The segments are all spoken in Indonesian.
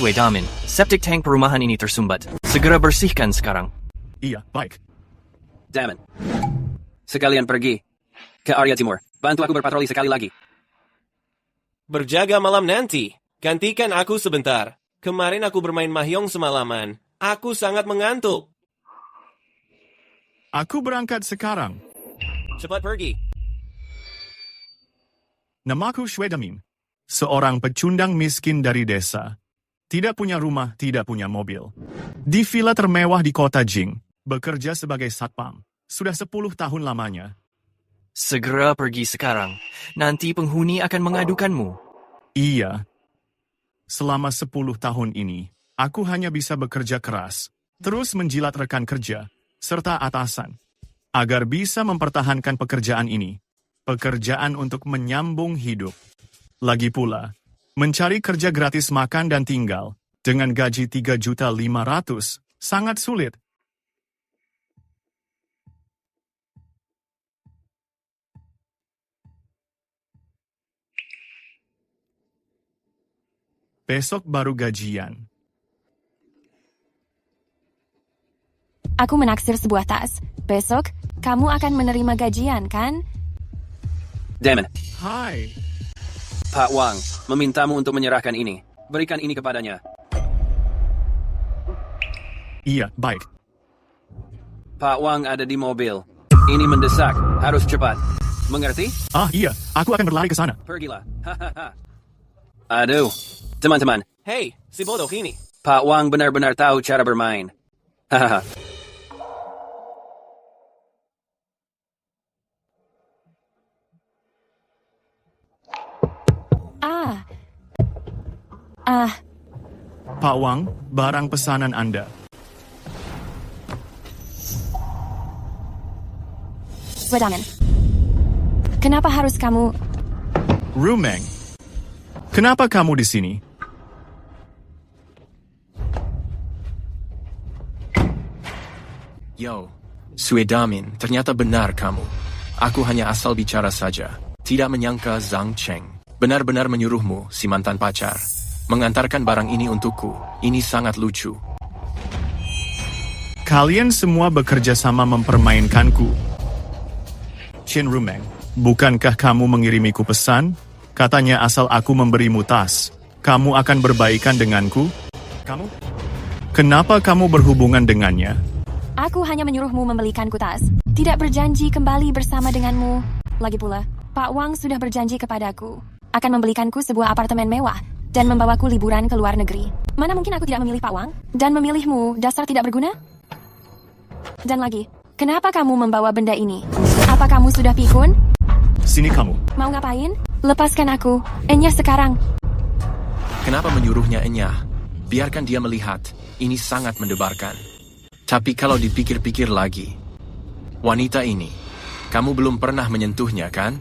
Suedamin, septic tank perumahan ini tersumbat. Segera bersihkan sekarang. Iya, baik. Damn it. Sekalian pergi ke area timur. Bantu aku berpatroli sekali lagi. Berjaga malam nanti. Gantikan aku sebentar. Kemarin aku bermain mahjong semalaman. Aku sangat mengantuk. Aku berangkat sekarang. Cepat pergi. Namaku Suedamin. Seorang pecundang miskin dari desa. Tidak punya rumah, tidak punya mobil. Di villa termewah di kota Jing. Bekerja sebagai satpam. Sudah 10 tahun lamanya. Segera pergi sekarang. Nanti penghuni akan mengadukanmu. Iya. Selama 10 tahun ini, aku hanya bisa bekerja keras. Terus menjilat rekan kerja, serta atasan. Agar bisa mempertahankan pekerjaan ini. Pekerjaan untuk menyambung hidup. Lagi pula, mencari kerja gratis makan dan tinggal dengan gaji 3.500.000 sangat sulit. Besok baru gajian. Aku menaksir sebuah tas. Besok, kamu akan menerima gajian, kan? Damn it. Hai. Pak Wang memintamu untuk menyerahkan ini. Berikan ini kepadanya. Iya, baik. Pak Wang ada di mobil. Ini mendesak. Harus cepat. Mengerti? Ah, iya. Aku akan berlari ke sana. Pergilah. Hahaha. Aduh. Teman-teman. Hei, si bodoh ini. Pak Wang benar-benar tahu cara bermain. Hahaha. Pak Wang, barang pesanan Anda. Suedamin. Kenapa harus kamu... Rumeng, kenapa kamu di sini? Yo, Suedamin, ternyata benar kamu. Aku hanya asal bicara saja. Tidak menyangka Zhang Cheng benar-benar menyuruhmu, si mantan pacar, mengantarkan barang ini untukku. Ini sangat lucu. Kalian semua bekerja sama mempermainkanku. Shin Rumeng, bukankah kamu mengirimiku pesan? Katanya asal aku memberimu tas, kamu akan berbaikan denganku? Kamu? Kenapa kamu berhubungan dengannya? Aku hanya menyuruhmu membelikanku tas. Tidak berjanji kembali bersama denganmu. Lagi pula, Pak Wang sudah berjanji kepadaku akan membelikanku sebuah apartemen mewah dan membawaku liburan ke luar negeri. Mana mungkin aku tidak memilih Pak Wang dan memilihmu, dasar tidak berguna? Dan lagi, kenapa kamu membawa benda ini? Apa kamu sudah pikun? Sini kamu. Mau ngapain? Lepaskan aku. Enyah sekarang. Kenapa menyuruhnya Enyah? Biarkan dia melihat. Ini sangat mendebarkan. Tapi kalau dipikir-pikir lagi, wanita ini, kamu belum pernah menyentuhnya, kan?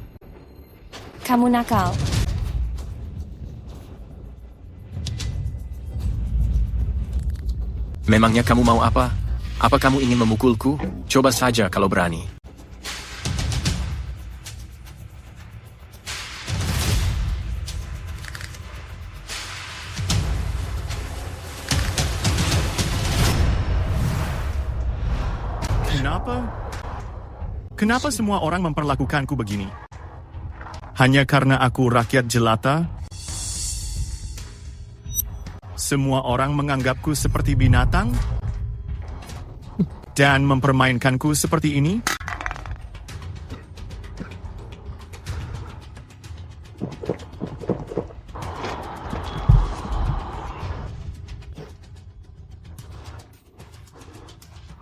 Kamu nakal. Memangnya kamu mau apa? Apa kamu ingin memukulku? Coba saja kalau berani. Kenapa semua orang memperlakukanku begini? Hanya karena aku rakyat jelata? Semua orang menganggapku seperti binatang? Dan mempermainkanku seperti ini?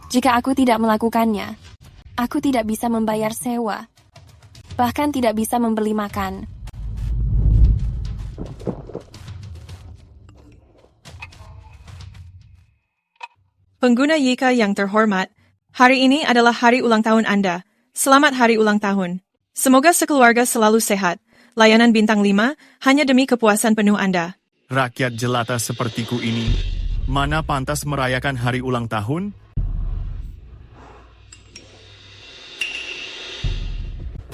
Jika aku tidak melakukannya, aku tidak bisa membayar sewa. Bahkan tidak bisa membeli makan. Pengguna Yika yang terhormat, hari ini adalah hari ulang tahun Anda. Selamat hari ulang tahun. Semoga sekeluarga selalu sehat. Layanan bintang 5 hanya demi kepuasan penuh Anda. Rakyat jelata sepertiku ini, mana pantas merayakan hari ulang tahun?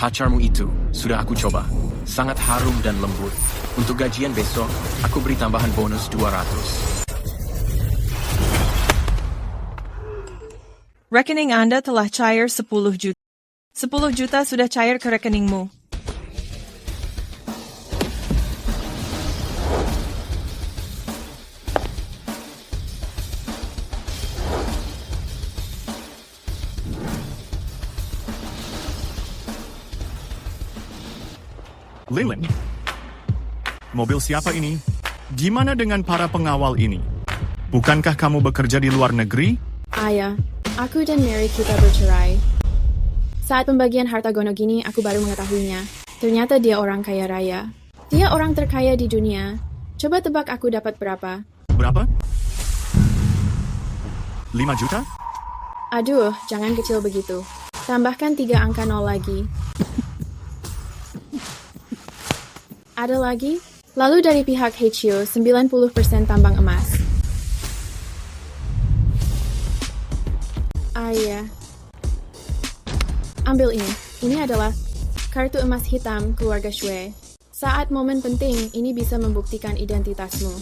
Pacarmu itu sudah aku coba. Sangat harum dan lembut. Untuk gajian besok, aku beri tambahan bonus 200. Rekening Anda telah cair 10 juta. 10 juta sudah cair ke rekeningmu. Lilin? Mobil siapa ini? Gimana dengan para pengawal ini? Bukankah kamu bekerja di luar negeri? Ayah, aku dan Mary kita bercerai. Saat pembagian harta gono gini, aku baru mengetahuinya. Ternyata dia orang kaya raya. Dia orang terkaya di dunia. Coba tebak aku dapat berapa? Berapa? 5 juta? Aduh, jangan kecil begitu. Tambahkan 3 angka 0 lagi. Ada lagi? Lalu dari pihak HU, 90% tambang emas. Iya. Ambil ini. Ini adalah kartu emas hitam keluarga Shui. Saat momen penting, ini bisa membuktikan identitasmu.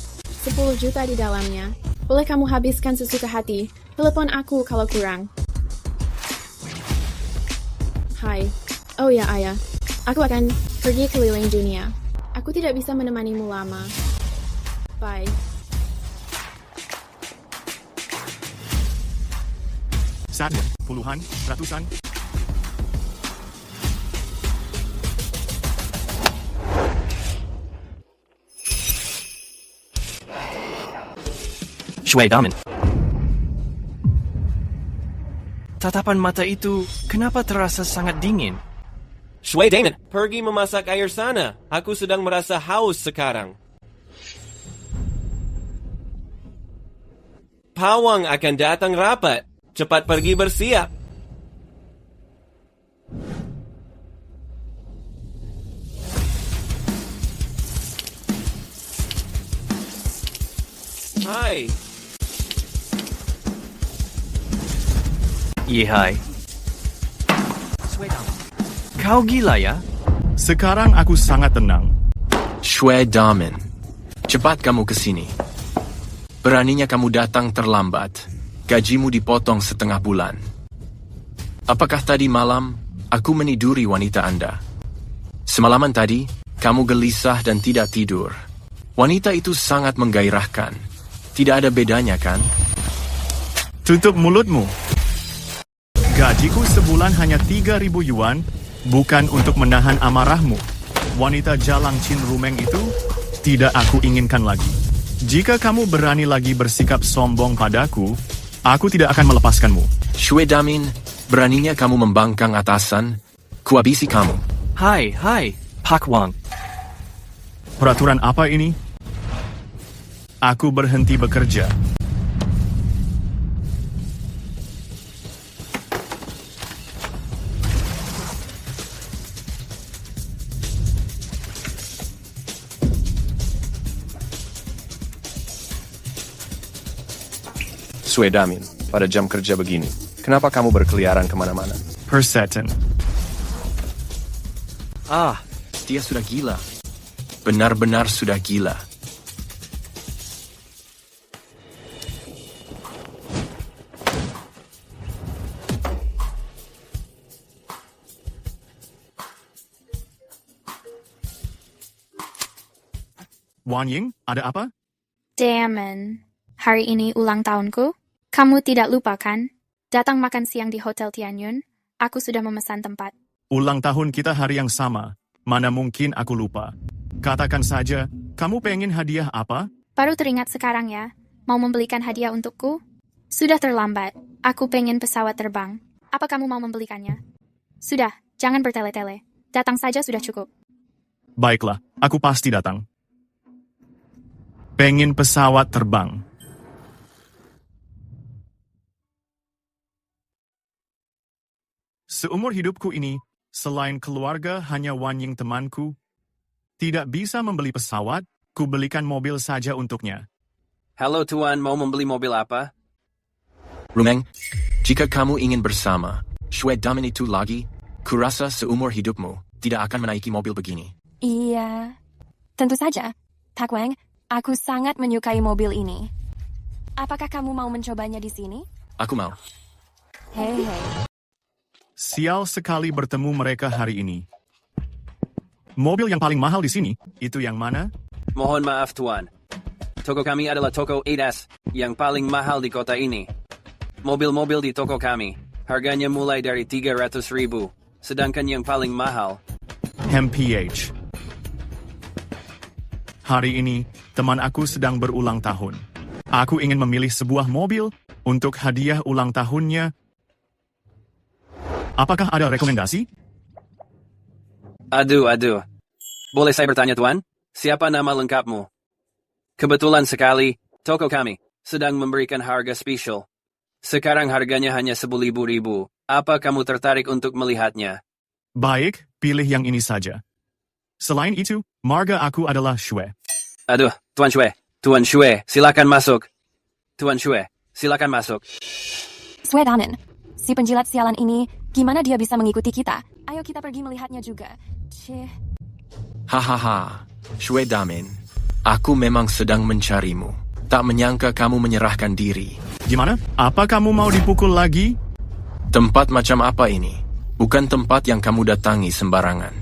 10 juta di dalamnya. Boleh kamu habiskan sesuka hati. Telepon aku kalau kurang. Hai. Oh ya, Ayah. Aku akan pergi keliling dunia. Aku tidak bisa menemanimu lama. Bye. Saatnya, puluhan, ratusan. Shui Damin. Tatapan mata itu kenapa terasa sangat dingin? Shui Damon, pergi memasak air sana. Aku sedang merasa haus sekarang. Pawang akan datang rapat. Cepat pergi bersiap. Hai. Hai. Kau gila ya? Sekarang aku sangat tenang. Shui Damin, cepat kamu ke sini. Beraninya kamu datang terlambat. Gajimu dipotong setengah bulan. Apakah tadi malam aku meniduri wanita Anda? Semalaman tadi, kamu gelisah dan tidak tidur. Wanita itu sangat menggairahkan. Tidak ada bedanya, kan? Tutup mulutmu. Gajiku sebulan hanya 3.000 yuan, bukan untuk menahan amarahmu. Wanita jalang Chin Rumeng itu tidak aku inginkan lagi. Jika kamu berani lagi bersikap sombong padaku, aku tidak akan melepaskanmu. Shui Damin, beraninya kamu membangkang atasan, kuhabisi kamu. Hai, Pak Wang. Peraturan apa ini? Aku berhenti bekerja. Shui Damin, pada jam kerja begini, kenapa kamu berkeliaran kemana-mana? Persetan. Dia sudah gila. Benar-benar sudah gila. Wan Ying, ada apa? Damon, hari ini ulang tahunku. Kamu tidak lupa kan? Datang makan siang di Hotel Tianyun. Aku sudah memesan tempat. Ulang tahun kita hari yang sama. Mana mungkin aku lupa. Katakan saja, kamu pengen hadiah apa? Baru teringat sekarang ya. Mau membelikan hadiah untukku? Sudah terlambat. Aku pengen pesawat terbang. Apa kamu mau membelikannya? Sudah, jangan bertele-tele. Datang saja sudah cukup. Baiklah, aku pasti datang. Pengen pesawat terbang. Seumur hidupku ini, selain keluarga hanya Wan Ying temanku, tidak bisa membeli pesawat, ku belikan mobil saja untuknya. Halo Tuan, mau membeli mobil apa? Rumeng, jika kamu ingin bersama Shui Damin itu lagi, Kurasa seumur hidupmu tidak akan menaiki mobil begini. Iya, tentu saja. Tak Wang, aku sangat menyukai mobil ini. Apakah kamu mau mencobanya di sini? Aku mau. Hei. Sial sekali bertemu mereka hari ini. Mobil yang paling mahal di sini, itu yang mana? Mohon maaf, Tuan. Toko kami adalah toko ADAS yang paling mahal di kota ini. Mobil-mobil di toko kami, harganya mulai dari 300.000, sedangkan yang paling mahal. MPH. Hari ini, teman aku sedang berulang tahun. Aku ingin memilih sebuah mobil untuk hadiah ulang tahunnya. Apakah ada rekomendasi? Aduh. Boleh saya bertanya, Tuan? Siapa nama lengkapmu? Kebetulan sekali, toko kami sedang memberikan harga spesial. Sekarang harganya hanya 10.000. Apa kamu tertarik untuk melihatnya? Baik, pilih yang ini saja. Selain itu, marga aku adalah Shue. Aduh, Tuan Shue. Tuan Shue, silakan masuk. Tuan Shue, silakan masuk. Shue Damen, si penjilat sialan ini, gimana dia bisa mengikuti kita? Ayo kita pergi melihatnya juga. Cih. Hahaha, Shue Damen. Aku memang sedang mencarimu. Tak menyangka kamu menyerahkan diri. Gimana? Apa kamu mau dipukul lagi? Tempat macam apa ini? Bukan tempat yang kamu datangi sembarangan.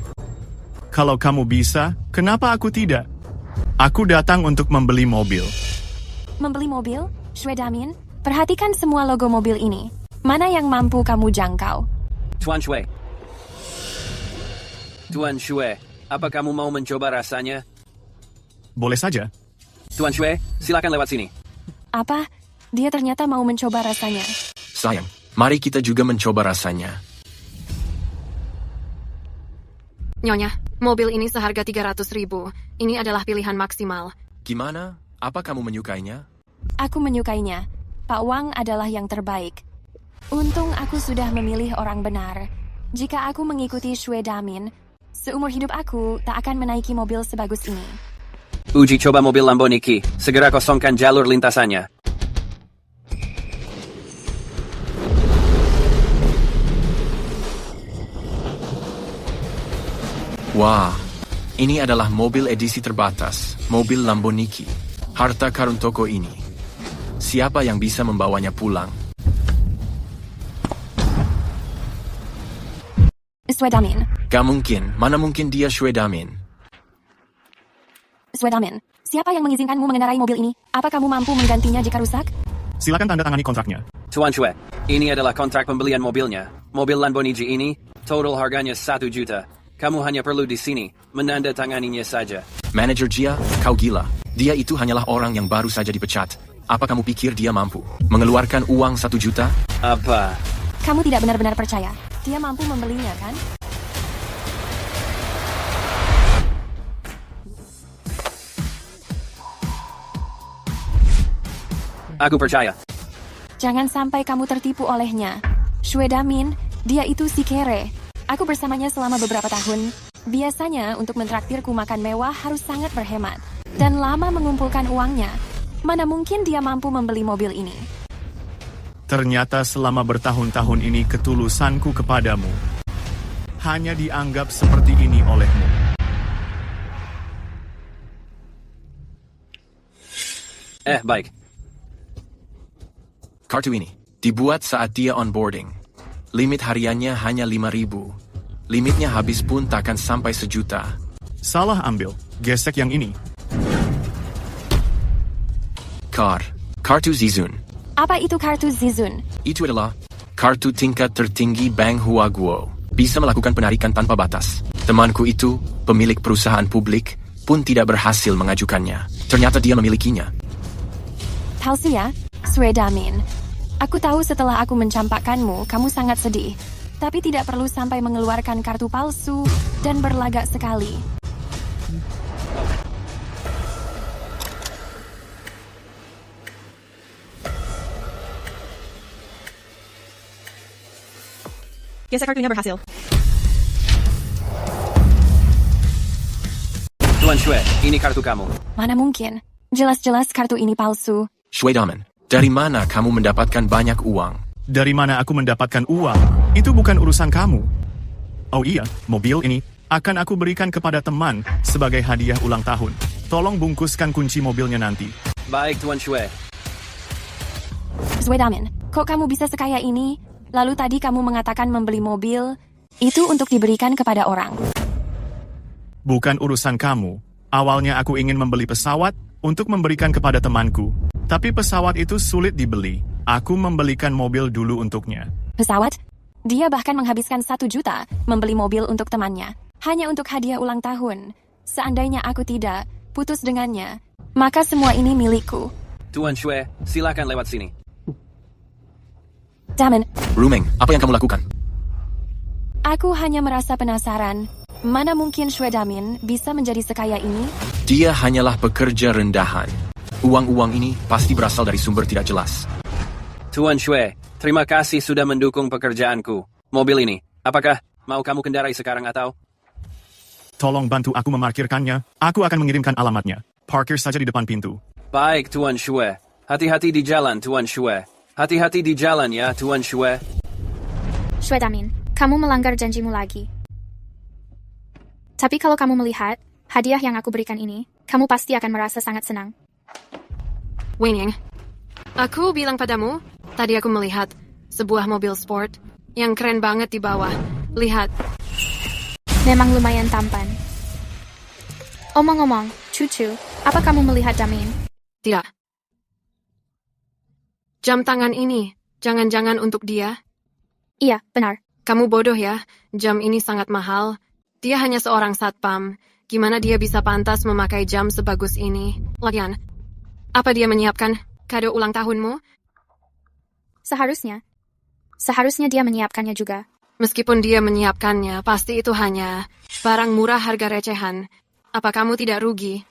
Kalau kamu bisa, kenapa aku tidak? Aku datang untuk membeli mobil. Membeli mobil? Shue Damin, perhatikan semua logo mobil ini. Mana yang mampu kamu jangkau? Tuan Shue. Tuan Shue, apa kamu mau mencoba rasanya? Boleh saja. Tuan Shue, silakan lewat sini. Apa? Dia ternyata mau mencoba rasanya. Sayang, mari kita juga mencoba rasanya. Nyonya, mobil ini seharga 300.000. Ini adalah pilihan maksimal. Gimana? Apa kamu menyukainya? Aku menyukainya. Pak Wang adalah yang terbaik. Untung aku sudah memilih orang benar. Jika aku mengikuti Shue Damin, seumur hidup aku tak akan menaiki mobil sebagus ini. Uji coba mobil Lamborghini. Segera kosongkan jalur lintasannya. Wah, ini adalah mobil edisi terbatas, mobil Lamborghini. Harta karun toko ini. Siapa yang bisa membawanya pulang? Shue Damin. Gak mungkin, mana mungkin dia Shue Damin? Shue Damin, siapa yang mengizinkanmu mengendarai mobil ini? Apa kamu mampu menggantinya jika rusak? Silakan tanda tangani kontraknya. Tuan Shue, ini adalah kontrak pembelian mobilnya. Mobil Lamborghini ini, total harganya 1 juta. Kamu hanya perlu di sini, menandatanganinya saja. Manajer Jia, kau gila. Dia itu hanyalah orang yang baru saja dipecat. Apa kamu pikir dia mampu mengeluarkan uang 1 juta? Apa? Kamu tidak benar-benar percaya. Dia mampu membelinya, kan? Aku percaya. Jangan sampai kamu tertipu olehnya. Shue Damin, dia itu si kere. Aku bersamanya selama beberapa tahun. Biasanya untuk mentraktirku makan mewah harus sangat berhemat. Dan lama mengumpulkan uangnya. Mana mungkin dia mampu membeli mobil ini? Ternyata selama bertahun-tahun ini ketulusanku kepadamu hanya dianggap seperti ini olehmu. Baik. Kartu ini dibuat saat dia onboarding. Limit hariannya hanya 5.000. Limitnya habis pun takkan sampai 1 juta. Salah ambil. Gesek yang ini. Kartu Zizun. Apa itu kartu Zizun? Itu adalah kartu tingkat tertinggi Bank Huaguo. Bisa melakukan penarikan tanpa batas. Temanku itu, pemilik perusahaan publik, pun tidak berhasil mengajukannya. Ternyata dia memilikinya. Palsu ya? Shue Damin. Aku tahu setelah aku mencampakkanmu, kamu sangat sedih. Tapi tidak perlu sampai mengeluarkan kartu palsu dan berlagak sekali. Gesek kartunya berhasil. Tuan Shue, ini kartu kamu. Mana mungkin? Jelas-jelas kartu ini palsu. Shue Damen, dari mana kamu mendapatkan banyak uang? Dari mana aku mendapatkan uang? Itu bukan urusan kamu. Oh iya, mobil ini akan aku berikan kepada teman sebagai hadiah ulang tahun. Tolong bungkuskan kunci mobilnya nanti. Baik, Tuan Shue. Shue Damin, kok kamu bisa sekaya ini? Lalu tadi kamu mengatakan membeli mobil, itu untuk diberikan kepada orang. Bukan urusan kamu. Awalnya aku ingin membeli pesawat untuk memberikan kepada temanku. Tapi pesawat itu sulit dibeli. Aku membelikan mobil dulu untuknya. Pesawat? Dia bahkan menghabiskan 1 juta membeli mobil untuk temannya. Hanya untuk hadiah ulang tahun. Seandainya aku tidak putus dengannya, maka semua ini milikku. Tuan Shue, silakan lewat sini. Damin, Rumeng, apa yang kamu lakukan? aku hanya merasa penasaran. Mana mungkin Shue Damin bisa menjadi sekaya ini? Dia hanyalah pekerja rendahan. Uang-uang ini pasti berasal dari sumber tidak jelas. Tuan Shue, terima kasih sudah mendukung pekerjaanku. Mobil ini, apakah mau kamu kendarai sekarang atau? Tolong bantu aku memarkirkannya. Aku akan mengirimkan alamatnya. Parkir saja di depan pintu. Baik, Tuan Shue. Hati-hati di jalan, Tuan Shue. Hati-hati di jalan ya, Tuan Shue. Shue Damin, kamu melanggar janjimu lagi. Tapi kalau kamu melihat hadiah yang aku berikan ini, kamu pasti akan merasa sangat senang. Wenying, aku bilang padamu, tadi aku melihat sebuah mobil sport yang keren banget di bawah. Lihat. Memang lumayan tampan. Omong-omong, Cucu, apa kamu melihat Damin? Tidak. Jam tangan ini, jangan-jangan untuk dia? Iya, benar. Kamu bodoh ya, jam ini sangat mahal. Dia hanya seorang satpam. Gimana dia bisa pantas memakai jam sebagus ini? Lagian, apa dia menyiapkan kado ulang tahunmu? Seharusnya dia menyiapkannya juga. Meskipun dia menyiapkannya, pasti itu hanya barang murah harga recehan. Apa kamu tidak rugi?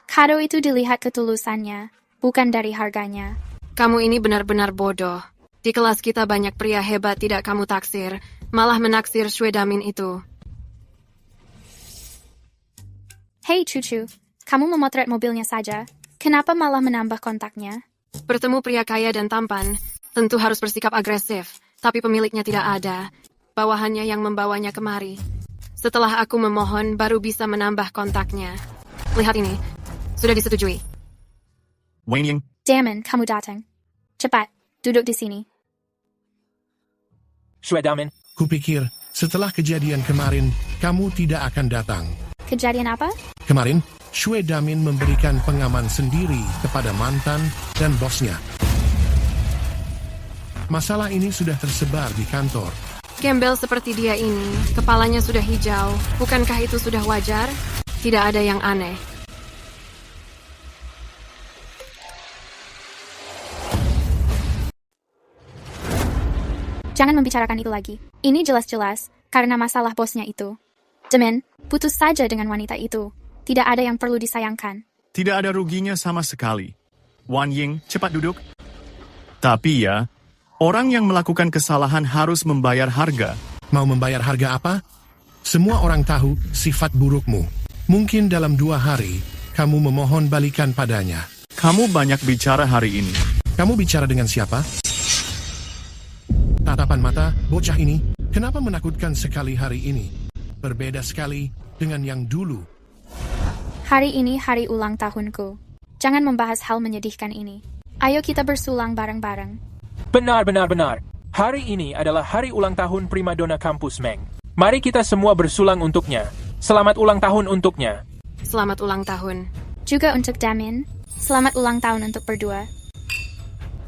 Kado itu dilihat ketulusannya, bukan dari harganya. Kamu ini benar-benar bodoh. Di kelas kita banyak pria hebat tidak kamu taksir, malah menaksir Shue Damin itu. Hei Cucu, kamu memotret mobilnya saja. Kenapa malah menambah kontaknya? Bertemu pria kaya dan tampan, tentu harus bersikap agresif. Tapi pemiliknya tidak ada. Bawahannya yang membawanya kemari. Setelah aku memohon, baru bisa menambah kontaknya. Lihat ini. Sudah disetujui. Wenying. Damin, kamu datang. Cepat, duduk di sini. Shue Damin. Kupikir, setelah kejadian kemarin, kamu tidak akan datang. Kejadian apa? Kemarin, Shue Damin memberikan pengaman sendiri kepada mantan dan bosnya. Masalah ini sudah tersebar di kantor. Gembel seperti dia ini, kepalanya sudah hijau. Bukankah itu sudah wajar? Tidak ada yang aneh. Jangan membicarakan itu lagi. Ini jelas-jelas karena masalah bosnya itu. Damin, putus saja dengan wanita itu. Tidak ada yang perlu disayangkan. Tidak ada ruginya sama sekali. Wan Ying, cepat duduk. Tapi ya, orang yang melakukan kesalahan harus membayar harga. Mau membayar harga apa? Semua orang tahu sifat burukmu. Mungkin dalam 2 hari, kamu memohon balikan padanya. Kamu banyak bicara hari ini. Kamu bicara dengan siapa? Tatapan mata, bocah ini, kenapa menakutkan sekali hari ini? Berbeda sekali dengan yang dulu. Hari ini hari ulang tahunku. Jangan membahas hal menyedihkan ini. Ayo kita bersulang bareng-bareng. Benar. Hari ini adalah hari ulang tahun primadona kampus Meng. Mari kita semua bersulang untuknya. Selamat ulang tahun untuknya. Selamat ulang tahun. Juga untuk Damin. Selamat ulang tahun untuk berdua.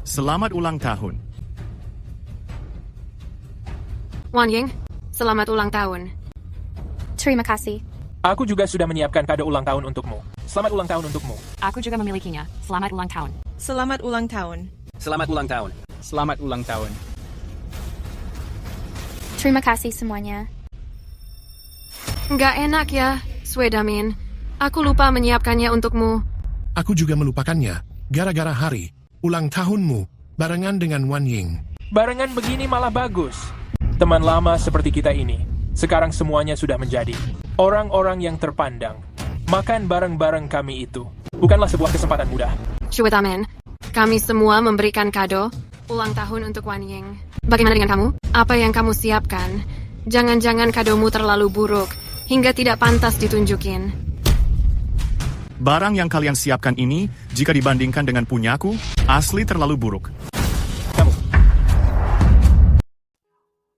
Selamat ulang tahun. Wan Ying, selamat ulang tahun. Terima kasih. Aku juga sudah menyiapkan kado ulang tahun untukmu. Selamat ulang tahun untukmu. Aku juga memilikinya. Selamat ulang tahun. Selamat ulang tahun. Selamat ulang tahun. Selamat ulang tahun. Terima kasih semuanya. Nggak enak ya, Shue Damin. Aku lupa menyiapkannya untukmu. Aku juga melupakannya, gara-gara hari ulang tahunmu, barengan dengan Wan Ying. Barengan begini malah bagus. Teman lama seperti kita ini, sekarang semuanya sudah menjadi orang-orang yang terpandang. Makan bareng-bareng kami itu bukanlah sebuah kesempatan mudah. Shue Damin, kami semua memberikan kado ulang tahun untuk Wan Ying. Bagaimana dengan kamu? Apa yang kamu siapkan? Jangan-jangan kadomu terlalu buruk, hingga tidak pantas ditunjukin. Barang yang kalian siapkan ini, jika dibandingkan dengan punyaku, asli terlalu buruk.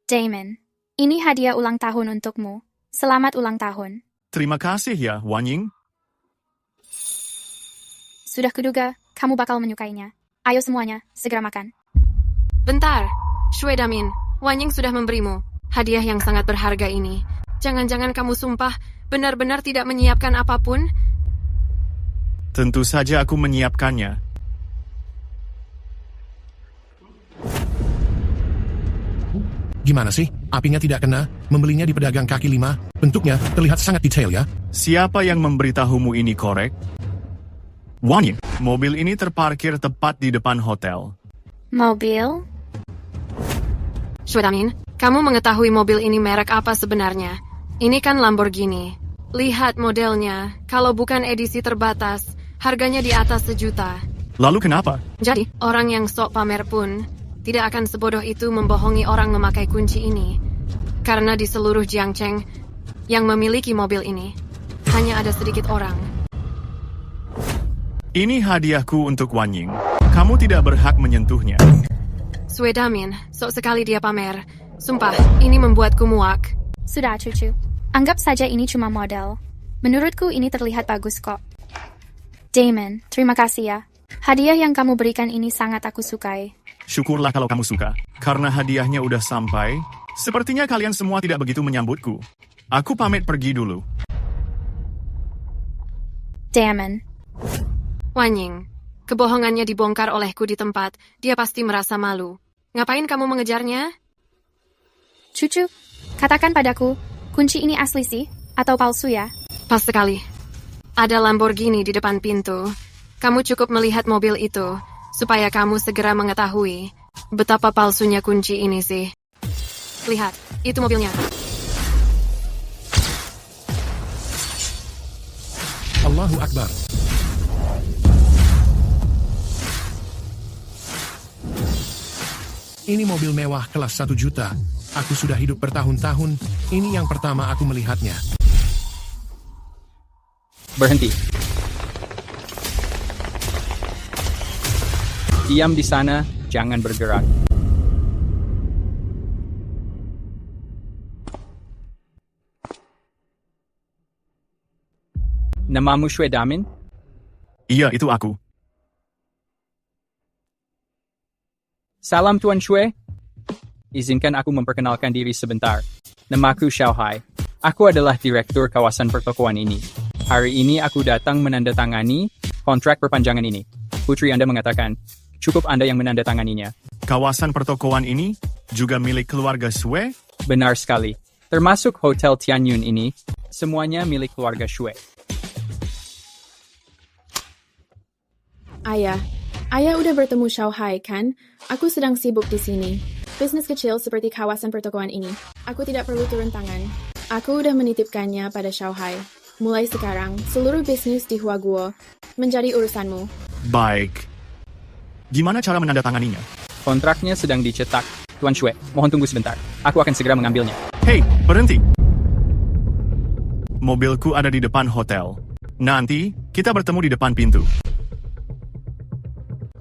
Damon, ini hadiah ulang tahun untukmu. Selamat ulang tahun. Terima kasih ya, Wan Ying. Sudah kuduga, kamu bakal menyukainya. Ayo semuanya, segera makan. Bentar, Shue Damin, Wan Ying sudah memberimu hadiah yang sangat berharga ini. Jangan-jangan kamu sumpah benar-benar tidak menyiapkan apapun? Tentu saja aku menyiapkannya. Gimana sih? Apinya tidak kena, membelinya di pedagang kaki lima, bentuknya terlihat sangat detail ya. Siapa yang memberitahumu ini korek? Wan Ying, mobil ini terparkir tepat di depan hotel. Mobil? Shue Damin, kamu mengetahui mobil ini merek apa sebenarnya? Ini kan Lamborghini. Lihat modelnya, kalau bukan edisi terbatas, harganya di atas 1 juta. Lalu kenapa? Jadi, orang yang sok pamer pun tidak akan sebodoh itu membohongi orang memakai kunci ini. Karena di seluruh Jiangcheng yang memiliki mobil ini, hanya ada sedikit orang. Ini hadiahku untuk Wan Ying. Kamu tidak berhak menyentuhnya. Shue Damin, sok sekali dia pamer. Sumpah, ini membuatku muak. Sudah, cucu. Anggap saja ini cuma model. Menurutku ini terlihat bagus kok. Damon, terima kasih ya. Hadiah yang kamu berikan ini sangat aku sukai. Syukurlah kalau kamu suka. Karena hadiahnya udah sampai, sepertinya kalian semua tidak begitu menyambutku. Aku pamit pergi dulu. Damon. Wan Ying, kebohongannya dibongkar olehku di tempat. Dia pasti merasa malu. Ngapain kamu mengejarnya? Cucu, katakan padaku, kunci ini asli sih? Atau palsu ya? Pas sekali. Ada Lamborghini di depan pintu. Kamu cukup melihat mobil itu, supaya kamu segera mengetahui betapa palsunya kunci ini sih. Lihat, itu mobilnya. Allahu Akbar. Ini mobil mewah kelas 1 juta. Aku sudah hidup bertahun-tahun. Ini yang pertama aku melihatnya. Berhenti. Diam di sana, jangan bergerak. Namamu Shue Damin? Iya, itu aku. Salam Tuan Shue. Izinkan aku memperkenalkan diri sebentar. Namaku Xiao Hai. Aku adalah direktur kawasan pertokoan ini. Hari ini aku datang menandatangani kontrak perpanjangan ini. Putri Anda mengatakan, cukup Anda yang menandatanganinya. Kawasan pertokoan ini juga milik keluarga Shue? Benar sekali. Termasuk Hotel Tianyun ini, semuanya milik keluarga Shue. Ayah udah bertemu Xiao Hai kan? Aku sedang sibuk di sini. Bisnis kecil seperti kawasan pertokoan ini. Aku tidak perlu turun tangan. Aku udah menitipkannya pada Xiao Hai. Mulai sekarang, seluruh bisnis di Huaguo menjadi urusanmu. Baik. Gimana cara menandatanganinya? Kontraknya sedang dicetak. Tuan Shue, mohon tunggu sebentar. Aku akan segera mengambilnya. Hei, berhenti! Mobilku ada di depan hotel. Nanti, kita bertemu di depan pintu.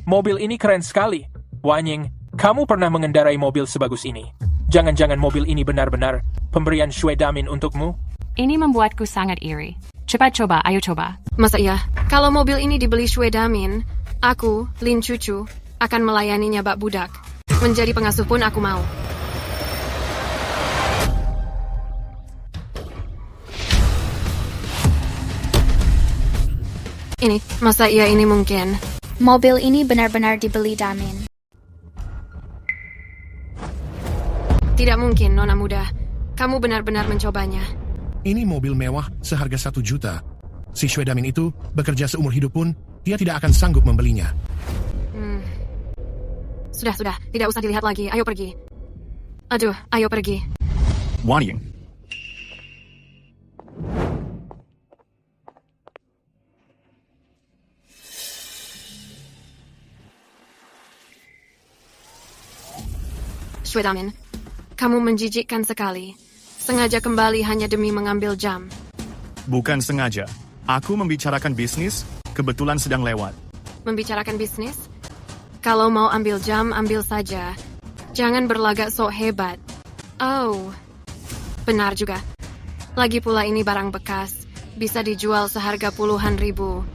Mobil ini keren sekali. Wan Ying, kamu pernah mengendarai mobil sebagus ini? Jangan-jangan mobil ini benar-benar pemberian Shue Damin untukmu? Ini membuatku sangat iri. Cepat coba, ayo coba. Masa iya? Kalau mobil ini dibeli Shue Damin, aku, Lin Cucu, akan melayaninya bak budak. Menjadi pengasuh pun aku mau. Ini, masa iya ini mungkin? Mobil ini benar-benar dibeli Damin. Tidak mungkin, Nona Muda. Kamu benar-benar mencobanya. Ini mobil mewah seharga 1 juta. Si Shue Damin itu bekerja seumur hidup pun, dia tidak akan sanggup membelinya. Sudah. Tidak usah dilihat lagi. Ayo pergi. Aduh, ayo pergi. Wan Ying. Shue Damin, kamu menjijikkan sekali. sengaja kembali hanya demi mengambil jam. Bukan sengaja. Aku membicarakan bisnis, kebetulan sedang lewat. Membicarakan bisnis? Kalau mau ambil jam, ambil saja. Jangan berlagak sok hebat. Oh, benar juga. Lagi pula ini barang bekas. Bisa dijual seharga puluhan ribu.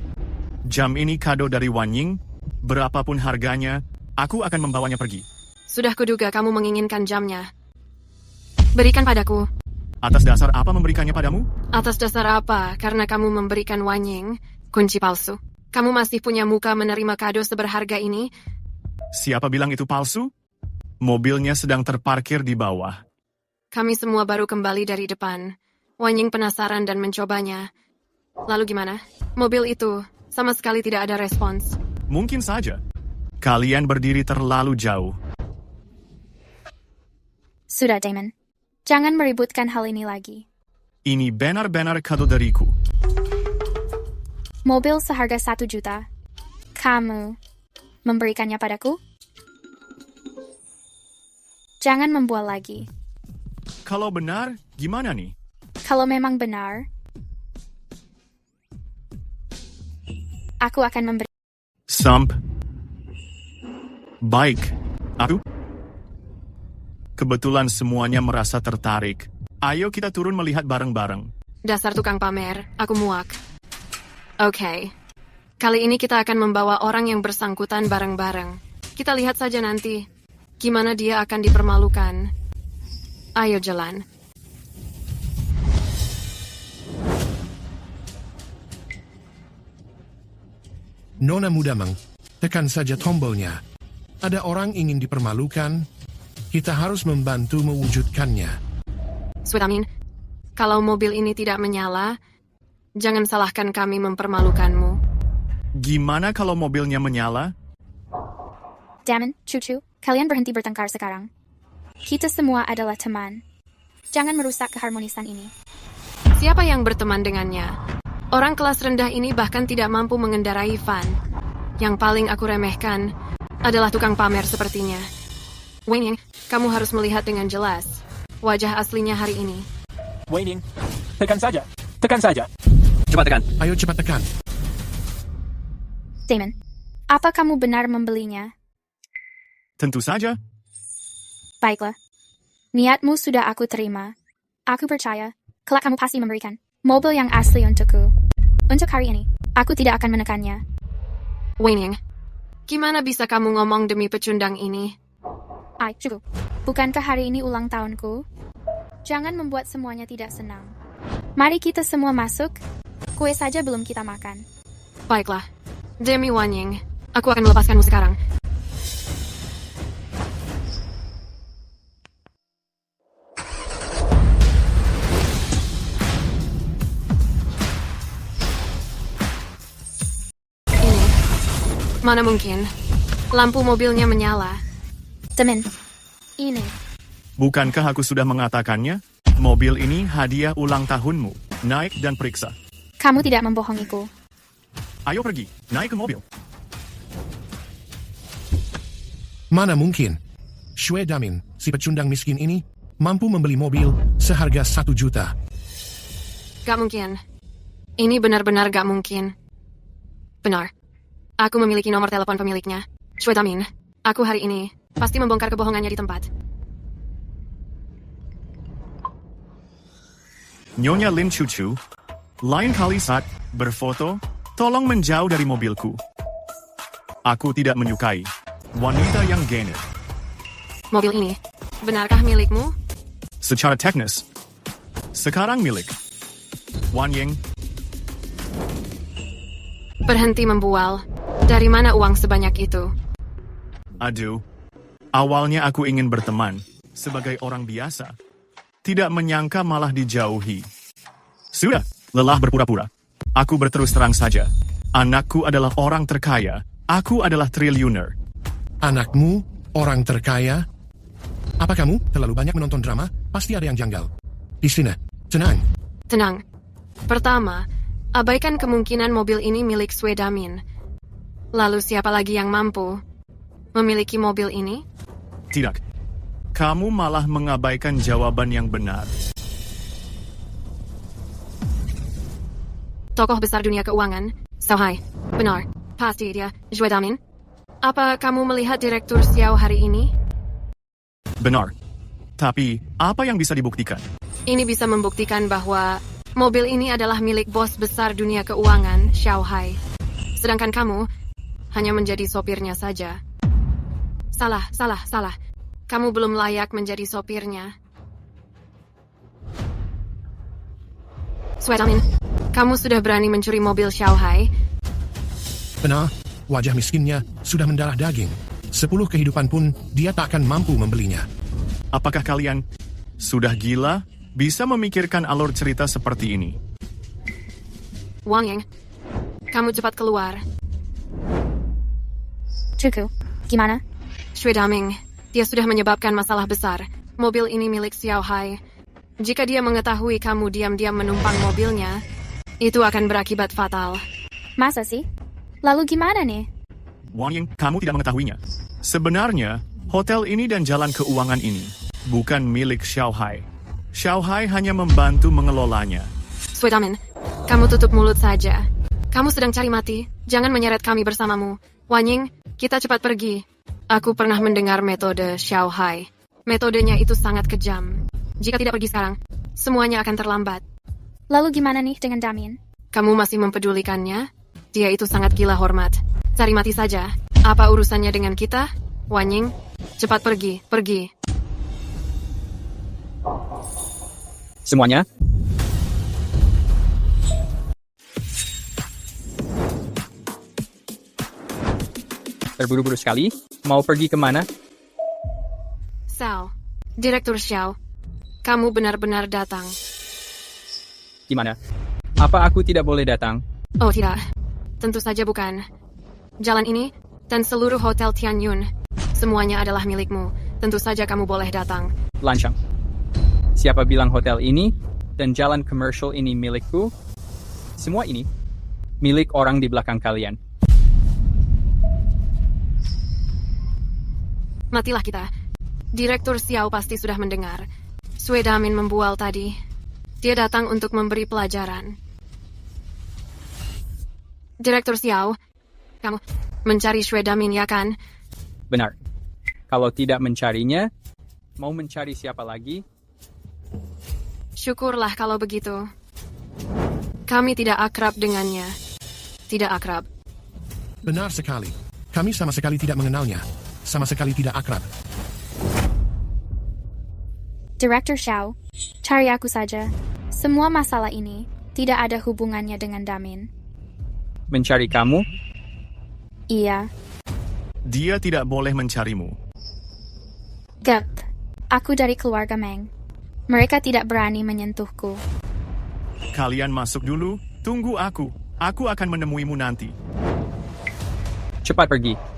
Jam ini kado dari Wan Ying. Berapapun harganya, aku akan membawanya pergi. Sudah kuduga kamu menginginkan jamnya. Berikan padaku. Atas dasar apa memberikannya padamu? Atas dasar apa? Karena kamu memberikan Wan Ying kunci palsu. Kamu masih punya muka menerima kado seberharga ini? Siapa bilang itu palsu? Mobilnya sedang terparkir di bawah. Kami semua baru kembali dari depan. Wan Ying penasaran dan mencobanya. Lalu gimana? Mobil itu sama sekali tidak ada respons. Mungkin saja. Kalian berdiri terlalu jauh. Sudah, Damon. Jangan meributkan hal ini lagi. Ini benar-benar kado dariku. Mobil seharga 1 juta. Kamu memberikannya padaku? Jangan membual lagi. Kalau benar, gimana nih? Kalau memang benar, aku akan memberi. Baik. Aku? Kebetulan semuanya merasa tertarik. Ayo kita turun melihat bareng-bareng. Dasar tukang pamer, aku muak. Oke. Kali ini kita akan membawa orang yang bersangkutan bareng-bareng. Kita lihat saja nanti gimana dia akan dipermalukan. Ayo jalan. Nona muda Meng, tekan saja tombolnya. Ada orang ingin dipermalukan, kita harus membantu mewujudkannya. Sudamin, kalau mobil ini tidak menyala, jangan salahkan kami mempermalukanmu. Gimana kalau mobilnya menyala? Damon, Cucu, kalian berhenti bertengkar sekarang. Kita semua adalah teman. Jangan merusak keharmonisan ini. Siapa yang berteman dengannya? Orang kelas rendah ini bahkan tidak mampu mengendarai van. Yang paling aku remehkan adalah tukang pamer sepertinya. Wan Ying, kamu harus melihat dengan jelas wajah aslinya hari ini. Wan Ying, tekan saja. Tekan saja. Cepat tekan. Ayo cepat tekan. Damon, apa kamu benar membelinya? Tentu saja. Baiklah. Niatmu sudah aku terima. Aku percaya, kelak kamu pasti memberikan mobil yang asli untukku. Untuk hari ini, aku tidak akan menekannya. Wan Ying, gimana bisa kamu ngomong demi pecundang ini? Cukup. Bukankah hari ini ulang tahunku? Jangan membuat semuanya tidak senang. Mari kita semua masuk. Kue saja belum kita makan. Baiklah. Demi Wan Ying, aku akan melepaskanmu sekarang. Ini. Mana mungkin. Lampu mobilnya menyala. Damon, ini. Bukankah aku sudah mengatakannya? Mobil ini hadiah ulang tahunmu. Naik dan periksa. Kamu tidak membohongiku. Ayo pergi, naik ke mobil. Mana mungkin? Shue Damin, si pecundang miskin ini, mampu membeli mobil seharga 1 juta. Gak mungkin. Ini benar-benar gak mungkin. Benar. Aku memiliki nomor telepon pemiliknya. Shue Damin, aku hari ini pasti membongkar kebohongannya di tempat. Nyonya Lin Cucu, lain kali saat berfoto, tolong menjauh dari mobilku. Aku tidak menyukai wanita yang gener. Mobil ini, benarkah milikmu? Secara teknis, sekarang milik Wan Ying. Berhenti membual. Dari mana uang sebanyak itu? Aduh, awalnya aku ingin berteman sebagai orang biasa. Tidak menyangka malah dijauhi. Sudah, lelah berpura-pura. Aku berterus terang saja. Anakku adalah orang terkaya. Aku adalah triliuner. Anakmu orang terkaya? Apa kamu terlalu banyak menonton drama? Pasti ada yang janggal. Di sini, tenang. Tenang. Pertama, abaikan kemungkinan mobil ini milik Shue Damin. Lalu siapa lagi yang mampu memiliki mobil ini? Tidak. Kamu malah mengabaikan jawaban yang benar. tokoh besar dunia keuangan. Xiaohai. Benar. Pasti dia. Xue Damin. Apa kamu melihat Direktur Xiao hari ini? Benar. Tapi, apa yang bisa dibuktikan? Ini bisa membuktikan bahwa mobil ini adalah milik bos besar dunia keuangan, Xiaohai. Sedangkan kamu hanya menjadi sopirnya saja. Salah. Kamu belum layak menjadi sopirnya. Xue Damin, kamu sudah berani mencuri mobil Xiaohai? Benar, wajah miskinnya sudah mendarah daging. 10 kehidupan pun dia tak akan mampu membelinya. Apakah kalian sudah gila bisa memikirkan alur cerita seperti ini? Wang Ying, kamu cepat keluar. Cuku, gimana? Xue Daming, dia sudah menyebabkan masalah besar. Mobil ini milik Xiaohai. Jika dia mengetahui kamu diam-diam menumpang mobilnya, itu akan berakibat fatal. Masa sih? Lalu gimana nih? Wang Ying, kamu tidak mengetahuinya. Sebenarnya, hotel ini dan jalan keuangan ini bukan milik Xiaohai. Xiaohai hanya membantu mengelolanya. Xue Damin, kamu tutup mulut saja. Kamu sedang cari mati, jangan menyeret kami bersamamu. Wang Ying, kita cepat pergi. Aku pernah mendengar metode Xiaohai. Metodenya itu sangat kejam. Jika tidak pergi sekarang, semuanya akan terlambat. Lalu gimana nih dengan Damin? Kamu masih mempedulikannya? Dia itu sangat gila hormat. Cari mati saja. Apa urusannya dengan kita? Wang Ying, cepat pergi. Semuanya? Terburu-buru sekali? Mau pergi kemana? Xiao, Direktur Xiao, kamu benar-benar datang. Gimana? Apa aku tidak boleh datang? Oh tidak, tentu saja bukan. Jalan ini dan seluruh hotel Tianyun, semuanya adalah milikmu. Tentu saja kamu boleh datang. Lancang. Siapa bilang hotel ini dan jalan komersial ini milikku? Semua ini milik orang di belakang kalian. Matilah kita. Direktur Xiao pasti sudah mendengar. Xue Damin membual tadi. Dia datang untuk memberi pelajaran. Direktur Xiao, kamu mencari Xue Damin, ya kan? Benar. Kalau tidak mencarinya, mau mencari siapa lagi? Syukurlah kalau begitu. Kami tidak akrab dengannya. Tidak akrab. Benar sekali. Kami sama sekali tidak mengenalnya. Sama sekali tidak akrab. Direktur Xiao, cari aku saja. Semua masalah ini tidak ada hubungannya dengan Damin. Mencari kamu? Iya. Dia tidak boleh mencarimu. Gap, aku dari keluarga Meng. Mereka tidak berani menyentuhku. Kalian masuk dulu, tunggu aku. Aku akan menemuimu nanti. Cepat pergi.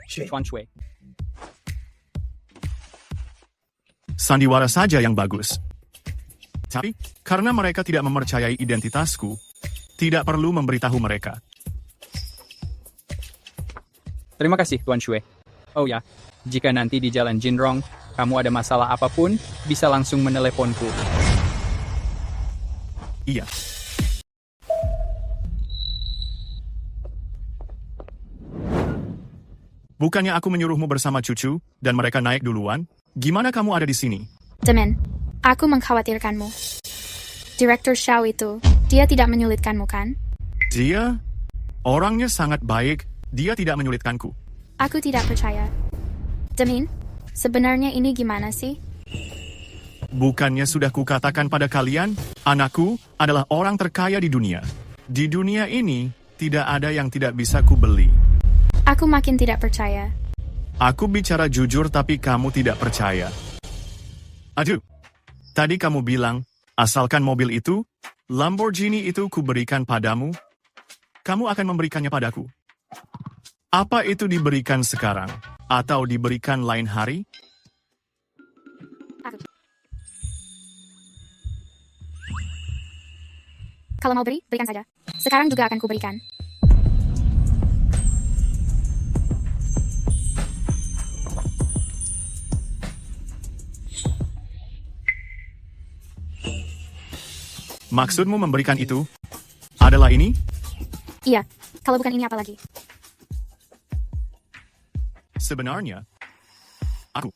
Chuan Shui. Sandiwara saja yang bagus. Tapi, karena mereka tidak mempercayai identitasku, tidak perlu memberitahu mereka. Terima kasih, Tuan Shui. Oh ya, jika nanti di Jalan Jinrong, kamu ada masalah apapun, bisa langsung meneleponku. Iya. Bukannya aku menyuruhmu bersama cucu, dan mereka naik duluan? Gimana kamu ada di sini? Damin, aku mengkhawatirkanmu. Direktur Xiao itu, dia tidak menyulitkanmu, kan? Dia? Orangnya sangat baik, dia tidak menyulitkanku. Aku tidak percaya. Damin, sebenarnya ini gimana sih? Bukannya sudah kukatakan pada kalian, anakku adalah orang terkaya di dunia. Di dunia ini, tidak ada yang tidak bisa kubeli. Aku makin tidak percaya. Aku bicara jujur tapi kamu tidak percaya. Aduh, tadi kamu bilang, asalkan mobil itu, Lamborghini itu kuberikan padamu, kamu akan memberikannya padaku. Apa itu diberikan sekarang, atau diberikan lain hari? Kalau mau beri, berikan saja. Sekarang juga akan kuberikan. Maksudmu memberikan itu? Adalah ini? Iya, kalau bukan ini apa lagi? Sebenarnya, aku.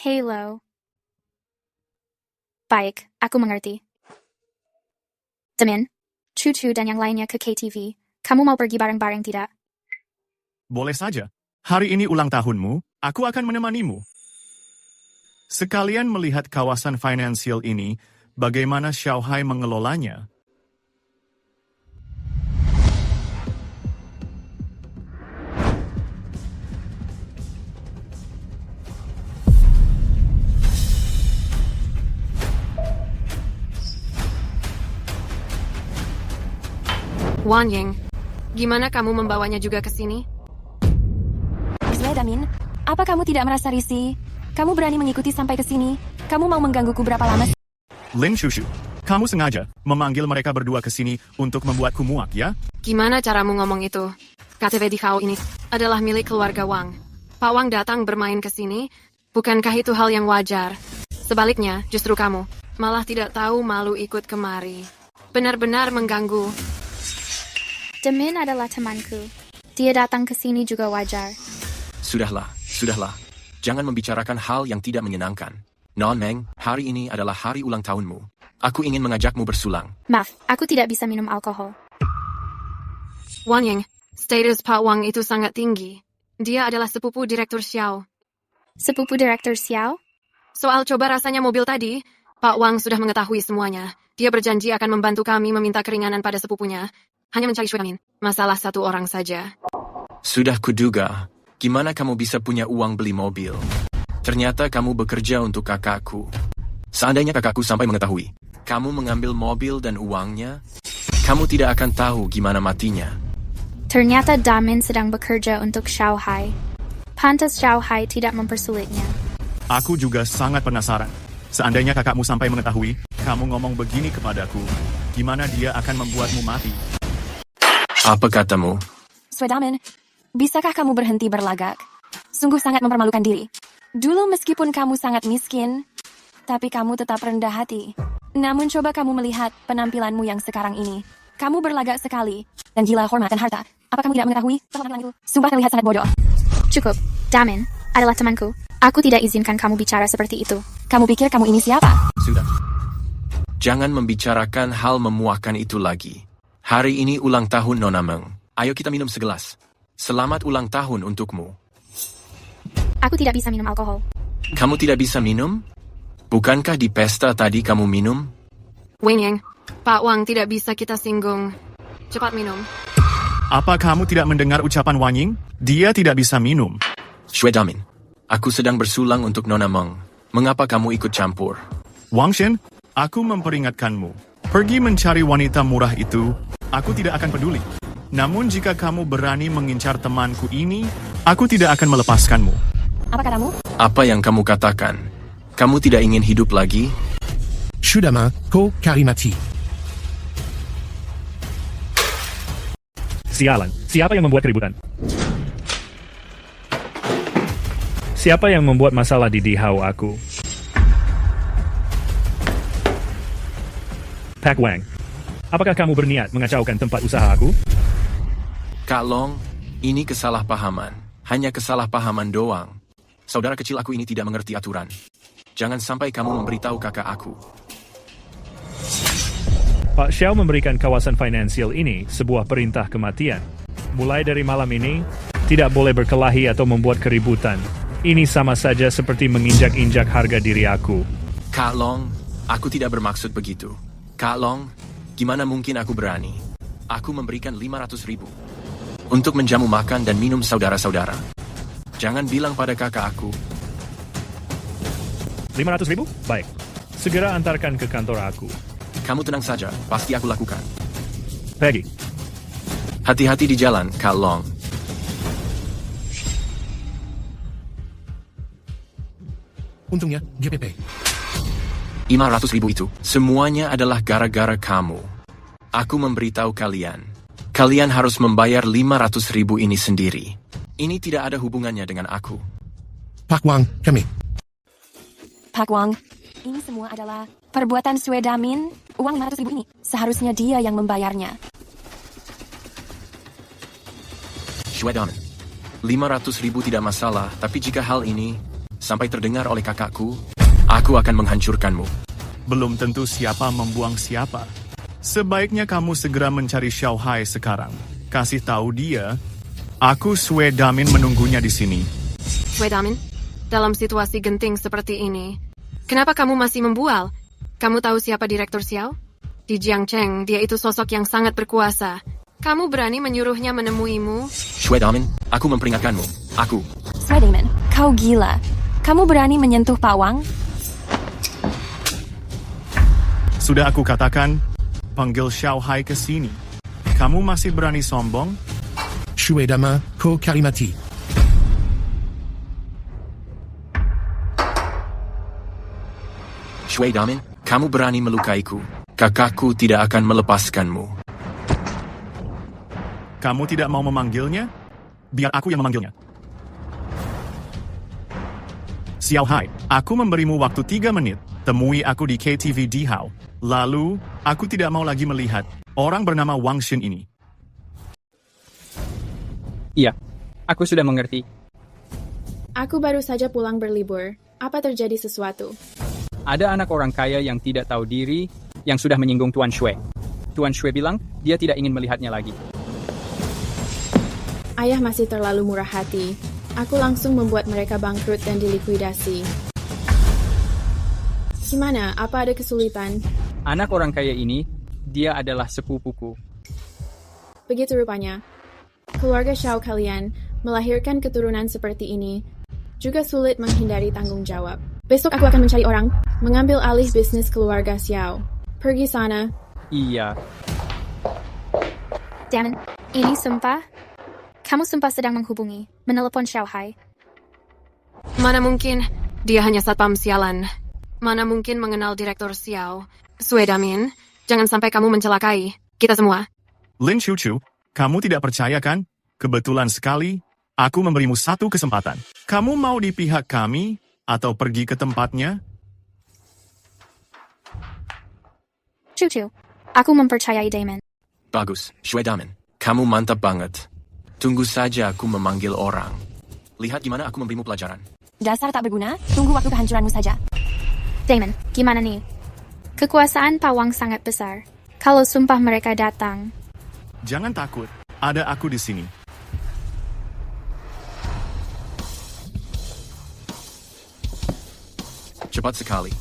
Halo. Baik, aku mengerti. Damin, Cucu dan yang lainnya ke KTV. Kamu mau pergi bareng-bareng tidak? Boleh saja. Hari ini ulang tahunmu, aku akan menemanimu. Sekalian melihat kawasan finansial ini, bagaimana Shanghai mengelolanya. Wan Ying, gimana kamu membawanya juga ke sini? Damin, apa kamu tidak merasa risih? Kamu berani mengikuti sampai ke sini? Kamu mau menggangguku berapa lama? Lin Shushu, kamu sengaja memanggil mereka berdua ke sini untuk membuatku muak, ya? Gimana caramu ngomong itu? KTV di Khao ini adalah milik keluarga Wang. Pak Wang datang bermain ke sini, bukankah itu hal yang wajar? Sebaliknya, justru kamu malah tidak tahu malu ikut kemari. Benar-benar mengganggu. Damin adalah temanku. Dia datang ke sini juga wajar. Sudahlah. Jangan membicarakan hal yang tidak menyenangkan. Non Meng, hari ini adalah hari ulang tahunmu. Aku ingin mengajakmu bersulang. Maaf, aku tidak bisa minum alkohol. Wan Ying, status Pak Wang itu sangat tinggi. Dia adalah sepupu Direktur Xiao. Sepupu Direktur Xiao? Soal coba rasanya mobil tadi, Pak Wang sudah mengetahui semuanya. Dia berjanji akan membantu kami meminta keringanan pada sepupunya. Hanya mencari Shuemin. Masalah satu orang saja. Sudah kuduga. Gimana kamu bisa punya uang beli mobil? Ternyata kamu bekerja untuk kakakku. Seandainya kakakku sampai mengetahui kamu mengambil mobil dan uangnya, kamu tidak akan tahu gimana matinya. Ternyata Damin sedang bekerja untuk Shanghai. Pantas Shanghai tidak mempersulitnya. Aku juga sangat penasaran. Seandainya kakakmu sampai mengetahui kamu ngomong begini kepadaku, gimana dia akan membuatmu mati? Apa katamu? Damin, bisakah kamu berhenti berlagak? Sungguh sangat mempermalukan diri. Dulu meskipun kamu sangat miskin, tapi kamu tetap rendah hati. Namun coba kamu melihat penampilanmu yang sekarang ini. Kamu berlagak sekali, dan gila hormat dan harta. Apa kamu tidak mengetahui? Sumpah terlihat sangat bodoh. Cukup, Damin adalah temanku. Aku tidak izinkan kamu bicara seperti itu. Kamu pikir kamu ini siapa? Sudah. Jangan membicarakan hal memuakkan itu lagi. Hari ini ulang tahun Nona Meng. Ayo kita minum segelas. Selamat ulang tahun untukmu. Aku tidak bisa minum alkohol. Kamu tidak bisa minum? Bukankah di pesta tadi kamu minum? Wen Ying, Pak Wang tidak bisa kita singgung. Cepat minum. Apa kamu tidak mendengar ucapan Wan Ying? Dia tidak bisa minum. Shui Damin, aku sedang bersulang untuk Nona Meng. Mengapa kamu ikut campur? Wang Shen, aku memperingatkanmu. Pergi mencari wanita murah itu, aku tidak akan peduli. Namun jika kamu berani mengincar temanku ini, aku tidak akan melepaskanmu. Apa katamu? Apa yang kamu katakan? Kamu tidak ingin hidup lagi? Shudama, ko karimati. Sialan, siapa yang membuat keributan? Siapa yang membuat masalah di Dihau aku? Pak Wang, apakah kamu berniat mengacaukan tempat usaha aku? Kak Long, ini kesalahpahaman. Hanya kesalahpahaman doang. Saudara kecil aku ini tidak mengerti aturan. Jangan sampai kamu memberitahu kakak aku. Pak Xiao memberikan kawasan finansial ini sebuah perintah kematian. Mulai dari malam ini, tidak boleh berkelahi atau membuat keributan. Ini sama saja seperti menginjak-injak harga diri aku. Kak Long, aku tidak bermaksud begitu. Kak Long, gimana mungkin aku berani? Aku memberikan 500.000 untuk menjamu makan dan minum saudara-saudara. Jangan bilang pada kakak aku. 500.000? Baik. Segera antarkan ke kantor aku. Kamu tenang saja, pasti aku lakukan. Peggy. Hati-hati di jalan, Kak Long. Untungnya, GPP. 500.000 itu, semuanya adalah gara-gara kamu. Aku memberitahu kalian. Kalian harus membayar 500.000 ini sendiri. Ini tidak ada hubungannya dengan aku. Pak Wang, kami. Pak Wang, ini semua adalah perbuatan Sue Damin. Uang 500.000 ini, seharusnya dia yang membayarnya. Sue Damin, 500.000 tidak masalah, tapi jika hal ini sampai terdengar oleh kakakku, aku akan menghancurkanmu. Belum tentu siapa membuang siapa. Sebaiknya kamu segera mencari Xiao Hai sekarang. Kasih tahu dia, aku Sue Damin menunggunya di sini. Sue Damin, dalam situasi genting seperti ini, kenapa kamu masih membual? Kamu tahu siapa Direktur Xiao? Di Jiangcheng, dia itu sosok yang sangat berkuasa. Kamu berani menyuruhnya menemuimu? Sue Damin, aku memperingatkanmu. Aku. Sue Damin, kau gila. Kamu berani menyentuh Pak Wang? Sudah aku katakan, panggil Xiao Hai ke sini. Kamu masih berani sombong? Sue Dama, ko kalimati. Sue Damin, kamu berani melukaiku. Kakakku tidak akan melepaskanmu. Kamu tidak mau memanggilnya? Biar aku yang memanggilnya. Xiao Hai, aku memberimu waktu 3 menit. Temui aku di KTV Dihao. Lalu, aku tidak mau lagi melihat orang bernama Wang Xin ini. Iya, aku sudah mengerti. Aku baru saja pulang berlibur. Apa terjadi sesuatu? Ada anak orang kaya yang tidak tahu diri yang sudah menyinggung Tuan Shui. Tuan Shui bilang dia tidak ingin melihatnya lagi. Ayah masih terlalu murah hati. Aku langsung membuat mereka bangkrut dan dilikuidasi. Gimana? Apa ada kesulitan? Anak orang kaya ini, dia adalah sepupuku. Begitu rupanya. Keluarga Xiao kalian melahirkan keturunan seperti ini juga sulit menghindari tanggung jawab. Besok aku akan mencari orang mengambil alih bisnis keluarga Xiao. Pergi sana. Iya. Damin, ini sumpah. Kamu sumpah sedang menghubungi, menelepon Xiao Hai. Mana mungkin, dia hanya satpam sialan. Mana mungkin mengenal Direktur Xiao. Sue Damin, jangan sampai kamu mencelakai kita semua. Lin Chuchu, kamu tidak percaya kan? Kebetulan sekali, aku memberimu 1 kesempatan. Kamu mau di pihak kami, atau pergi ke tempatnya? Cucu, aku mempercayai Damon. Bagus, Sue Damin, kamu mantap banget. Tunggu saja aku memanggil orang. Lihat gimana aku memberimu pelajaran. Dasar tak berguna, tunggu waktu kehancuranmu saja. Damon, gimana nih? Kekuasaan Pak Wang sangat besar. Kalau sumpah mereka datang. Jangan takut, ada aku di sini. Cepat sekali.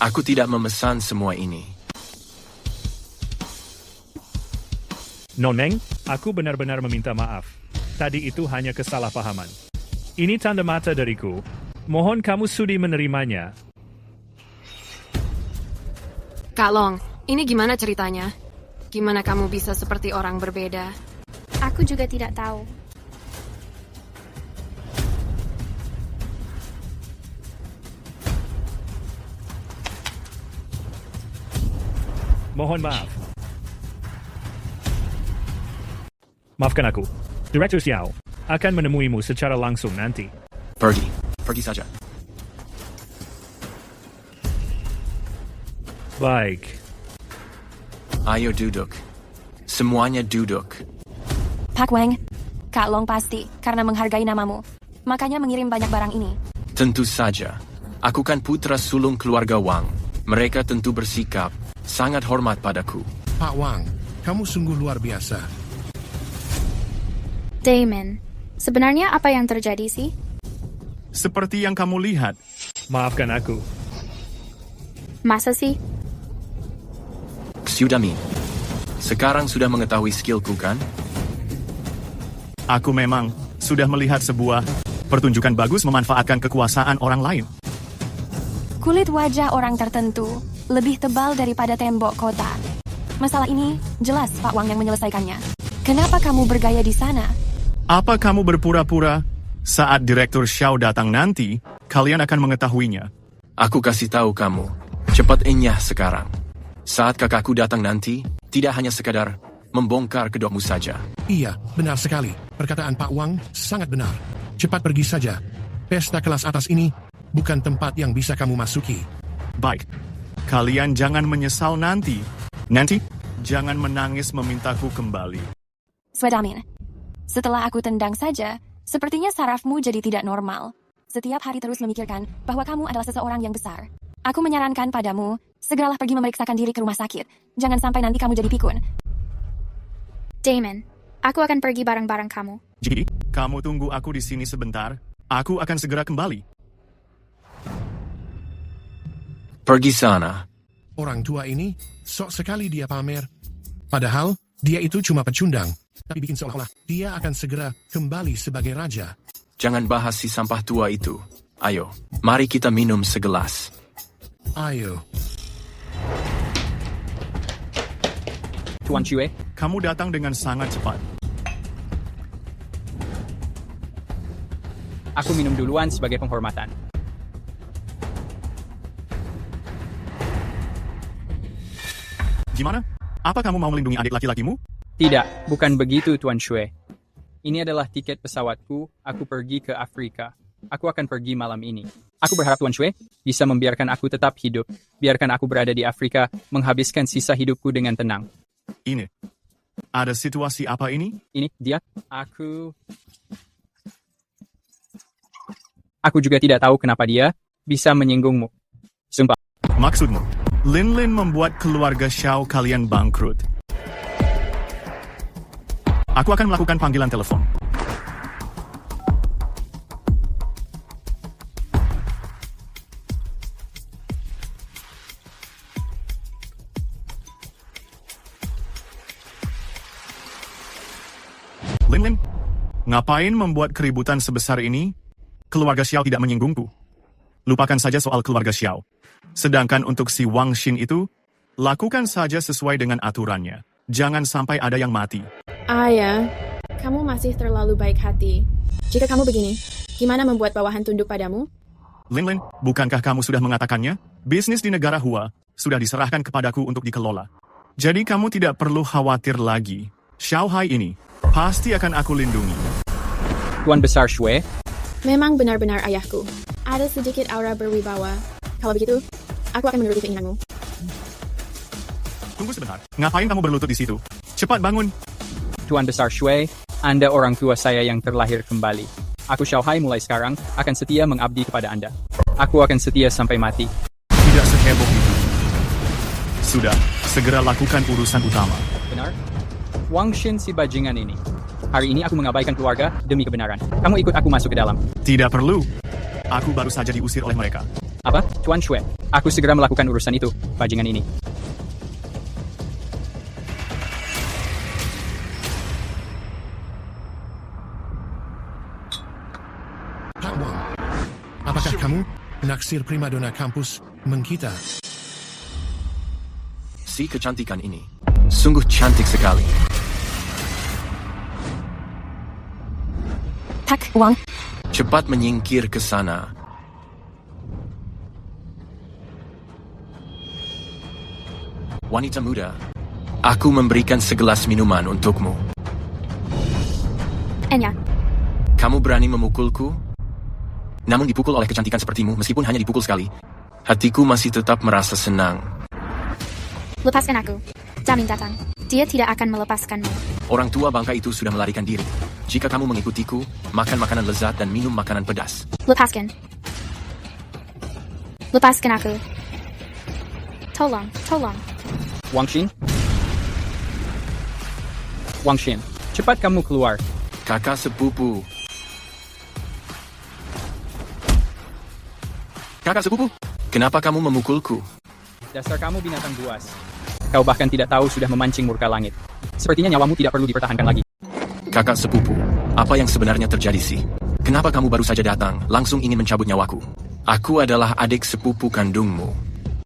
Aku tidak memesan semua ini. Noneng, aku benar-benar meminta maaf. Tadi itu hanya kesalahpahaman. Ini tanda mata dariku. Mohon kamu sudi menerimanya. Kak Long, ini gimana ceritanya? Gimana kamu bisa seperti orang berbeda? Aku juga tidak tahu. Mohon maaf. Maafkan aku. Direktur Xiao akan menemuimu secara langsung nanti. Pergi saja. Baik. Ayo duduk. Semuanya duduk. Pak Wang, Kak Long pasti karena menghargai namamu. Makanya mengirim banyak barang ini. Tentu saja. Aku kan putra sulung keluarga Wang. Mereka tentu bersikap sangat hormat padaku. Pak Wang, kamu sungguh luar biasa. Damon, sebenarnya apa yang terjadi sih? Seperti yang kamu lihat. Maafkan aku. Masa sih? Xiu Damin, sekarang sudah mengetahui skillku kan? Aku memang sudah melihat sebuah pertunjukan bagus memanfaatkan kekuasaan orang lain. Kulit wajah orang tertentu lebih tebal daripada tembok kota. Masalah ini jelas Pak Wang yang menyelesaikannya. Kenapa kamu bergaya di sana? Apa kamu berpura-pura? Saat Direktur Xiao datang nanti, kalian akan mengetahuinya. Aku kasih tahu kamu, Cepat enyah sekarang. Saat kakakku datang nanti, tidak hanya sekadar membongkar kedokmu saja. Iya, benar sekali. Perkataan Pak Wang sangat benar. Cepat pergi saja. Pesta kelas atas ini bukan tempat yang bisa kamu masuki. Baik, kalian jangan menyesal nanti. Nanti, jangan menangis memintaku kembali. Swedamin, setelah aku tendang saja, sepertinya sarafmu jadi tidak normal. Setiap hari terus memikirkan bahwa kamu adalah seseorang yang besar. Aku menyarankan padamu, segeralah pergi memeriksakan diri ke rumah sakit. Jangan sampai nanti kamu jadi pikun. Damon, aku akan pergi bareng-bareng kamu. Jadi, kamu tunggu aku di sini sebentar. Aku akan segera kembali. Pergi sana. Orang tua ini, sok sekali dia pamer. Padahal, dia itu cuma pecundang. Tapi bikin seolah-olah dia akan segera kembali sebagai raja. Jangan bahas si sampah tua itu. Ayo, mari kita minum segelas. Ayo. Tuan Xue, kamu datang dengan sangat cepat. Aku minum duluan sebagai penghormatan. Gimana? Apa kamu mau melindungi adik laki-lakimu? Tidak, bukan begitu Tuan Xue. Ini adalah tiket pesawatku, aku pergi ke Afrika. Aku akan pergi malam ini. Aku berharap Tuan Xue bisa membiarkan aku tetap hidup. Biarkan aku berada di Afrika, menghabiskan sisa hidupku dengan tenang. Ini. Ada situasi apa ini? Ini, dia, Aku juga tidak tahu kenapa dia bisa menyinggungmu. Sumpah. Maksudmu, Lin Lin membuat keluarga Xiao kalian bangkrut. Aku akan melakukan panggilan telepon. Lin Lin, ngapain membuat keributan sebesar ini? Keluarga Xiao tidak menyinggungku. Lupakan saja soal keluarga Xiao. Sedangkan untuk si Wang Xin itu, lakukan saja sesuai dengan aturannya. Jangan sampai ada yang mati. Ayah, kamu masih terlalu baik hati. Jika kamu begini, gimana membuat bawahan tunduk padamu? Lin Lin, bukankah kamu sudah mengatakannya? Bisnis di negara Hua sudah diserahkan kepadaku untuk dikelola. Jadi kamu tidak perlu khawatir lagi. Xiao Hai ini pasti akan aku lindungi. Tuan Besar Xue, memang benar-benar ayahku. Ada sedikit aura berwibawa. Kalau begitu, aku akan menuruti keinginanmu. Tunggu sebentar. Ngapain kamu berlutut di situ? Cepat bangun. Tuan Besar Xue, Anda orang tua saya yang terlahir kembali. Aku Xiao Hai mulai sekarang akan setia mengabdi kepada Anda. Aku akan setia sampai mati. Tidak seheboh itu. Sudah, segera lakukan urusan utama. Benar? Wang Xin si bajingan ini. Hari ini aku mengabaikan keluarga demi kebenaran. Kamu ikut aku masuk ke dalam. Tidak perlu. Aku baru saja diusir oleh mereka. Apa? Tuan Xue, aku segera melakukan urusan itu, bajingan ini. Pak Wang, apakah kamu naksir primadona kampus mengkita? Si kecantikan ini sungguh cantik sekali. Tak, Wang. Cepat menyingkir ke sana. Wanita muda, aku memberikan segelas minuman untukmu. Enya. Kamu berani memukulku? Namun dipukul oleh kecantikan sepertimu, meskipun hanya dipukul sekali, hatiku masih tetap merasa senang. Lepaskan aku. Damin datang. Dia tidak akan melepaskanmu. Orang tua bangka itu sudah melarikan diri. Jika kamu mengikutiku, makan makanan lezat dan minum makanan pedas. Lepaskan. Lepaskan aku. Tolong, tolong. Wang Xin? Wang Xin, cepat kamu keluar. Kakak sepupu. Kakak sepupu, kenapa kamu memukulku? Dasar kamu binatang buas. Kau bahkan tidak tahu sudah memancing murka langit. Sepertinya nyawamu tidak perlu dipertahankan lagi. Kakak sepupu, apa yang sebenarnya terjadi sih? Kenapa kamu baru saja datang, langsung ingin mencabut nyawaku? Aku adalah adik sepupu kandungmu.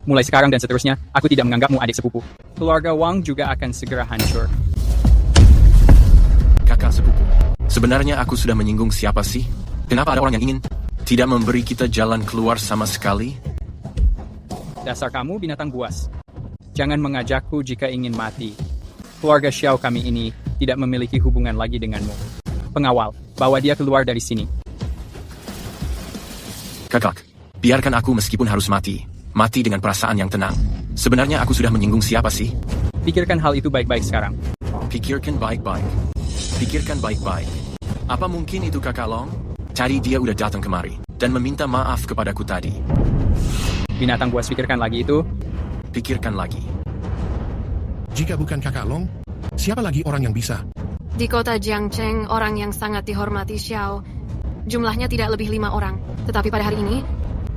Mulai sekarang dan seterusnya, aku tidak menganggapmu adik sepupu. Keluarga Wang juga akan segera hancur. Kakak sepupu, sebenarnya aku sudah menyinggung siapa sih? Kenapa ada orang yang ingin tidak memberi kita jalan keluar sama sekali? Dasar kamu binatang buas. Jangan mengajakku jika ingin mati. Keluarga Xiao kami ini tidak memiliki hubungan lagi denganmu. Pengawal, bawa dia keluar dari sini. Kakak, biarkan aku meskipun harus mati. Mati dengan perasaan yang tenang. Sebenarnya aku sudah menyinggung siapa sih? Pikirkan hal itu baik-baik sekarang. Pikirkan baik-baik. Pikirkan baik-baik. Apa mungkin itu Kakak Long? Tadi dia udah datang kemari dan meminta maaf kepadaku tadi. Binatang buas, pikirkan lagi itu. Pikirkan lagi. Jika bukan Kakak Long, siapa lagi orang yang bisa? Di kota Jiangcheng, orang yang sangat dihormati Xiao, jumlahnya tidak lebih 5 orang. Tetapi pada hari ini,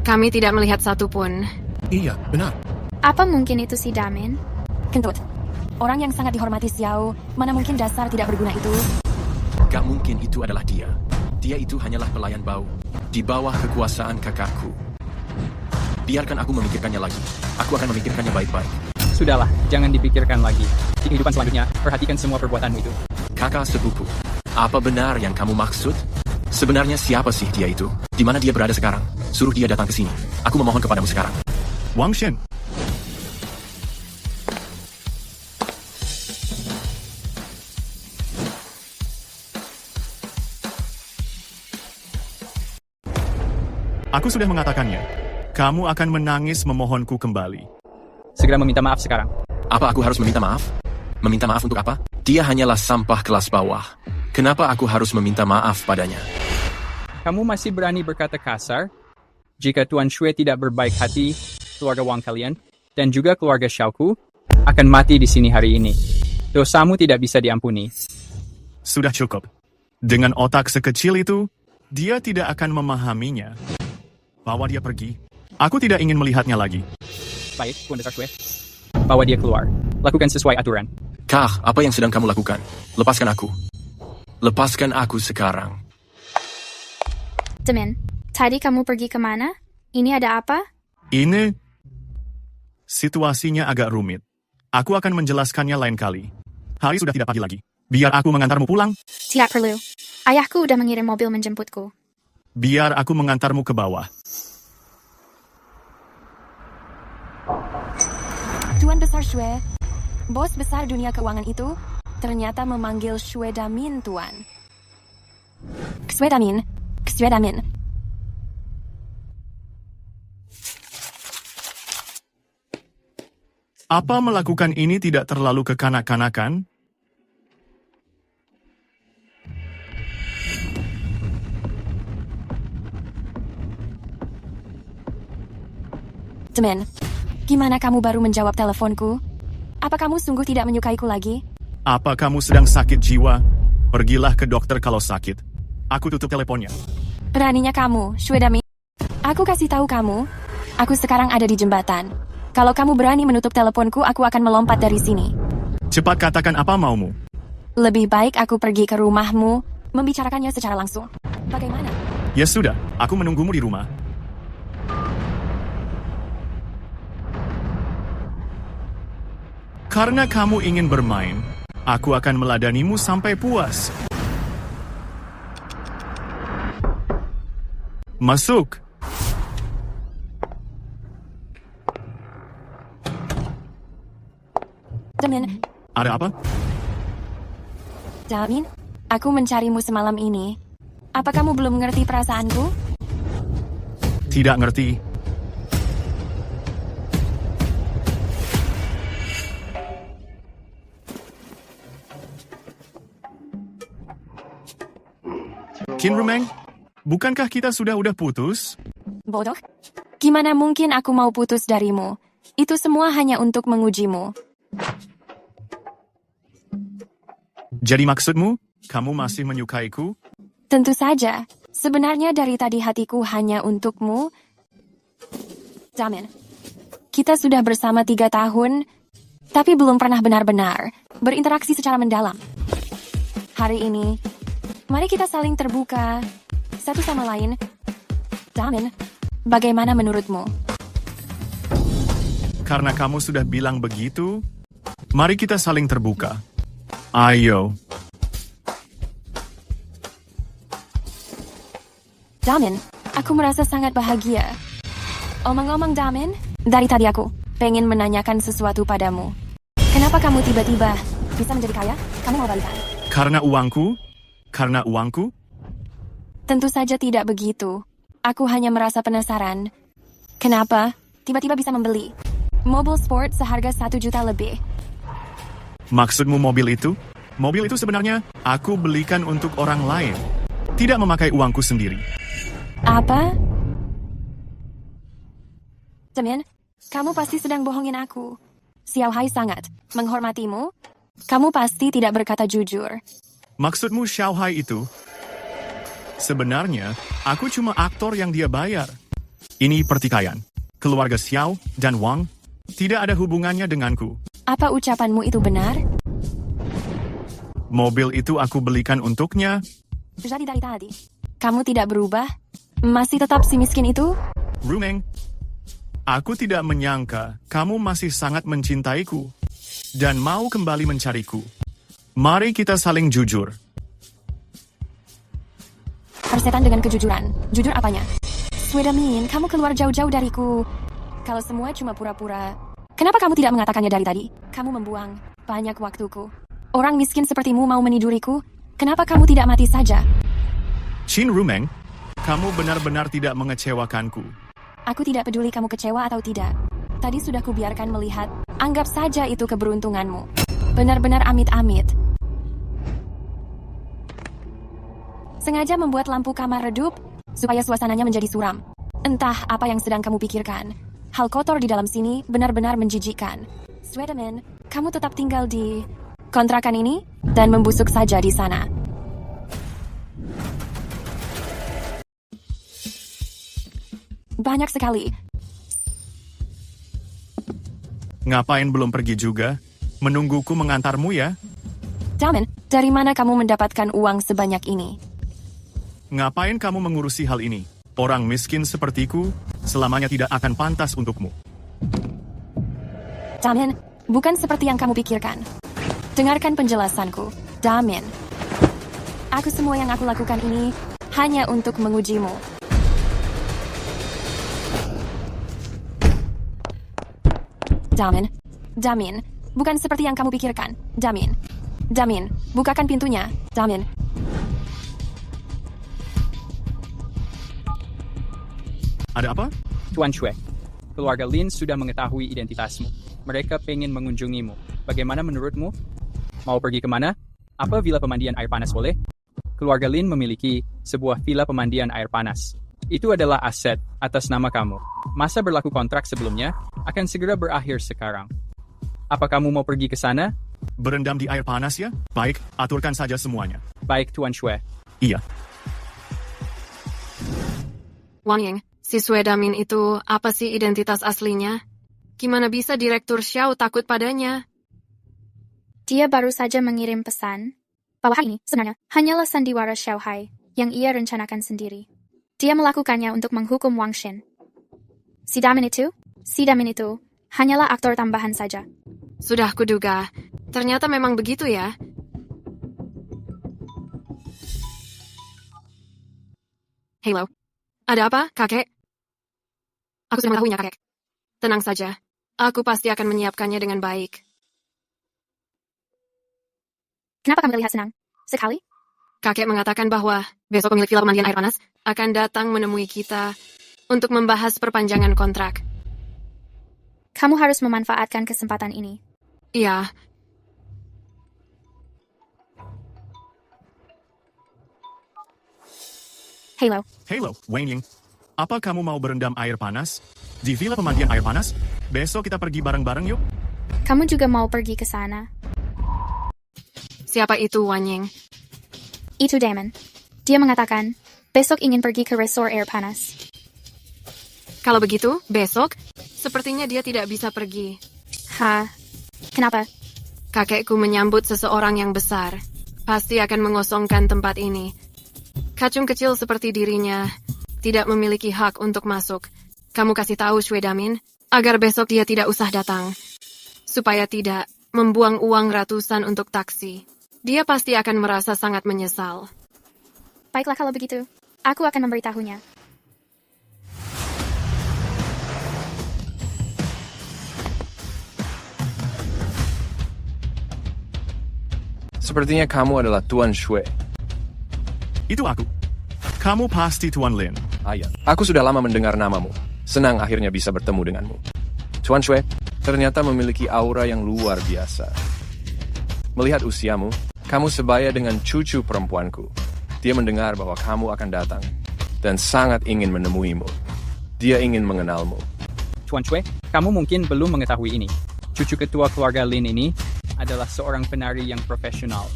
kami tidak melihat satupun. Iya, benar. Apa mungkin itu si Damin? Kentut. Orang yang sangat dihormati Xiao, mana mungkin dasar tidak berguna itu? Gak mungkin itu adalah dia. Dia itu hanyalah pelayan bau. Di bawah kekuasaan kakakku. Biarkan aku memikirkannya lagi. Aku akan memikirkannya baik-baik. Sudahlah, jangan dipikirkan lagi. Di kehidupan selanjutnya, perhatikan semua perbuatanmu itu. Kakak sepupu, apa benar yang kamu maksud? Sebenarnya siapa sih dia itu? Di mana dia berada sekarang? Suruh dia datang ke sini. Aku memohon kepadamu sekarang. Wang Shen. Aku sudah mengatakannya. Kamu akan menangis memohonku kembali. Segera meminta maaf sekarang. Apa aku harus meminta maaf? Meminta maaf untuk apa? Dia hanyalah sampah kelas bawah. Kenapa aku harus meminta maaf padanya? Kamu masih berani berkata kasar? Jika Tuan Shui tidak berbaik hati, keluarga Wang kalian, dan juga keluarga Xiaoku, akan mati di sini hari ini. Dosamu tidak bisa diampuni. Sudah cukup. Dengan otak sekecil itu, dia tidak akan memahaminya. Bawa dia pergi. Aku tidak ingin melihatnya lagi. Baik, Tuan Besar Shui. Bawa dia keluar. Lakukan sesuai aturan. Kah, apa yang sedang kamu lakukan? Lepaskan aku. Lepaskan aku sekarang. Damin, tadi kamu pergi kemana? Ini ada apa? Ini situasinya agak rumit. Aku akan menjelaskannya lain kali. Hari sudah tidak pagi lagi. Biar aku mengantarmu pulang. Tidak perlu. Ayahku udah mengirim mobil menjemputku. Biar aku mengantarmu ke bawah. Tuan Besar Shui, bos besar dunia keuangan itu ternyata memanggil Shui Damin, Tuan. Shui Damin. Shui Damin. Apa melakukan ini tidak terlalu kekanak-kanakan? Damin, gimana kamu baru menjawab teleponku? Apa kamu sungguh tidak menyukaiku lagi? Apa kamu sedang sakit jiwa? Pergilah ke dokter kalau sakit. Aku tutup teleponnya. Beraninya kamu, Shui Damin. Aku kasih tahu kamu, aku sekarang ada di jembatan. Kalau kamu berani menutup teleponku, aku akan melompat dari sini. Cepat katakan apa maumu. Lebih baik aku pergi ke rumahmu, membicarakannya secara langsung. Bagaimana? Ya sudah, aku menunggumu di rumah. Karena kamu ingin bermain, aku akan meladanimu sampai puas. Masuk. Damin. Ada apa? Damin, aku mencarimu semalam ini. Apa kamu belum mengerti perasaanku? Tidak ngerti. Qin Rumeng, bukankah kita sudah putus? Bodoh. Gimana mungkin aku mau putus darimu? Itu semua hanya untuk mengujimu. Jadi maksudmu, kamu masih menyukaiku? Tentu saja. Sebenarnya dari tadi hatiku hanya untukmu. Damin, kita sudah bersama 3 tahun, tapi belum pernah benar-benar berinteraksi secara mendalam. Hari ini, mari kita saling terbuka satu sama lain. Damin, bagaimana menurutmu? Karena kamu sudah bilang begitu, mari kita saling terbuka. Ayo. Damin, aku merasa sangat bahagia. Omong-omong Damin, Dari tadi aku pengen menanyakan sesuatu padamu. Kenapa kamu tiba-tiba bisa menjadi kaya? Kamu mau balikan? Karena uangku? Karena uangku? Tentu saja tidak begitu. Aku hanya merasa penasaran. Kenapa tiba-tiba bisa membeli mobil sport seharga 1 juta lebih? Maksudmu mobil itu? Mobil itu sebenarnya aku belikan untuk orang lain. Tidak memakai uangku sendiri. Apa? Damien, kamu pasti sedang bohongin aku. Xiao Hai sangat menghormatimu. Kamu pasti tidak berkata jujur. Maksudmu Xiao Hai itu? Sebenarnya, aku cuma aktor yang dia bayar. Ini pertikaian. Keluarga Xiao dan Wang tidak ada hubungannya denganku. Apa ucapanmu itu benar? Mobil itu aku belikan untuknya. Jadi dari tadi, kamu tidak berubah? Masih tetap si miskin itu? Rumeng, aku tidak menyangka kamu masih sangat mencintaiku dan mau kembali mencariku. Mari kita saling jujur. Persetan dengan kejujuran. Jujur apanya? Swedamin, kamu keluar jauh-jauh dariku. Kalau semua cuma pura-pura, kenapa kamu tidak mengatakannya dari tadi? Kamu membuang banyak waktuku. Orang miskin sepertimu mau meniduriku. Kenapa kamu tidak mati saja? Chin Rumeng, kamu benar-benar tidak mengecewakanku. Aku tidak peduli kamu kecewa atau tidak. Tadi sudah kubiarkan melihat. Anggap saja itu keberuntunganmu. Benar-benar amit-amit. Sengaja membuat lampu kamar redup supaya suasananya menjadi suram. Entah apa yang sedang kamu pikirkan. Hal kotor di dalam sini benar-benar menjijikkan. Swedamin, kamu tetap tinggal di kontrakan ini dan membusuk saja di sana. Banyak sekali. Ngapain belum pergi juga? Menungguku mengantarmu ya? Damien, dari mana kamu mendapatkan uang sebanyak ini? Ngapain kamu mengurusi hal ini? Orang miskin sepertiku selamanya tidak akan pantas untukmu. Damien, bukan seperti yang kamu pikirkan. Dengarkan penjelasanku, Damien. Semua yang aku lakukan ini hanya untuk mengujimu. Damien, bukan seperti yang kamu pikirkan, Damien, bukakan pintunya, Damien. Ada apa? Tuan Shui, keluarga Lin sudah mengetahui identitasmu. Mereka pengen mengunjungimu. Bagaimana menurutmu? Mau pergi kemana? Apa villa pemandian air panas boleh? Keluarga Lin memiliki sebuah villa pemandian air panas. Itu adalah aset atas nama kamu. Masa berlaku kontrak sebelumnya akan segera berakhir sekarang. Apa kamu mau pergi ke sana? Berendam di air panas ya? Baik, aturkan saja semuanya. Baik, Tuan Shui. Iya. Wang Ying, si Swedamin itu apa sih identitas aslinya? Gimana bisa Direktur Xiao takut padanya? Dia baru saja mengirim pesan bahwa ini sebenarnya hanyalah sandiwara Xiao Hai yang ia rencanakan sendiri. Dia melakukannya untuk menghukum Wang Xin. Si Damien itu hanyalah aktor tambahan saja. Sudah kuduga. Ternyata memang begitu ya. Halo. Ada apa, kakek? Aku sudah mengetahuinya, kakek. Tenang saja. Aku pasti akan menyiapkannya dengan baik. Kenapa kamu terlihat senang? Sekali? Kakek mengatakan bahwa besok pemilik villa pemandian air panas akan datang menemui kita untuk membahas perpanjangan kontrak. Kamu harus memanfaatkan kesempatan ini. Iya. Halo, Wang Ying. Apa kamu mau berendam air panas? Di villa pemandian air panas? Besok kita pergi bareng-bareng yuk. Kamu juga mau pergi ke sana? Siapa itu, Wang Ying? Itu Damon. Dia mengatakan, besok ingin pergi ke resort air panas. Kalau begitu, besok, sepertinya dia tidak bisa pergi. Kenapa? Kakekku menyambut seseorang yang besar. Pasti akan mengosongkan tempat ini. Kacung kecil seperti dirinya tidak memiliki hak untuk masuk. Kamu kasih tahu Swedamin, agar besok dia tidak usah datang. Supaya tidak membuang uang ratusan untuk taksi. Dia pasti akan merasa sangat menyesal. Baiklah kalau begitu, aku akan memberitahunya. Sepertinya kamu adalah Tuan Shui. Itu aku. Kamu pasti Tuan Lin. Ayah, aku sudah lama mendengar namamu. Senang akhirnya bisa bertemu denganmu. Tuan Shui ternyata memiliki aura yang luar biasa. Melihat usiamu, kamu sebaya dengan cucu perempuanku. Dia mendengar bahwa kamu akan datang dan sangat ingin menemuimu. Dia ingin mengenalmu. Tuan Shui, kamu mungkin belum mengetahui ini. Cucu ketua keluarga Lin ini adalah seorang penari yang profesional.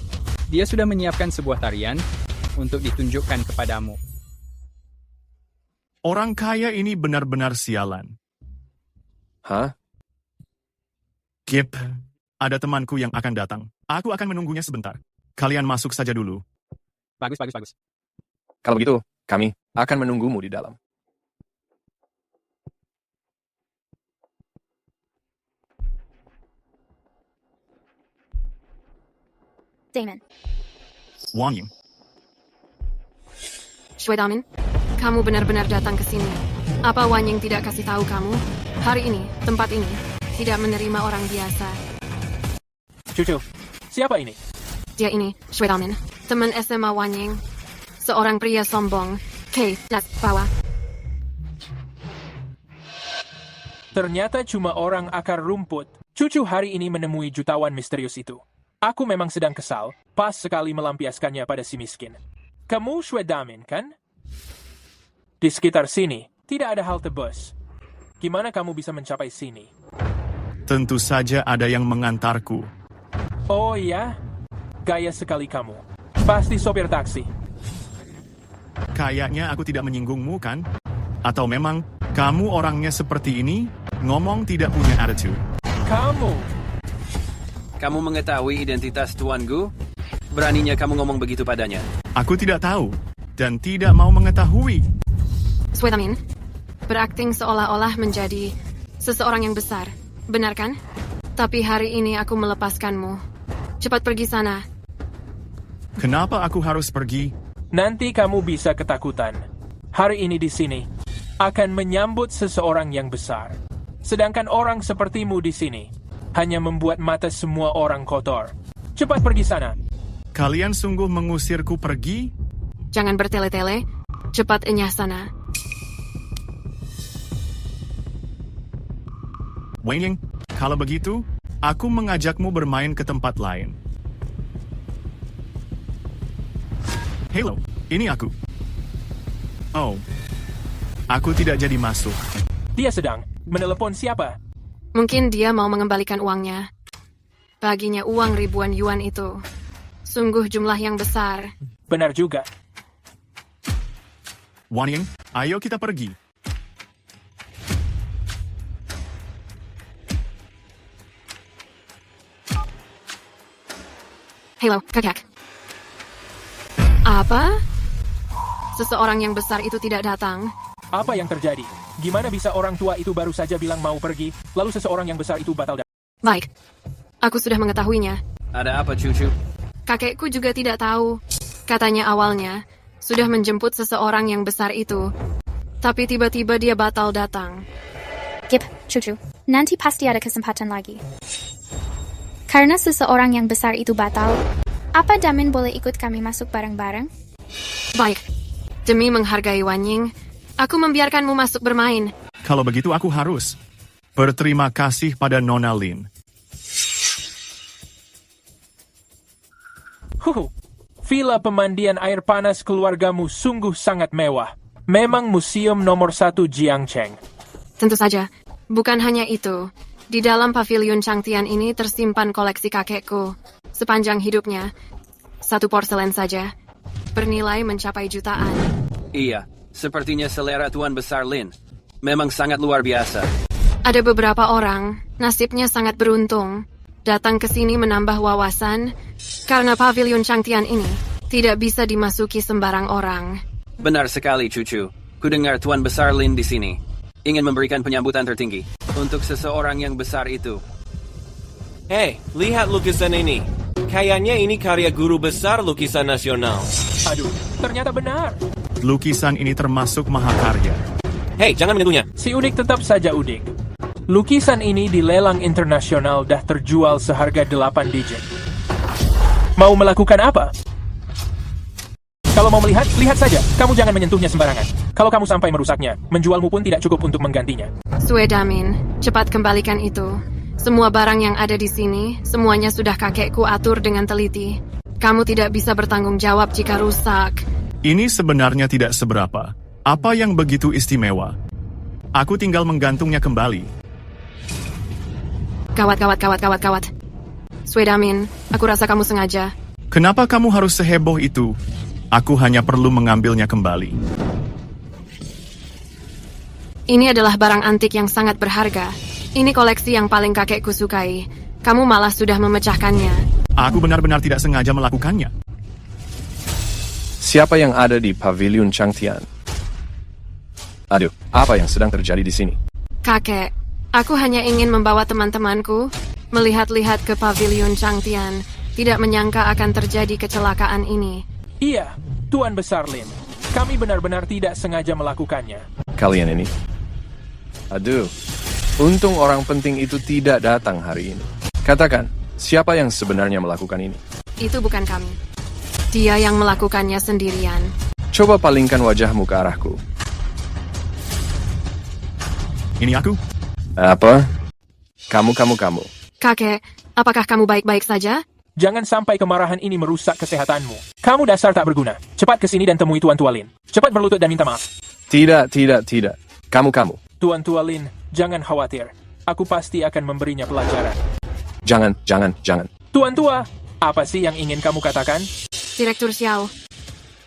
Dia sudah menyiapkan sebuah tarian untuk ditunjukkan kepadamu. Orang kaya ini benar-benar sialan. Hah? Kip, ada temanku yang akan datang. Aku akan menunggunya sebentar. Kalian masuk saja dulu. Bagus. Kalau begitu, kami akan menunggumu di dalam. Damon. Wang Ying. Shui Damin, kamu benar-benar datang ke sini. Apa Wan Ying tidak kasih tahu kamu? Hari ini, tempat ini, tidak menerima orang biasa. Cucu, siapa ini? Dia ini, Shui Damin, teman SMA Wan Ying. Seorang pria sombong. Bawa. Ternyata cuma orang akar rumput. Cucu hari ini menemui jutawan misterius itu. Aku memang sedang kesal, pas sekali melampiaskannya pada si miskin. Kamu Shui Damin, kan? Di sekitar sini, tidak ada halte bus. Gimana kamu bisa mencapai sini? Tentu saja ada yang mengantarku. Oh iya? Gaya sekali kamu. Pasti sopir taksi. Kayaknya aku tidak menyinggungmu, kan? Atau memang kamu orangnya seperti ini, ngomong tidak punya attitude? Kamu mengetahui identitas Tuan Gu? Beraninya kamu ngomong begitu padanya? Aku tidak tahu, dan tidak mau mengetahui. Shui Damin, berakting seolah-olah menjadi seseorang yang besar. Benar kan? Tapi hari ini aku melepaskanmu. Cepat pergi sana. Kenapa aku harus pergi? Nanti kamu bisa ketakutan. Hari ini di sini akan menyambut seseorang yang besar. Sedangkan orang sepertimu di sini hanya membuat mata semua orang kotor. Cepat pergi sana. Kalian sungguh mengusirku pergi? Jangan bertele-tele. Cepat enyah sana. Wang Ying, kalau begitu, aku mengajakmu bermain ke tempat lain. Hello, ini aku. Oh, aku tidak jadi masuk. Dia sedang menelepon siapa? Mungkin dia mau mengembalikan uangnya. Baginya uang ribuan yuan itu. Sungguh jumlah yang besar. Benar juga. Wan Ying, ayo kita pergi. Halo, kakak. Apa? Seseorang yang besar itu tidak datang. Apa yang terjadi? Gimana bisa orang tua itu baru saja bilang mau pergi, lalu seseorang yang besar itu batal datang? Baik. Aku sudah mengetahuinya. Ada apa, cucu? Kakekku juga tidak tahu. Katanya awalnya sudah menjemput seseorang yang besar itu. Tapi tiba-tiba dia batal datang. Gip, cucu. Nanti pasti ada kesempatan lagi. Karena seseorang yang besar itu batal, apa Damin boleh ikut kami masuk bareng-bareng? Baik. Demi menghargai Wan Ying, aku membiarkanmu masuk bermain. Kalau begitu aku harus berterima kasih pada Nona Lin. Villa pemandian air panas keluargamu sungguh sangat mewah. Memang museum nomor 1 Jiangcheng. Tentu saja. Bukan hanya itu. Di dalam pavilion Changtian ini tersimpan koleksi kakekku. Sepanjang hidupnya, satu porselen saja. Bernilai mencapai jutaan. Iya, sepertinya selera Tuan Besar Lin memang sangat luar biasa. Ada beberapa orang, nasibnya sangat beruntung. Datang ke sini menambah wawasan, karena pavilion Changtian ini tidak bisa dimasuki sembarang orang. Benar sekali, cucu. Kudengar Tuan Besar Lin di sini ingin memberikan penyambutan tertinggi untuk seseorang yang besar itu. Hei, lihat lukisan ini. Kayaknya ini karya guru besar lukisan nasional. Aduh, ternyata benar. Lukisan ini termasuk mahakarya. Hei, jangan menyentuhnya. Si Udik tetap saja Udik. Lukisan ini di lelang internasional dah terjual seharga 8 digit. Mau melakukan apa? Kalau mau melihat, lihat saja. Kamu jangan menyentuhnya sembarangan. Kalau kamu sampai merusaknya, menjualmu pun tidak cukup untuk menggantinya. Suedamin, cepat kembalikan itu. Semua barang yang ada di sini, semuanya sudah kakekku atur dengan teliti. Kamu tidak bisa bertanggung jawab jika rusak. Ini sebenarnya tidak seberapa. Apa yang begitu istimewa? Aku tinggal menggantungnya kembali. Gawat. Suedamin, aku rasa kamu sengaja. Kenapa kamu harus seheboh itu? Aku hanya perlu mengambilnya kembali. Ini adalah barang antik yang sangat berharga. Ini koleksi yang paling kakekku sukai. Kamu malah sudah memecahkannya. Aku benar-benar tidak sengaja melakukannya. Siapa yang ada di Pavilion Changtian? Aduh, apa yang sedang terjadi di sini? Kakek, aku hanya ingin membawa teman-temanku melihat-lihat ke Pavilion Changtian. Tidak menyangka akan terjadi kecelakaan ini. Iya, Tuan Besar Lin. Kami benar-benar tidak sengaja melakukannya. Kalian ini? Aduh, untung orang penting itu tidak datang hari ini. Katakan, siapa yang sebenarnya melakukan ini? Itu bukan kami. Dia yang melakukannya sendirian. Coba palingkan wajahmu ke arahku. Ini aku? Apa? Kamu. Kakek, apakah kamu baik-baik saja? Jangan sampai kemarahan ini merusak kesehatanmu. Kamu dasar tak berguna. Cepat ke sini dan temui Tuan Tualin. Cepat berlutut dan minta maaf. Tidak. Kamu. Tuan Tualin, jangan khawatir. Aku pasti akan memberinya pelajaran. Jangan. Tuan Tua, apa sih yang ingin kamu katakan? Direktur Xiao,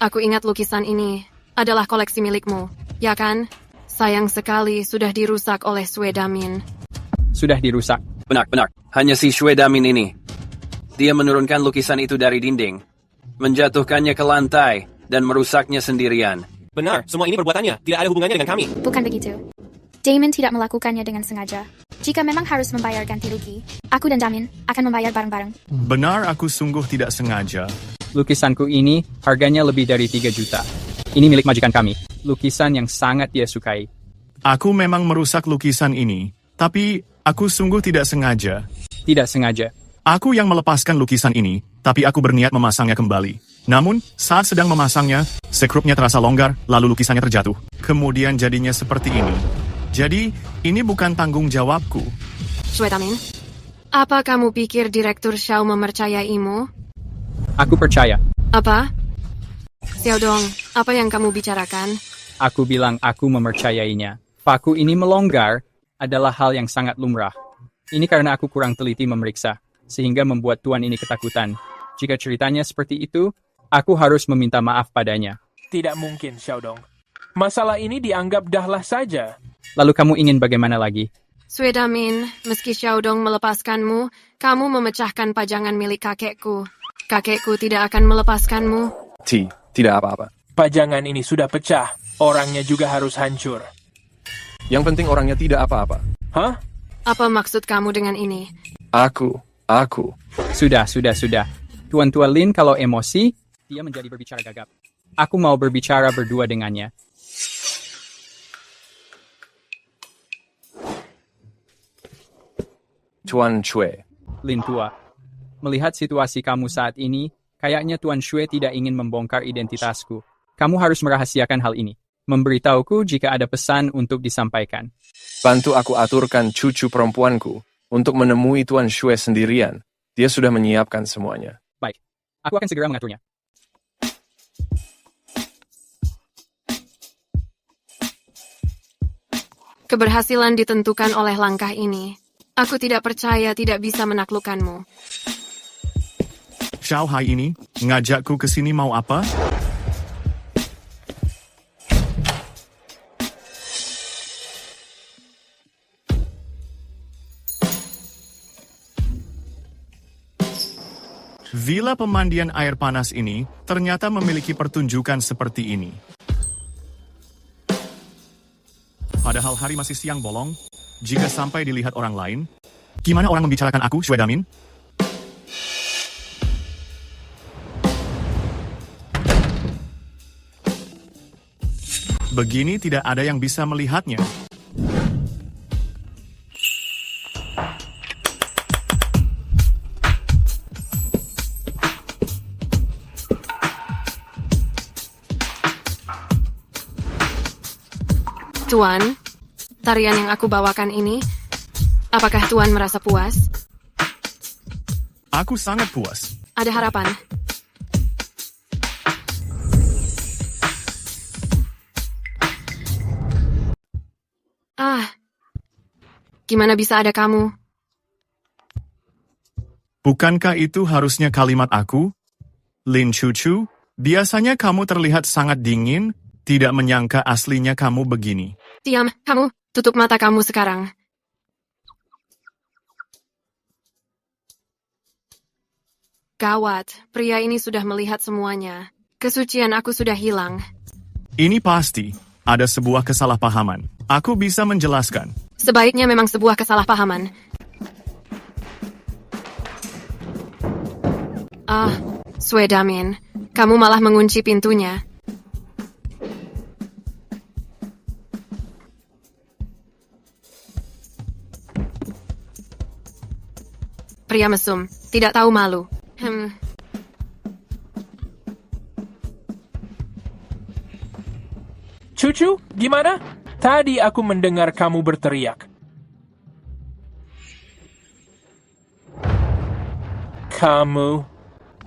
aku ingat lukisan ini adalah koleksi milikmu, ya kan? Sayang sekali sudah dirusak oleh Suedamin. Sudah dirusak. Benar. Hanya si Suedamin ini. Dia menurunkan lukisan itu dari dinding, menjatuhkannya ke lantai, dan merusaknya sendirian. Benar, semua ini perbuatannya. Tidak ada hubungannya dengan kami. Bukan begitu. Damon tidak melakukannya dengan sengaja. Jika memang harus membayar ganti rugi, aku dan Damon akan membayar bareng-bareng. Benar, aku sungguh tidak sengaja. Lukisanku ini harganya lebih dari 3 juta. Ini milik majikan kami. Lukisan yang sangat dia sukai. Aku memang merusak lukisan ini, tapi aku sungguh tidak sengaja. Tidak sengaja. Aku yang melepaskan lukisan ini, tapi aku berniat memasangnya kembali. Namun, saat sedang memasangnya, sekrupnya terasa longgar, lalu lukisannya terjatuh. Kemudian jadinya seperti ini. Jadi, ini bukan tanggung jawabku. Suedamin, apa kamu pikir Direktur Xiao mempercayaimu? Aku percaya. Apa? Xiaodong, apa yang kamu bicarakan? Aku bilang aku mempercayainya. Paku ini melonggar adalah hal yang sangat lumrah. Ini karena aku kurang teliti memeriksa, sehingga membuat tuan ini ketakutan. Jika ceritanya seperti itu, aku harus meminta maaf padanya. Tidak mungkin, Xiaodong. Masalah ini dianggap dahlah saja. Lalu kamu ingin bagaimana lagi? Suedamin, meski Xiaodong melepaskanmu, kamu memecahkan pajangan milik kakekku. Kakekku tidak akan melepaskanmu. Tidak apa-apa. Pajangan ini sudah pecah. Orangnya juga harus hancur. Yang penting orangnya tidak apa-apa. Hah? Apa maksud kamu dengan ini? Aku. Sudah. Tuan Lin kalau emosi, dia menjadi berbicara gagap. Aku mau berbicara berdua dengannya. Tuan Shui. Lin Tua, melihat situasi kamu saat ini, kayaknya Tuan Shui tidak ingin membongkar identitasku. Kamu harus merahasiakan hal ini. Memberitahuku jika ada pesan untuk disampaikan. Bantu aku aturkan cucu perempuanku untuk menemui Tuan Shui sendirian. Dia sudah menyiapkan semuanya. Baik, aku akan segera mengaturnya. Keberhasilan ditentukan oleh langkah ini. Aku tidak percaya tidak bisa menaklukkanmu. Xiao Hai ini, ngajakku ke sini mau apa? Villa pemandian air panas ini ternyata memiliki pertunjukan seperti ini. Padahal hari masih siang bolong, jika sampai dilihat orang lain, gimana orang membicarakan aku, Suedamin? Begini tidak ada yang bisa melihatnya. Tuan, tarian yang aku bawakan ini, apakah Tuan merasa puas? Aku sangat puas. Ada harapan. Gimana bisa ada kamu? Bukankah itu harusnya kalimat aku? Lin Cucu, biasanya kamu terlihat sangat dingin, tidak menyangka aslinya kamu begini. Diam, kamu. Tutup mata kamu sekarang. Gawat, pria ini sudah melihat semuanya. Kesucian aku sudah hilang. Ini pasti ada sebuah kesalahpahaman. Aku bisa menjelaskan. Sebaiknya memang sebuah kesalahpahaman. Swedamin, kamu malah mengunci pintunya. Pria mesum, tidak tahu malu. Cucu, gimana? Tadi aku mendengar kamu berteriak.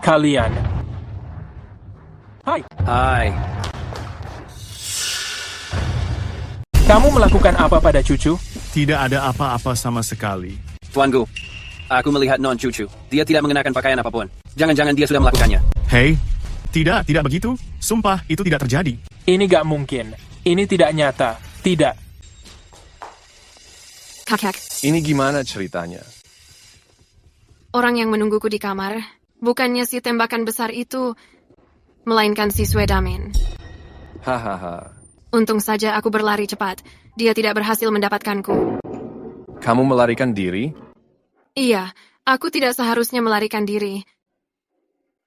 Kalian. Hai. Kamu melakukan apa pada Cucu? Tidak ada apa-apa sama sekali. Tuanku, aku melihat Non Cucu. Dia tidak mengenakan pakaian apapun. Jangan-jangan dia sudah melakukannya. Hei, tidak begitu. Sumpah, itu tidak terjadi. Ini gak mungkin. Ini tidak nyata. Tidak. Kakek. Ini gimana ceritanya? Orang yang menungguku di kamar, bukannya si tembakan besar itu, melainkan si Swedamin. Hahaha. Untung saja aku berlari cepat. Dia tidak berhasil mendapatkanku. Kamu melarikan diri? Iya, aku tidak seharusnya melarikan diri.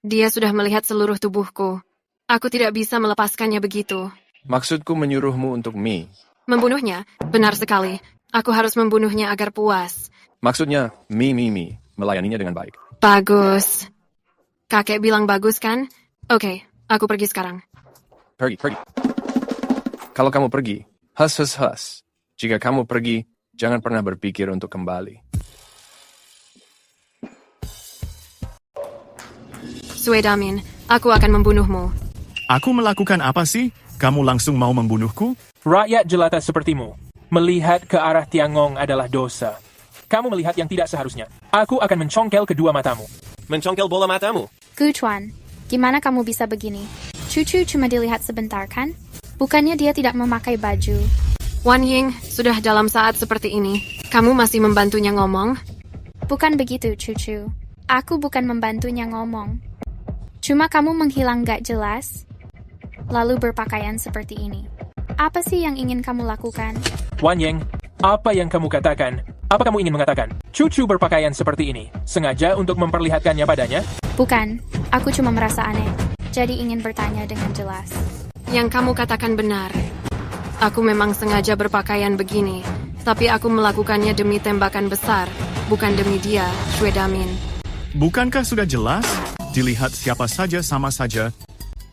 Dia sudah melihat seluruh tubuhku. Aku tidak bisa melepaskannya begitu. Maksudku menyuruhmu untuk Mi. Membunuhnya? Benar sekali. Aku harus membunuhnya agar puas. Maksudnya, Mi. Melayaninya dengan baik. Bagus. Kakek bilang bagus kan? Oke, aku pergi sekarang. Pergi. Kalau kamu pergi, hus. Jika kamu pergi, jangan pernah berpikir untuk kembali. Swedamin, aku akan membunuhmu. Aku melakukan apa sih? Kamu langsung mau membunuhku? Rakyat jelata sepertimu. Melihat ke arah Tiangong adalah dosa. Kamu melihat yang tidak seharusnya. Aku akan mencongkel kedua matamu. Mencongkel bola matamu? Guchuan, gimana kamu bisa begini? Cucu cuma dilihat sebentar kan? Bukannya dia tidak memakai baju. Wan Ying, sudah dalam saat seperti ini, kamu masih membantunya ngomong? Bukan begitu, Cucu. Aku bukan membantunya ngomong. Cuma kamu menghilang gak jelas, lalu berpakaian seperti ini. Apa sih yang ingin kamu lakukan? Wan Ying, apa yang kamu katakan? Apa kamu ingin mengatakan? Cucu berpakaian seperti ini, sengaja untuk memperlihatkannya padanya? Bukan, aku cuma merasa aneh, jadi ingin bertanya dengan jelas. Yang kamu katakan benar. Aku memang sengaja berpakaian begini, tapi aku melakukannya demi tembakan besar, bukan demi dia, Swedamin. Bukankah sudah jelas? Dilihat siapa saja sama saja.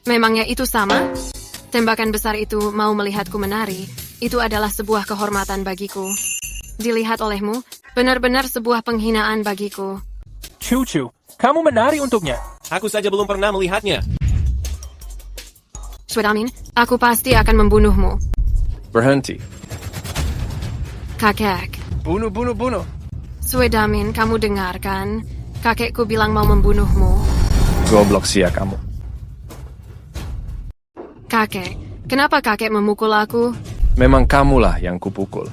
Memangnya itu sama? Tembakan besar itu mau melihatku menari, itu adalah sebuah kehormatan bagiku. Dilihat olehmu, benar-benar sebuah penghinaan bagiku. Cucu, kamu menari untuknya. Aku saja belum pernah melihatnya. Swedamin, aku pasti akan membunuhmu. Berhenti. Kakek. Bunuh. Swedamin, kamu dengarkan? Kakekku bilang mau membunuhmu. Goblok sia kamu. Kakek, kenapa kakek memukul aku? Memang kamulah yang kupukul.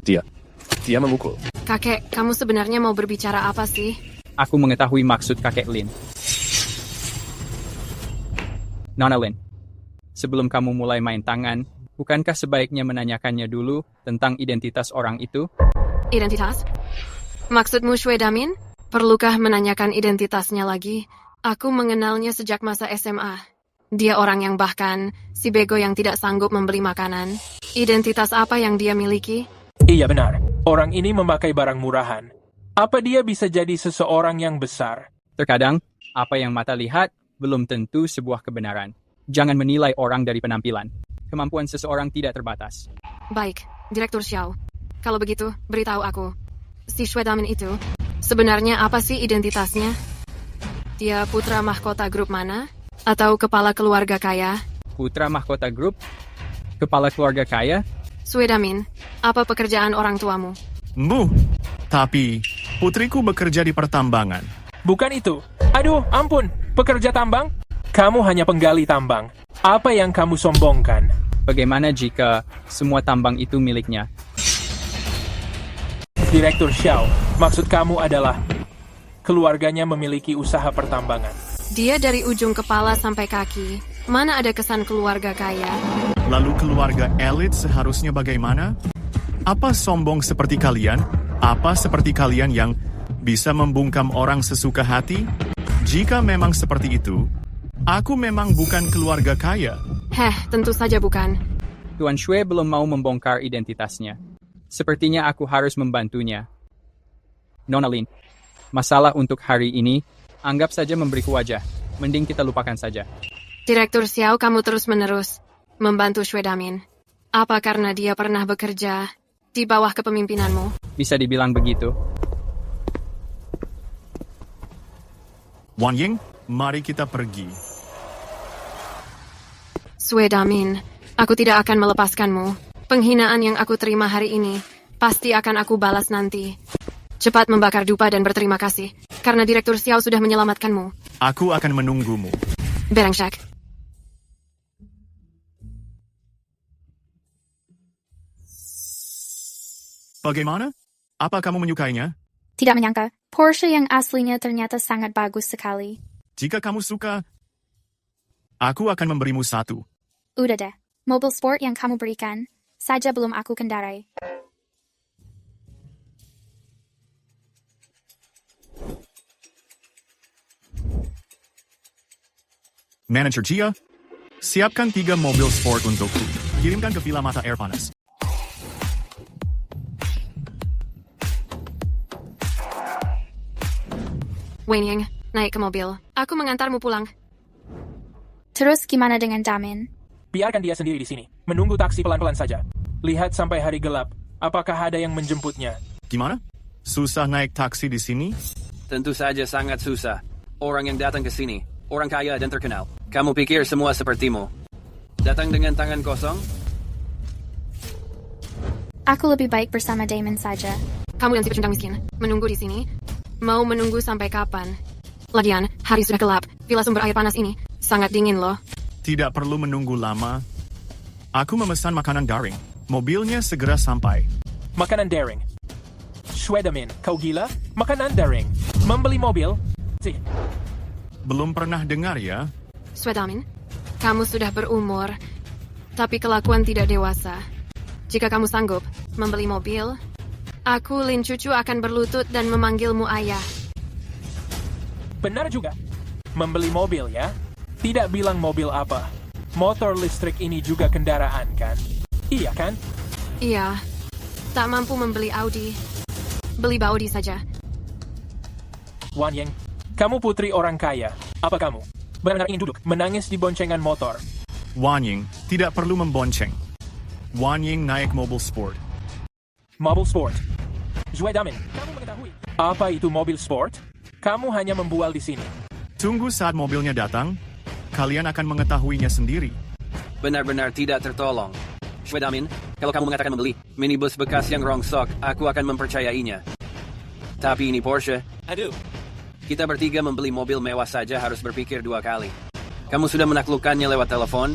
Dia memukul. Kakek, kamu sebenarnya mau berbicara apa sih? Aku mengetahui maksud kakek Lin. Nona Lin, sebelum kamu mulai main tangan, bukankah sebaiknya menanyakannya dulu tentang identitas orang itu? Identitas? Maksudmu Swedamin? Perlukah menanyakan identitasnya lagi? Aku mengenalnya sejak masa SMA. Dia orang yang bahkan, si bego yang tidak sanggup membeli makanan. Identitas apa yang dia miliki? Iya benar, orang ini memakai barang murahan. Apa dia bisa jadi seseorang yang besar? Terkadang, apa yang mata lihat belum tentu sebuah kebenaran. Jangan menilai orang dari penampilan. Kemampuan seseorang tidak terbatas. Baik, Direktur Xiao. Kalau begitu, beritahu aku. Si Shue Damin itu, sebenarnya apa sih identitasnya? Dia putra mahkota grup mana? Atau kepala keluarga kaya? Putra mahkota grup? Kepala keluarga kaya? Shue Damin, apa pekerjaan orang tuamu? Tapi putriku bekerja di pertambangan. Bukan itu. Aduh, ampun. Pekerja tambang? Kamu hanya penggali tambang. Apa yang kamu sombongkan? Bagaimana jika semua tambang itu miliknya? Direktur Xiao, maksud kamu adalah keluarganya memiliki usaha pertambangan. Dia dari ujung kepala sampai kaki. Mana ada kesan keluarga kaya? Lalu keluarga elit seharusnya bagaimana? Apa sombong seperti kalian? Apa seperti kalian yang bisa membungkam orang sesuka hati? Jika memang seperti itu, aku memang bukan keluarga kaya. Tentu saja bukan. Tuan Shue belum mau membongkar identitasnya. Sepertinya aku harus membantunya. Nona Lin, masalah untuk hari ini, anggap saja memberiku wajah. Mending kita lupakan saja. Direktur Xiao, kamu terus-menerus membantu Shue Damin. Apa karena dia pernah bekerja di bawah kepemimpinanmu? Bisa dibilang begitu. Wan Ying, mari kita pergi. Shue Damin, aku tidak akan melepaskanmu. Penghinaan yang aku terima hari ini, pasti akan aku balas nanti. Cepat membakar dupa dan berterima kasih, karena Direktur Xiao sudah menyelamatkanmu. Aku akan menunggumu. Berengsek. Bagaimana? Apa kamu menyukainya? Tidak menyangka, Porsche yang aslinya ternyata sangat bagus sekali. Jika kamu suka, aku akan memberimu satu. Udah deh, mobil sport yang kamu berikan, saja belum aku kendarai. Manager Jia, siapkan 3 mobil sport untukku. Kirimkan ke Villa Mata Air Panas. Wen Ying, naik ke mobil. Aku mengantarmu pulang. Terus gimana dengan Damin? Biarkan dia sendiri di sini. Menunggu taksi pelan-pelan saja. Lihat sampai hari gelap. Apakah ada yang menjemputnya? Gimana? Susah naik taksi di sini? Tentu saja sangat susah. Orang yang datang ke sini, orang kaya dan terkenal. Kamu pikir semua sepertimu? Datang dengan tangan kosong? Aku lebih baik bersama Damon saja. Kamu dan si pecundang miskin, menunggu di sini? Mau menunggu sampai kapan? Lagian, hari sudah gelap. Villa sumber air panas ini sangat dingin loh. Tidak perlu menunggu lama. Aku memesan makanan daring. Mobilnya segera sampai. Makanan daring? Shue Damin, kau gila? Makanan daring? Membeli mobil? Belum pernah dengar ya? Shue Damin, kamu sudah berumur, tapi kelakuan tidak dewasa. Jika kamu sanggup membeli mobil, aku Lin Cucu akan berlutut dan memanggilmu ayah. Benar juga. Membeli mobil ya? Tidak bilang mobil apa. Motor listrik ini juga kendaraan kan? Iya kan? Iya. Tak mampu membeli Audi. Beli Baudi saja. Wan Ying, kamu putri orang kaya. Apa kamu benar-benar ingin duduk menangis di boncengan motor? Wan Ying, tidak perlu membonceng. Wan Ying naik mobil sport. Mobil sport? Shue Damin, kamu mengetahui apa itu mobil sport? Kamu hanya membual di sini. Tunggu saat mobilnya datang. Kalian akan mengetahuinya sendiri. Benar-benar tidak tertolong. Shue Damin, kalau kamu mengatakan membeli minibus bekas yang rongsok, aku akan mempercayainya. Tapi ini Porsche. Aduh. Kita bertiga membeli mobil mewah saja harus berpikir 2 kali. Kamu sudah menaklukkannya lewat telepon,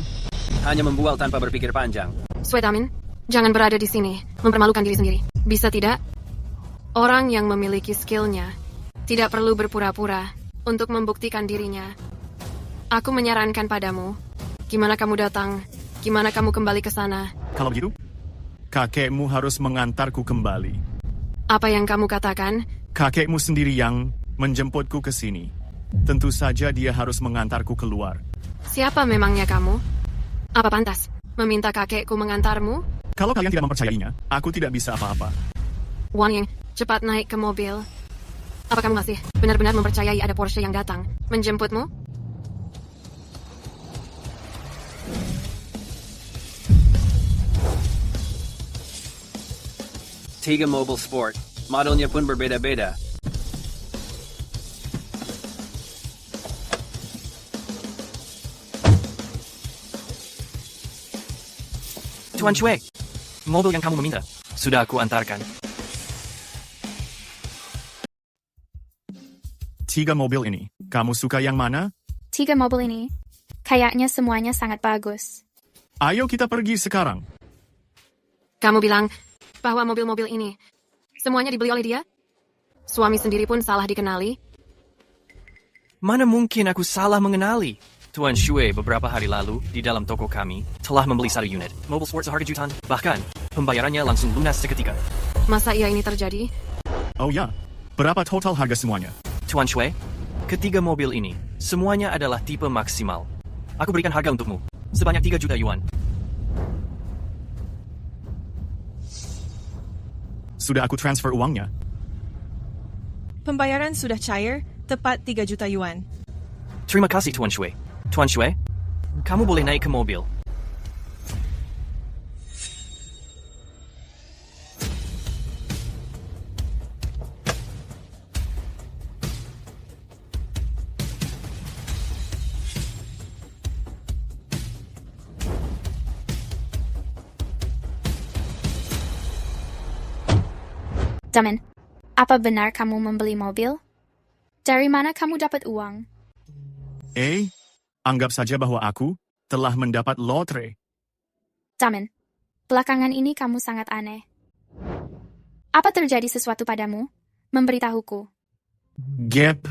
hanya membual tanpa berpikir panjang. Shue Damin, jangan berada di sini, mempermalukan diri sendiri. Bisa tidak? Orang yang memiliki skillnya tidak perlu berpura-pura untuk membuktikan dirinya. Aku menyarankan padamu, gimana kamu datang, gimana kamu kembali ke sana. Kalau begitu, kakekmu harus mengantarku kembali. Apa yang kamu katakan? Kakekmu sendiri yang menjemputku ke sini. Tentu saja dia harus mengantarku keluar. Siapa memangnya kamu? Apa pantas meminta kakekku mengantarmu? Kalau kalian tidak mempercayainya, aku tidak bisa apa-apa. Wan Ying, cepat naik ke mobil. Apa kamu masih benar-benar mempercayai ada Porsche yang datang menjemputmu? Tiga mobil sport. Modelnya pun berbeda-beda. Tuan Shue, mobil yang kamu meminta, sudah aku antarkan. 3 mobil ini, kamu suka yang mana? 3 mobil ini, kayaknya semuanya sangat bagus. Ayo kita pergi sekarang. Kamu bilang bahwa mobil-mobil ini semuanya dibeli oleh dia? Suami sendiri pun salah dikenali? Mana mungkin aku salah mengenali? Tuan Shue beberapa hari lalu di dalam toko kami telah membeli 1 unit mobil sport seharga jutaan. Bahkan, pembayarannya langsung lunas seketika. Masa iya ini terjadi? Oh ya, berapa total harga semuanya? Tuan Shue, ketiga mobil ini semuanya adalah tipe maksimal. Aku berikan harga untukmu, sebanyak 3 juta yuan. Sudah aku transfer uangnya. Pembayaran sudah cair, tepat 3 juta yuan. Terima kasih Tuan Shue. Tuan Shue, kamu boleh naik ke mobil. Damen, apa benar kamu membeli mobil? Dari mana kamu dapat uang? Anggap saja bahwa aku telah mendapat lotre. Damen, belakangan ini kamu sangat aneh. Apa terjadi sesuatu padamu? Memberitahuku. Gep.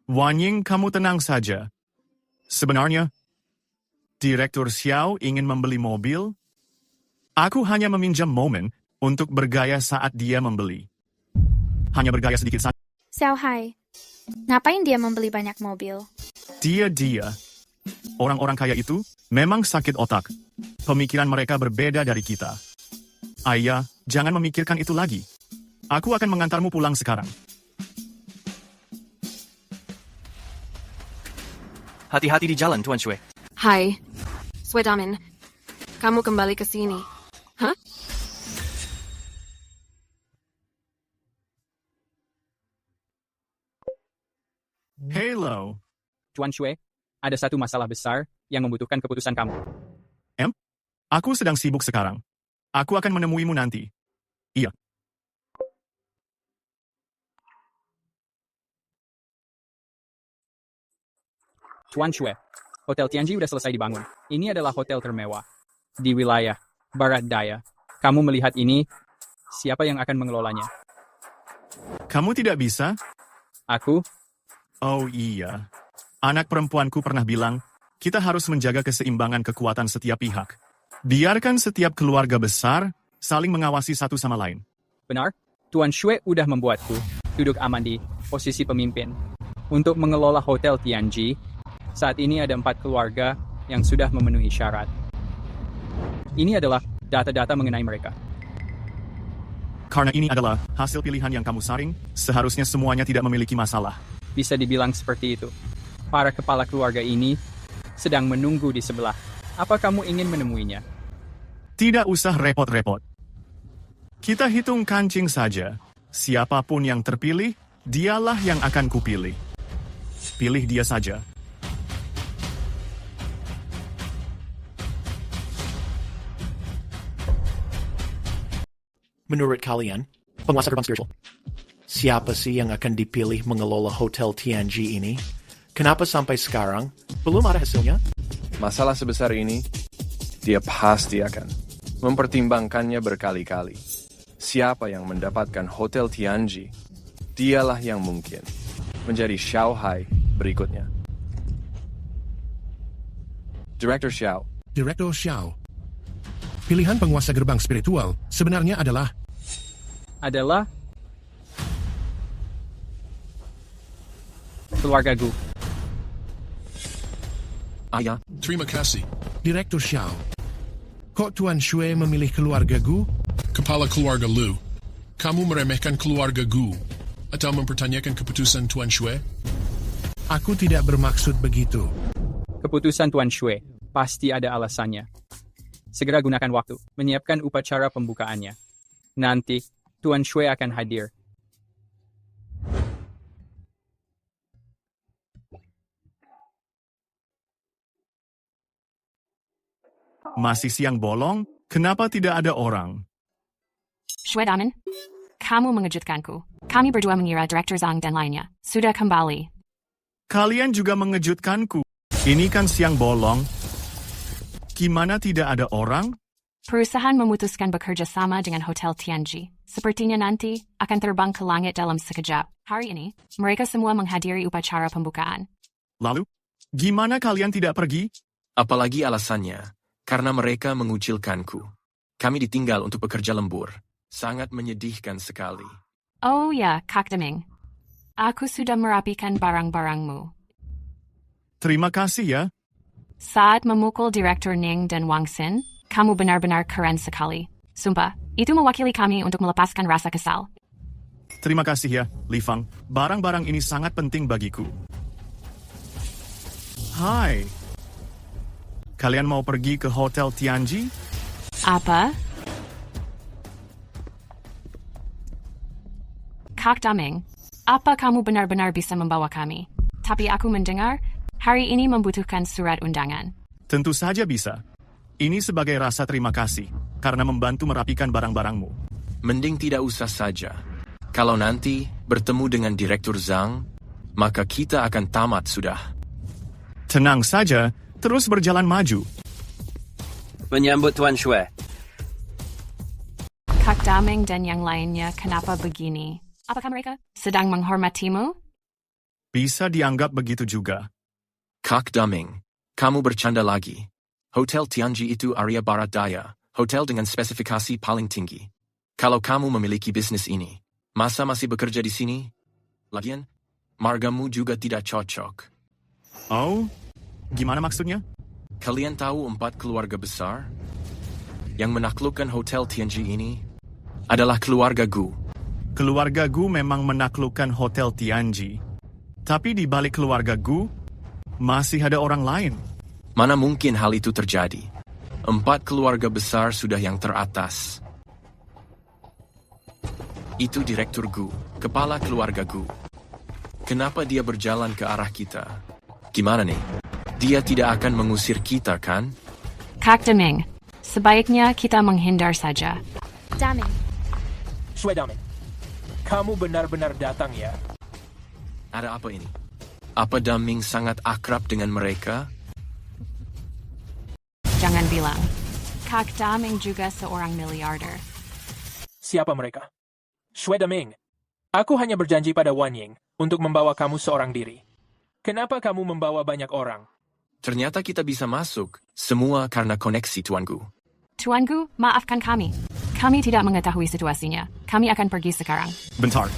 Wanying, kamu tenang saja. Sebenarnya, Direktur Xiao ingin membeli mobil. Aku hanya meminjam momen untuk bergaya saat dia membeli. Hanya bergaya sedikit saja. Xiao Hai, ngapain dia membeli banyak mobil? Dia. Orang-orang kaya itu memang sakit otak. Pemikiran mereka berbeda dari kita. Ayah, jangan memikirkan itu lagi. Aku akan mengantarmu pulang sekarang. Hati-hati di jalan, Tuan Shue. Hai, Shue Damin. Kamu kembali ke sini. Hah? Hello. Tuan Shue, ada satu masalah besar yang membutuhkan keputusan kamu. Aku sedang sibuk sekarang. Aku akan menemuimu nanti. Iya. Tuan Shue, Hotel Tianji udah selesai dibangun. Ini adalah hotel termewah di wilayah Barat Daya. Kamu melihat ini, siapa yang akan mengelolanya? Kamu tidak bisa? Aku? Oh iya. Anak perempuanku pernah bilang, kita harus menjaga keseimbangan kekuatan setiap pihak. Biarkan setiap keluarga besar saling mengawasi satu sama lain. Benar, Tuan Shue udah membuatku duduk aman di posisi pemimpin. Untuk mengelola Hotel Tianji, saat ini ada 4 keluarga yang sudah memenuhi syarat. Ini adalah data-data mengenai mereka. Karena ini adalah hasil pilihan yang kamu saring, seharusnya semuanya tidak memiliki masalah. Bisa dibilang seperti itu. Para kepala keluarga ini sedang menunggu di sebelah. Apa kamu ingin menemuinya? Tidak usah repot-repot. Kita hitung kancing saja. Siapapun yang terpilih, dialah yang akan kupilih. Pilih dia saja. Menurut kalian, penguasa gerbang spiritual, siapa sih yang akan dipilih mengelola Hotel Tianji ini? Kenapa sampai sekarang belum ada hasilnya? Masalah sebesar ini, dia pasti akan mempertimbangkannya berkali-kali. Siapa yang mendapatkan Hotel Tianji, dialah yang mungkin menjadi Xiao Hai berikutnya. Direktur Xiao. Direktur Xiao. Pilihan penguasa gerbang spiritual sebenarnya adalah keluarga Gu. Ayah. Terima kasih. Direktur Xiao. Kok Tuan Shue memilih keluarga Gu? Kepala keluarga Lu, kamu meremehkan keluarga Gu atau mempertanyakan keputusan Tuan Shue? Aku tidak bermaksud begitu. Keputusan Tuan Shue pasti ada alasannya. Segera gunakan waktu, menyiapkan upacara pembukaannya. Nanti, Tuan Shui akan hadir. Masih siang bolong? Kenapa tidak ada orang? Shui Damin, kamu mengejutkanku. Kami berdua mengira Direktur Zhang dan lainnya sudah kembali. Kalian juga mengejutkanku. Ini kan siang bolong. Gimana tidak ada orang? Perusahaan memutuskan bekerja sama dengan Hotel Tianji. Sepertinya nanti akan terbang ke langit dalam sekejap. Hari ini, mereka semua menghadiri upacara pembukaan. Lalu, gimana kalian tidak pergi? Apalagi alasannya, karena mereka mengucilkanku. Kami ditinggal untuk bekerja lembur. Sangat menyedihkan sekali. Oh ya, Kak Deming. Aku sudah merapikan barang-barangmu. Terima kasih ya. Saat memukul Direktur Ning dan Wang Xin, kamu benar-benar keren sekali. Sumpah, itu mewakili kami untuk melepaskan rasa kesal. Terima kasih ya, Li Fang. Barang-barang ini sangat penting bagiku. Hai. Kalian mau pergi ke Hotel Tianji? Apa? Kak Daming, apa kamu benar-benar bisa membawa kami? Tapi aku mendengar, hari ini membutuhkan surat undangan. Tentu saja bisa. Ini sebagai rasa terima kasih, karena membantu merapikan barang-barangmu. Mending tidak usah saja. Kalau nanti bertemu dengan Direktur Zhang, maka kita akan tamat sudah. Tenang saja, terus berjalan maju. Menyambut Tuan Shui. Kak Daming dan yang lainnya kenapa begini? Apakah mereka sedang menghormatimu? Bisa dianggap begitu juga. Kak Daming, kamu bercanda lagi. Hotel Tianji itu area barat daya, hotel dengan spesifikasi paling tinggi. Kalau kamu memiliki bisnis ini, masa masih bekerja di sini? Lagian, margamu juga tidak cocok. Oh, gimana maksudnya? Kalian tahu 4 keluarga besar? Yang menaklukkan Hotel Tianji ini adalah keluarga Gu. Keluarga Gu memang menaklukkan Hotel Tianji. Tapi di balik keluarga Gu, masih ada orang lain. Mana mungkin hal itu terjadi? 4 keluarga besar sudah yang teratas. Itu Direktur Gu, kepala keluarga Gu. Kenapa dia berjalan ke arah kita? Gimana nih? Dia tidak akan mengusir kita, kan? Kak Deming, sebaiknya kita menghindar saja. Daming. Shui Daming, kamu benar-benar datang ya? Ada apa ini? Apa Daming sangat akrab dengan mereka? Jangan bilang. Kak Daming juga seorang miliarder. Siapa mereka? Shui Daming, aku hanya berjanji pada Wan Ying untuk membawa kamu seorang diri. Kenapa kamu membawa banyak orang? Ternyata kita bisa masuk. Semua karena koneksi Tuan Gu. Tuan Gu, maafkan kami. Kami tidak mengetahui situasinya. Kami akan pergi sekarang. Bentar.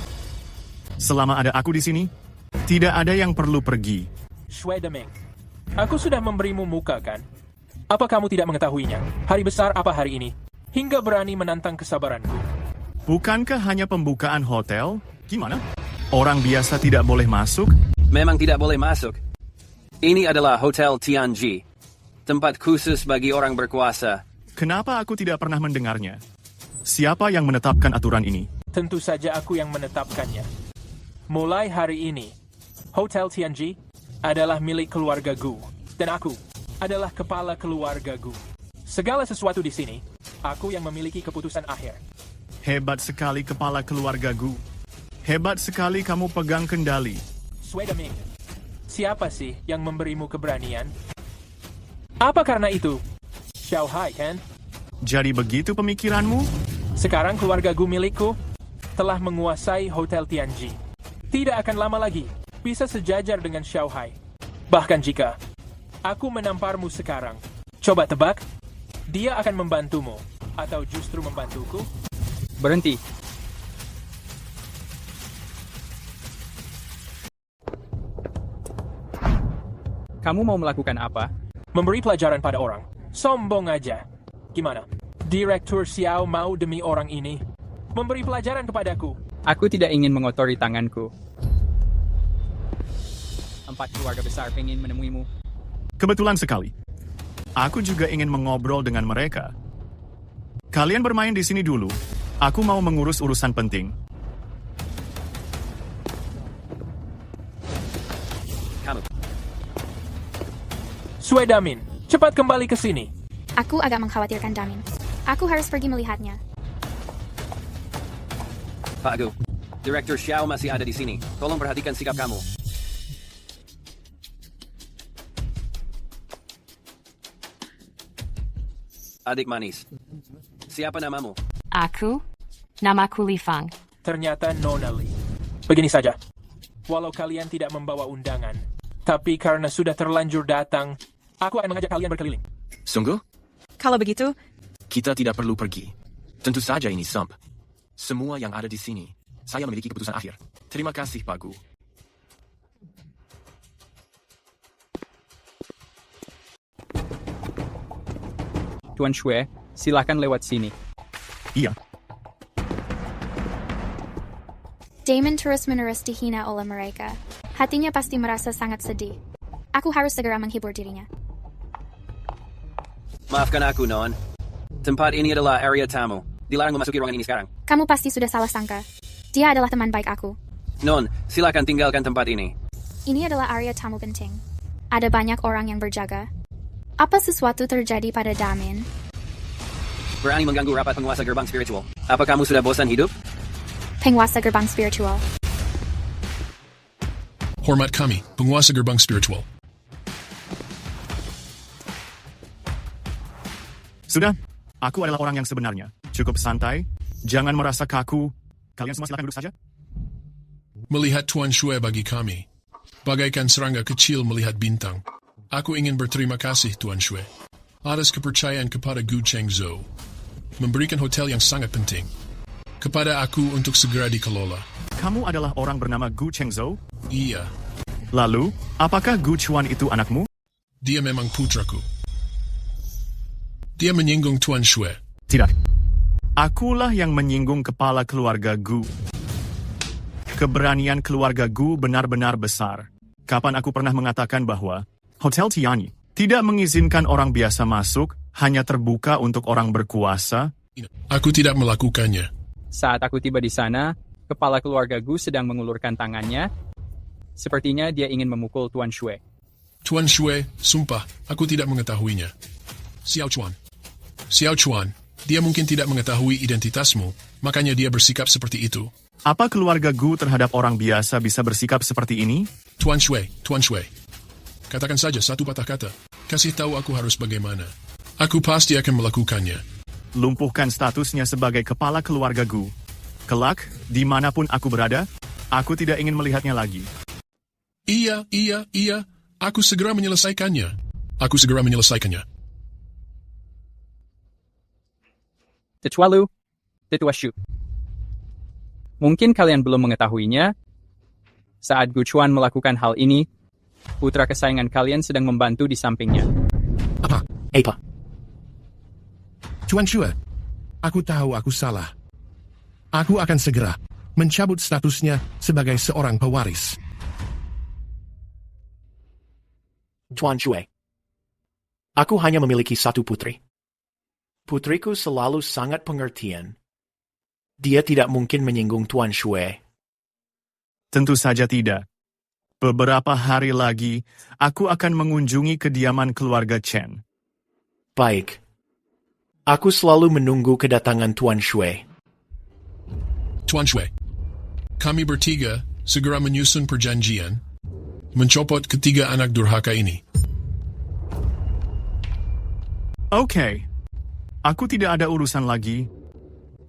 Selama ada aku di sini, tidak ada yang perlu pergi. Shui Daming, aku sudah memberimu muka, kan? Apa kamu tidak mengetahuinya? Hari besar apa hari ini? Hingga berani menantang kesabaranku. Bukankah hanya pembukaan hotel? Gimana? Orang biasa tidak boleh masuk? Memang tidak boleh masuk. Ini adalah Hotel Tianji, tempat khusus bagi orang berkuasa. Kenapa aku tidak pernah mendengarnya? Siapa yang menetapkan aturan ini? Tentu saja aku yang menetapkannya. Mulai hari ini, Hotel Tianji adalah milik keluarga Gu, dan aku adalah kepala keluarga Gu. Segala sesuatu di sini, aku yang memiliki keputusan akhir. Hebat sekali kepala keluarga Gu. Hebat sekali kamu pegang kendali. Shui Daming, siapa sih yang memberimu keberanian? Apa karena itu? Xiao Hai, kan? Jadi begitu pemikiranmu? Sekarang keluarga Gu milikku telah menguasai Hotel Tianji. Tidak akan lama lagi, bisa sejajar dengan Xiao Hai. Bahkan jika aku menamparmu sekarang, coba tebak, dia akan membantumu atau justru membantuku? Berhenti. Kamu mau melakukan apa? Memberi pelajaran pada orang. Sombong aja. Gimana? Direktur Xiao mau demi orang ini memberi pelajaran kepadaku. Aku tidak ingin mengotori tanganku. 4 keluarga besar ingin menemuimu. Kebetulan sekali. Aku juga ingin mengobrol dengan mereka. Kalian bermain di sini dulu. Aku mau mengurus urusan penting. Kamu. Shue Damin, cepat kembali ke sini. Aku agak mengkhawatirkan Damin. Aku harus pergi melihatnya. Pak Gu, Direktur Xiao masih ada di sini. Tolong perhatikan sikap kamu. Adik manis. Siapa namamu? Aku? Namaku Li Fang. Ternyata Nona Li. Begini saja. Walau kalian tidak membawa undangan, tapi karena sudah terlanjur datang, aku akan mengajak kalian berkeliling. Sungguh? Kalau begitu, Kita tidak perlu pergi. Tentu saja ini Sump. Semua yang ada di sini, saya memiliki keputusan akhir. Terima kasih, Pak Gu. Tuan Shue, silakan lewat sini. Iya. Damon terus-menerus dihina oleh mereka. Hatinya pasti merasa sangat sedih. Aku harus segera menghibur dirinya. Maafkan aku, Non. Tempat ini adalah area tamu. Dilarang memasuki ruangan ini sekarang. Kamu pasti sudah salah sangka. Dia adalah teman baik aku. Non, silakan tinggalkan tempat ini. Ini adalah area tamu penting. Ada banyak orang yang berjaga. Apa sesuatu terjadi pada Damin? Berani mengganggu rapat penguasa gerbang spiritual. Apa kamu sudah bosan hidup? Penguasa gerbang spiritual. Hormat kami, penguasa gerbang spiritual. Sudah, aku adalah orang yang sebenarnya. Cukup santai, jangan merasa kaku. Kalian semua silakan duduk saja. Melihat Tuan Shue bagi kami, bagaikan serangga kecil melihat bintang. Aku ingin berterima kasih Tuan Shue atas kepercayaan kepada Gu Chengzhou, memberikan hotel yang sangat penting kepada aku untuk segera dikelola. Kamu adalah orang bernama Gu Chengzhou? Iya. Lalu, apakah Gu Chuan itu anakmu? Dia memang putraku. Dia menyinggung Tuan Shue. Tidak. Akulah yang menyinggung kepala keluarga Gu. Keberanian keluarga Gu benar-benar besar. Kapan aku pernah mengatakan bahwa Hotel Tianyi tidak mengizinkan orang biasa masuk, hanya terbuka untuk orang berkuasa? Aku tidak melakukannya. Saat aku tiba di sana, kepala keluarga Gu sedang mengulurkan tangannya. Sepertinya dia ingin memukul Tuan Shue. Tuan Shue, sumpah, aku tidak mengetahuinya. Xiao Chuan, dia mungkin tidak mengetahui identitasmu, makanya dia bersikap seperti itu. Apa keluarga Gu terhadap orang biasa bisa bersikap seperti ini? Tuan Shue. Katakan saja satu patah kata. Kasih tahu aku harus bagaimana. Aku pasti akan melakukannya. Lumpuhkan statusnya sebagai kepala keluarga Gu. Kelak, dimanapun aku berada, aku tidak ingin melihatnya lagi. Iya. Aku segera menyelesaikannya. Tetua Lu, Tetua Shu. Mungkin kalian belum mengetahuinya. Saat Gu Chuan melakukan hal ini, putra kesayangan kalian sedang membantu di sampingnya. Apa? Tuan Shue, aku tahu aku salah. Aku akan segera mencabut statusnya sebagai seorang pewaris. Tuan Shue, aku hanya memiliki satu putri. Putriku selalu sangat pengertian. Dia tidak mungkin menyinggung Tuan Shue. Tentu saja tidak. Beberapa hari lagi, aku akan mengunjungi kediaman keluarga Chen. Baik. Aku selalu menunggu kedatangan Tuan Shue. Tuan Shue, kami bertiga segera menyusun perjanjian mencopot ketiga anak durhaka ini. Oke. Aku tidak ada urusan lagi.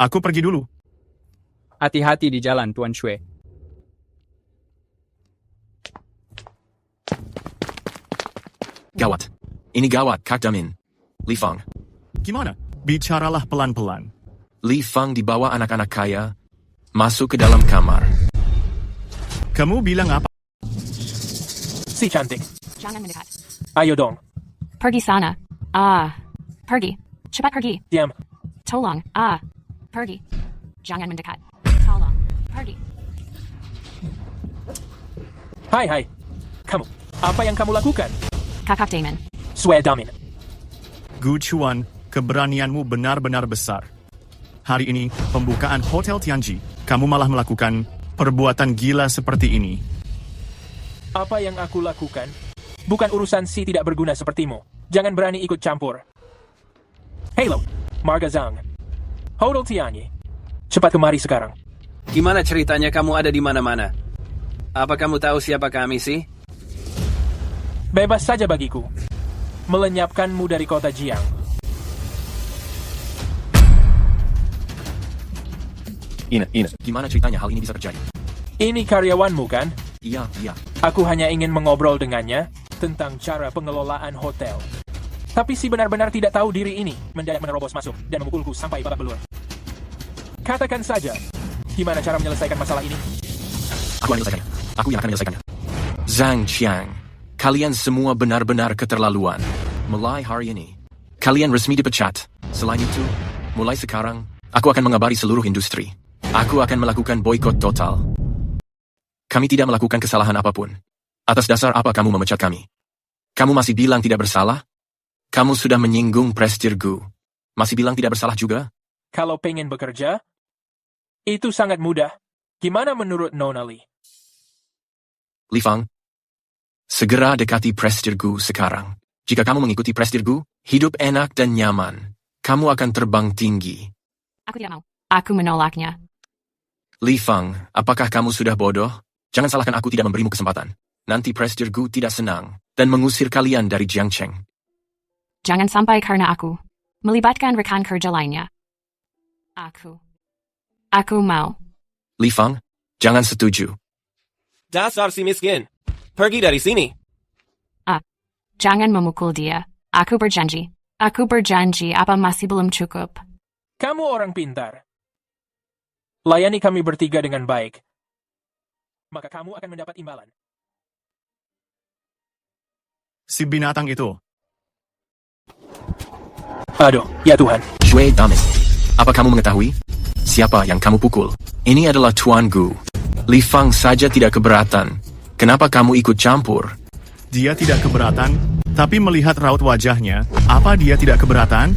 Aku pergi dulu. Hati-hati di jalan, Tuan Shue. Gawat. Ini gawat, Kak Damin. Li Fang. Gimana? Bicaralah pelan-pelan. Li Fang dibawa anak-anak kaya masuk ke dalam kamar. Kamu bilang apa? Si cantik. Jangan mendekat. Ayo dong. Pergi sana. Pergi. Cepat pergi. Diam. Tolong. Pergi. Jangan mendekat. Tolong. Pergi. Hai. Kamu. Apa yang kamu lakukan? Kakak Damon. Shue Damin. Gu Chuan, keberanianmu benar-benar besar. Hari ini, pembukaan Hotel Tianji. Kamu malah melakukan perbuatan gila seperti ini. Apa yang aku lakukan? Bukan urusan si tidak berguna sepertimu. Jangan berani ikut campur. Halo, Marga Zhang. Hotel Tianji. Cepat kemari sekarang. Gimana ceritanya kamu ada di mana-mana? Apa kamu tahu siapa kami sih? Bebas saja bagiku. Melenyapkanmu dari kota Jiang. Ina, gimana ceritanya hal ini bisa terjadi? Ini karyawanmu kan? Iya. Aku hanya ingin mengobrol dengannya tentang cara pengelolaan hotel. Tapi si benar-benar tidak tahu diri ini mendadak menerobos masuk dan memukulku sampai babak belur. Katakan saja, gimana cara menyelesaikan masalah ini? Aku yang akan menyelesaikannya. Zhang Qiang, kalian semua benar-benar keterlaluan. Mulai hari ini, kalian resmi dipecat. Selain itu, mulai sekarang, aku akan mengabari seluruh industri. Aku akan melakukan boikot total. Kami tidak melakukan kesalahan apapun. Atas dasar apa kamu memecat kami? Kamu masih bilang tidak bersalah? Kamu sudah menyinggung prestirku. Masih bilang tidak bersalah juga? Kalau pengen bekerja, itu sangat mudah. Gimana menurut Nona Li? Li Fang, segera dekati prestirku sekarang. Jika kamu mengikuti prestirku, hidup enak dan nyaman. Kamu akan terbang tinggi. Aku tidak mau. Aku menolaknya. Li Fang, apakah kamu sudah bodoh? Jangan salahkan aku tidak memberimu kesempatan. Nanti prestirku tidak senang dan mengusir kalian dari Jiangcheng. Jangan sampai karena aku. Melibatkan rekan kerja lainnya. Aku mau. Li Fang, jangan setuju. Dasar si miskin. Pergi dari sini. Jangan memukul dia. Aku berjanji apa masih belum cukup. Kamu orang pintar. Layani kami bertiga dengan baik. Maka kamu akan mendapat imbalan. Si binatang itu. Aduh, ya Tuhan. Shui Damin, apa kamu mengetahui siapa yang kamu pukul? Ini adalah Tuan Gu. Li Fang saja tidak keberatan. Kenapa kamu ikut campur? Dia tidak keberatan, tapi melihat raut wajahnya, apa dia tidak keberatan?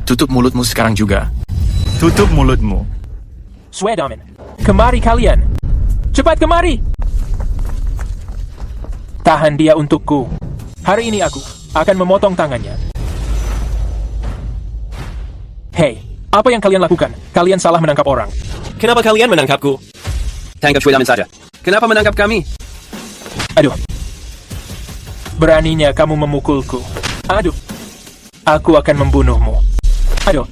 Tutup mulutmu sekarang juga. Tutup mulutmu. Shui Damin, kemari kalian. Cepat kemari. Tahan dia untukku. Hari ini aku akan memotong tangannya. Hei, apa yang kalian lakukan? Kalian salah menangkap orang. Kenapa kalian menangkapku? Tangkap Shui Damin saja. Kenapa menangkap kami? Aduh. Beraninya kamu memukulku. Aduh. Aku akan membunuhmu. Aduh.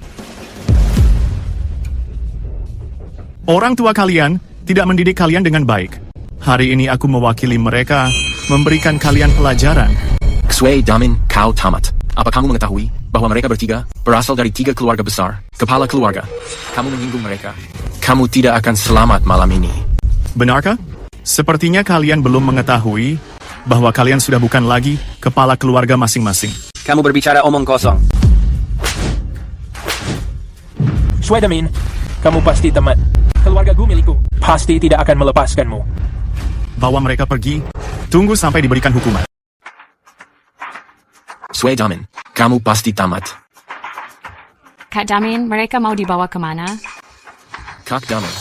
Orang tua kalian tidak mendidik kalian dengan baik. Hari ini aku mewakili mereka, memberikan kalian pelajaran. Shui Damin, kau tamat. Apa kamu mengetahui bahwa mereka bertiga berasal dari 3 keluarga besar, kepala keluarga? Kamu menyinggung mereka. Kamu tidak akan selamat malam ini. Benarkah? Sepertinya kalian belum mengetahui bahwa kalian sudah bukan lagi kepala keluarga masing-masing. Kamu berbicara omong kosong. Shui Damin, kamu pasti teman. Keluarga Gu milikku pasti tidak akan melepaskanmu. Bawa mereka pergi. Tunggu sampai diberikan hukuman. Shui Damin, kamu pasti tamat. Kak Damin, mereka mau dibawa kemana? Kak Damin,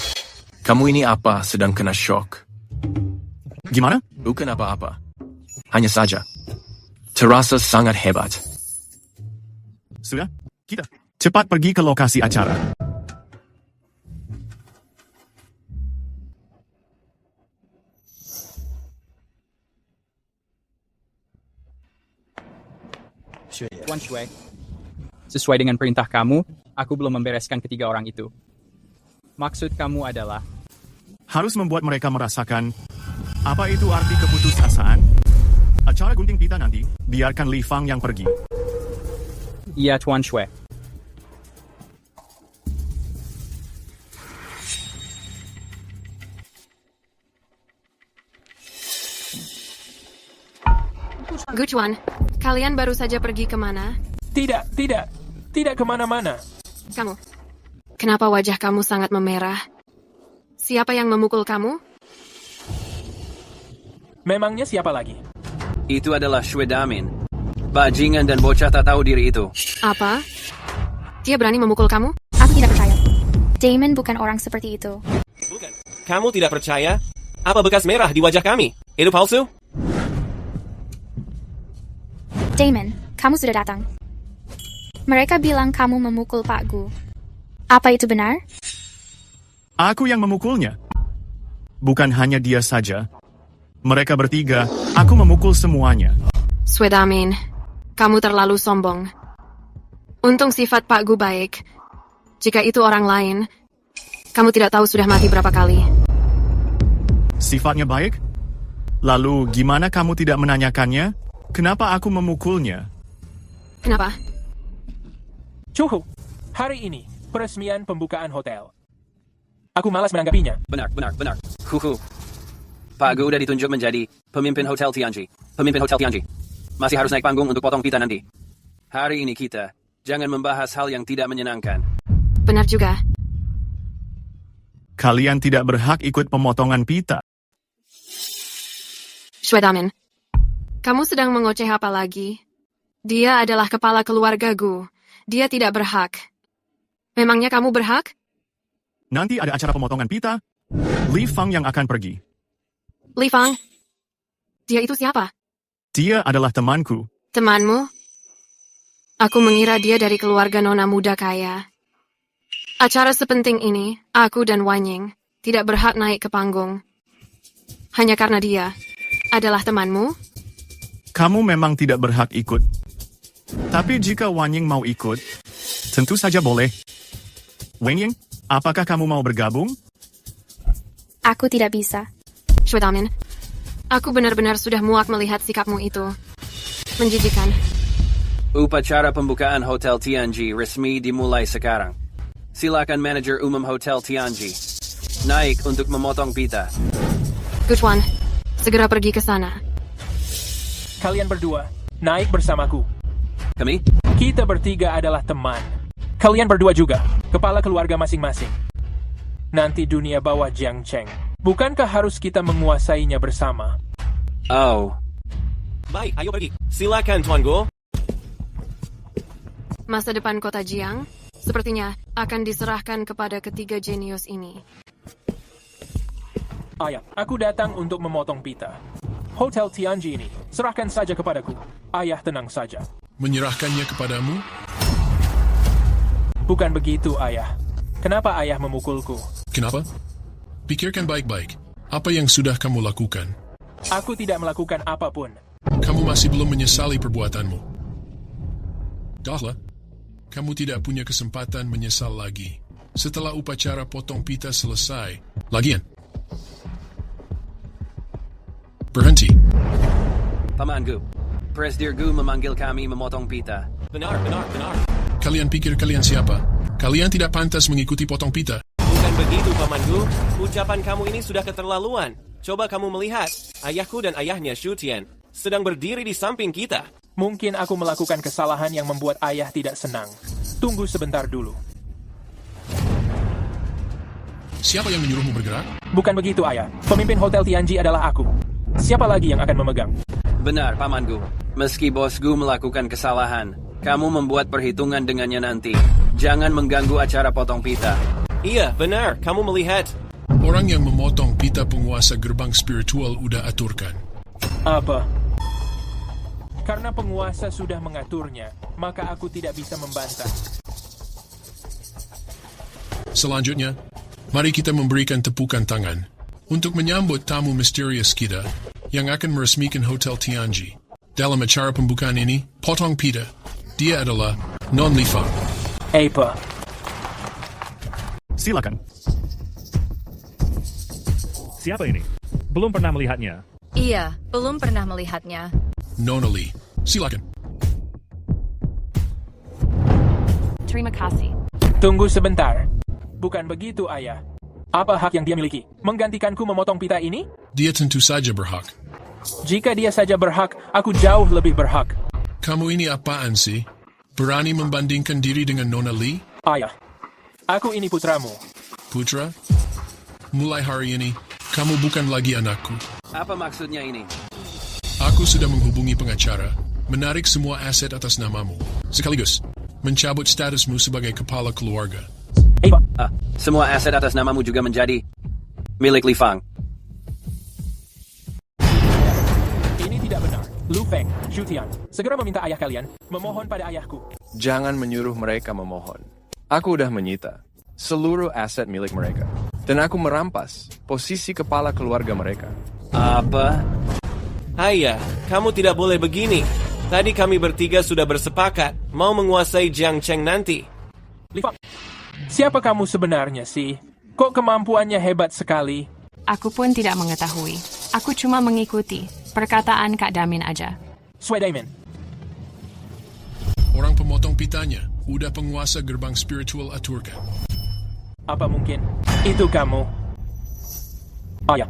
kamu ini apa sedang kena shock? Gimana? Bukan apa-apa. Hanya saja, terasa sangat hebat. Sudah, kita cepat pergi ke lokasi acara. Tuan Shui, sesuai dengan perintah kamu, aku belum membereskan ketiga orang itu. Maksud kamu adalah harus membuat mereka merasakan apa itu arti keputusasaan. Acara gunting pita nanti, biarkan Li Fang yang pergi. Iya, Tuan Shui. Guchuan, kalian baru saja pergi kemana? Tidak kemana-mana. Kamu, kenapa wajah kamu sangat memerah? Siapa yang memukul kamu? Memangnya siapa lagi? Itu adalah Shui Damin. Bajingan dan bocah tak tahu diri itu. Apa? Dia berani memukul kamu? Aku tidak percaya. Damon bukan orang seperti itu. Bukan. Kamu tidak percaya? Apa bekas merah di wajah kami? Itu palsu? Damon, kamu sudah datang. Mereka bilang kamu memukul Pak Gu. Apa itu benar? Aku yang memukulnya. Bukan hanya dia saja. Mereka bertiga, aku memukul semuanya. Swedamin, kamu terlalu sombong. Untung sifat Pak Gu baik. Jika itu orang lain, kamu tidak tahu sudah mati berapa kali. Sifatnya baik? Lalu gimana kamu tidak menanyakannya? Kenapa aku memukulnya? Kenapa? Cuhu, hari ini peresmian pembukaan hotel. Aku malas menanggapinya. Benar. Huhu. Pak Gu udah ditunjuk menjadi pemimpin Hotel Tianji. Masih harus naik panggung untuk potong pita nanti. Hari ini kita jangan membahas hal yang tidak menyenangkan. Benar juga. Kalian tidak berhak ikut pemotongan pita. Swedamin, kamu sedang mengoceh apa lagi? Dia adalah kepala keluarga Gu. Dia tidak berhak. Memangnya kamu berhak? Nanti ada acara pemotongan pita. Li Fang yang akan pergi. Li Fang? Dia itu siapa? Dia adalah temanku. Temanmu? Aku mengira dia dari keluarga nona muda kaya. Acara sepenting ini, aku dan Wanying tidak berhak naik ke panggung. Hanya karena dia adalah temanmu? Kamu memang tidak berhak ikut. Tapi jika Wanying mau ikut, tentu saja boleh. Wanying, apakah kamu mau bergabung? Aku tidak bisa. Swedamin, aku benar-benar sudah muak melihat sikapmu itu. Menjijikan. Upacara pembukaan Hotel Tianji resmi dimulai sekarang. Silakan manajer umum Hotel Tianji naik untuk memotong pita. Gutuan, segera pergi ke sana. Kalian berdua, naik bersamaku. Kami? Kita bertiga adalah teman. Kalian berdua juga, kepala keluarga masing-masing. Nanti dunia bawa Jiang Cheng. Bukankah harus kita menguasainya bersama? Oh. Baik, ayo pergi. Silakan, Tuan Go. Masa depan kota Jiang sepertinya akan diserahkan kepada ketiga jenius ini. Ayah, aku datang untuk memotong pita. Hotel Tianji ini, serahkan saja kepadaku. Ayah tenang saja. Menyerahkannya kepadamu? Bukan begitu, Ayah. Kenapa Ayah memukulku? Kenapa? Pikirkan baik-baik. Apa yang sudah kamu lakukan? Aku tidak melakukan apapun. Kamu masih belum menyesali perbuatanmu. Dahlah, kamu tidak punya kesempatan menyesal lagi. Setelah upacara potong pita selesai. Lagian. Berhenti. Paman Gu, Presdir Gu memanggil kami memotong pita. Benar. Kalian pikir kalian siapa? Kalian tidak pantas mengikuti potong pita. Bukan begitu, Paman Gu. Ucapan kamu ini sudah keterlaluan. Coba kamu melihat, ayahku dan ayahnya Shu Tian sedang berdiri di samping kita. Mungkin aku melakukan kesalahan yang membuat ayah tidak senang. Tunggu sebentar dulu. Siapa yang menyuruhmu bergerak? Bukan begitu, Ayah. Pemimpin Hotel Tianji adalah aku. Siapa lagi yang akan memegang? Benar, Paman Gu. Meski Bos Gu melakukan kesalahan, kamu membuat perhitungan dengannya nanti. Jangan mengganggu acara potong pita. Iya, benar. Kamu melihat. Orang yang memotong pita penguasa gerbang spiritual udah aturkan. Apa? Karena penguasa sudah mengaturnya, maka aku tidak bisa membantah. Selanjutnya, mari kita memberikan tepukan tangan untuk menyambut tamu misterius kita yang akan meresmikan Hotel Tianji. Dalam acara pembukaan ini, potong pita. Dia adalah Non Li Fang. Apa? Silakan. Siapa ini? Belum pernah melihatnya. Iya, belum pernah melihatnya. Nona Li, silakan. Terima kasih. Tunggu sebentar. Bukan begitu, Ayah. Apa hak yang dia miliki? Menggantikanku memotong pita ini? Dia tentu saja berhak. Jika dia saja berhak, aku jauh lebih berhak. Kamu ini apaan sih? Berani membandingkan diri dengan Nona Li? Ayah, aku ini putramu. Putra? Mulai hari ini, kamu bukan lagi anakku. Apa maksudnya ini? Aku sudah menghubungi pengacara, menarik semua aset atas namamu. Sekaligus, mencabut statusmu sebagai kepala keluarga. Semua aset atas namamu juga menjadi milik Li Fang. Ini tidak benar. Lu Feng, Zhu Tian, segera meminta ayah kalian memohon pada ayahku. Jangan menyuruh mereka memohon. Aku udah menyita seluruh aset milik mereka. Dan aku merampas posisi kepala keluarga mereka. Apa? Ayah, kamu tidak boleh begini. Tadi kami bertiga sudah bersepakat mau menguasai Jiang Cheng nanti. Li Fang, siapa kamu sebenarnya sih? Kok kemampuannya hebat sekali? Aku pun tidak mengetahui. Aku cuma mengikuti perkataan Kak Damin aja. Sui Damin. Orang pemotong pitanya udah penguasa gerbang spiritual aturkan. Apa mungkin itu kamu? Ayah,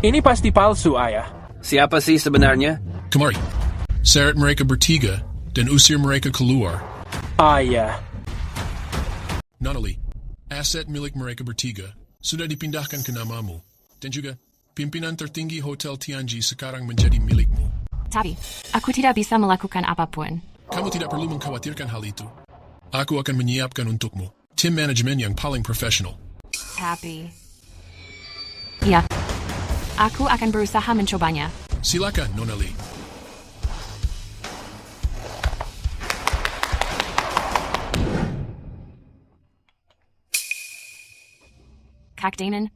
ini pasti palsu, ayah. Siapa sih sebenarnya? Kemari, seret mereka bertiga dan usir mereka keluar. Ayah. Nonali, aset milik mereka bertiga sudah dipindahkan ke namamu. Dan juga, pimpinan tertinggi Hotel Tianji sekarang menjadi milikmu. Tapi, aku tidak bisa melakukan apapun. Kamu tidak perlu mengkhawatirkan hal itu. Aku akan menyiapkan untukmu tim manajemen yang paling profesional. Tapi... ya, aku akan berusaha mencobanya. Silakan, Nonali. Kak Danon,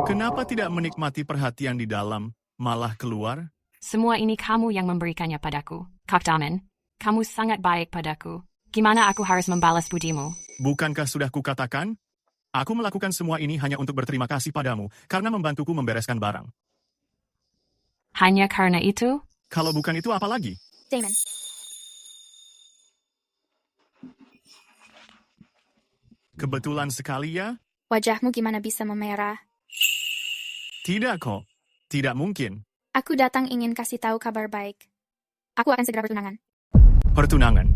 Kenapa tidak menikmati perhatian di dalam, malah keluar? semua ini kamu yang memberikannya padaku. Kak Danon, kamu sangat baik padaku. Gimana aku harus membalas budimu? Bukankah sudah kukatakan? Aku melakukan semua ini hanya untuk berterima kasih padamu, karena membantuku membereskan barang. Hanya karena itu? Kalau bukan itu apa lagi? Damon. Kebetulan sekali ya? Wajahmu gimana bisa memerah? Tidak kok. Tidak mungkin. Aku datang ingin kasih tahu kabar baik. Aku akan segera bertunangan. Pertunangan?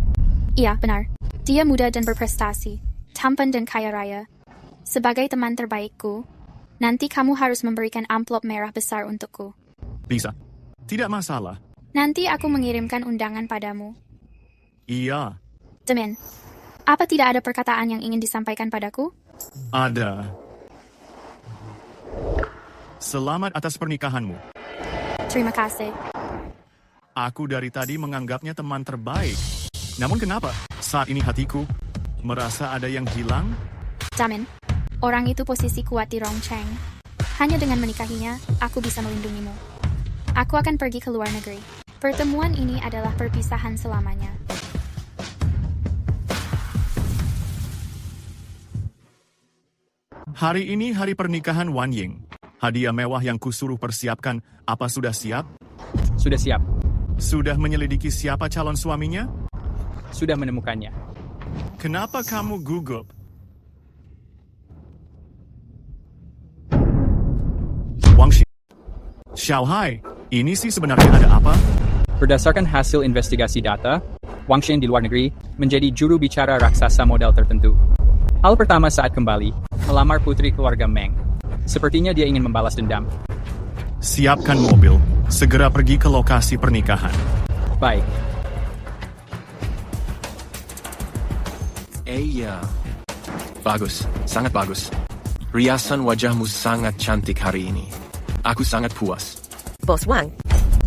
Iya, benar. Dia muda dan berprestasi, tampan dan kaya raya. Sebagai teman terbaikku, nanti kamu harus memberikan amplop merah besar untukku. Bisa. Tidak masalah. Nanti aku mengirimkan undangan padamu. Iya. Damon, apa tidak ada perkataan yang ingin disampaikan padaku? Ada. Selamat atas pernikahanmu. Terima kasih. Aku dari tadi menganggapnya teman terbaik. Namun kenapa saat ini hatiku merasa ada yang hilang? Damon, orang itu posisi kuat di Rongcheng. Hanya dengan menikahinya, aku bisa melindungimu. Aku akan pergi ke luar negeri. Pertemuan ini adalah perpisahan selamanya. Hari ini hari pernikahan Wan Ying. Hadiah mewah yang kusuruh persiapkan, apa sudah siap? Sudah siap. Sudah menyelidiki siapa calon suaminya? Sudah menemukannya. Kenapa kamu gugup? Wang Shi. Xiaohai, ini sih sebenarnya ada apa? Berdasarkan hasil investigasi data, Wang Shen di luar negeri menjadi juru bicara raksasa modal tertentu. Hal pertama saat kembali, melamar putri keluarga Meng. Sepertinya dia ingin membalas dendam. Siapkan mobil, segera pergi ke lokasi pernikahan. Baik. Iya. Bagus, sangat bagus. Riasan wajahmu sangat cantik hari ini. Aku sangat puas. Bos Wang,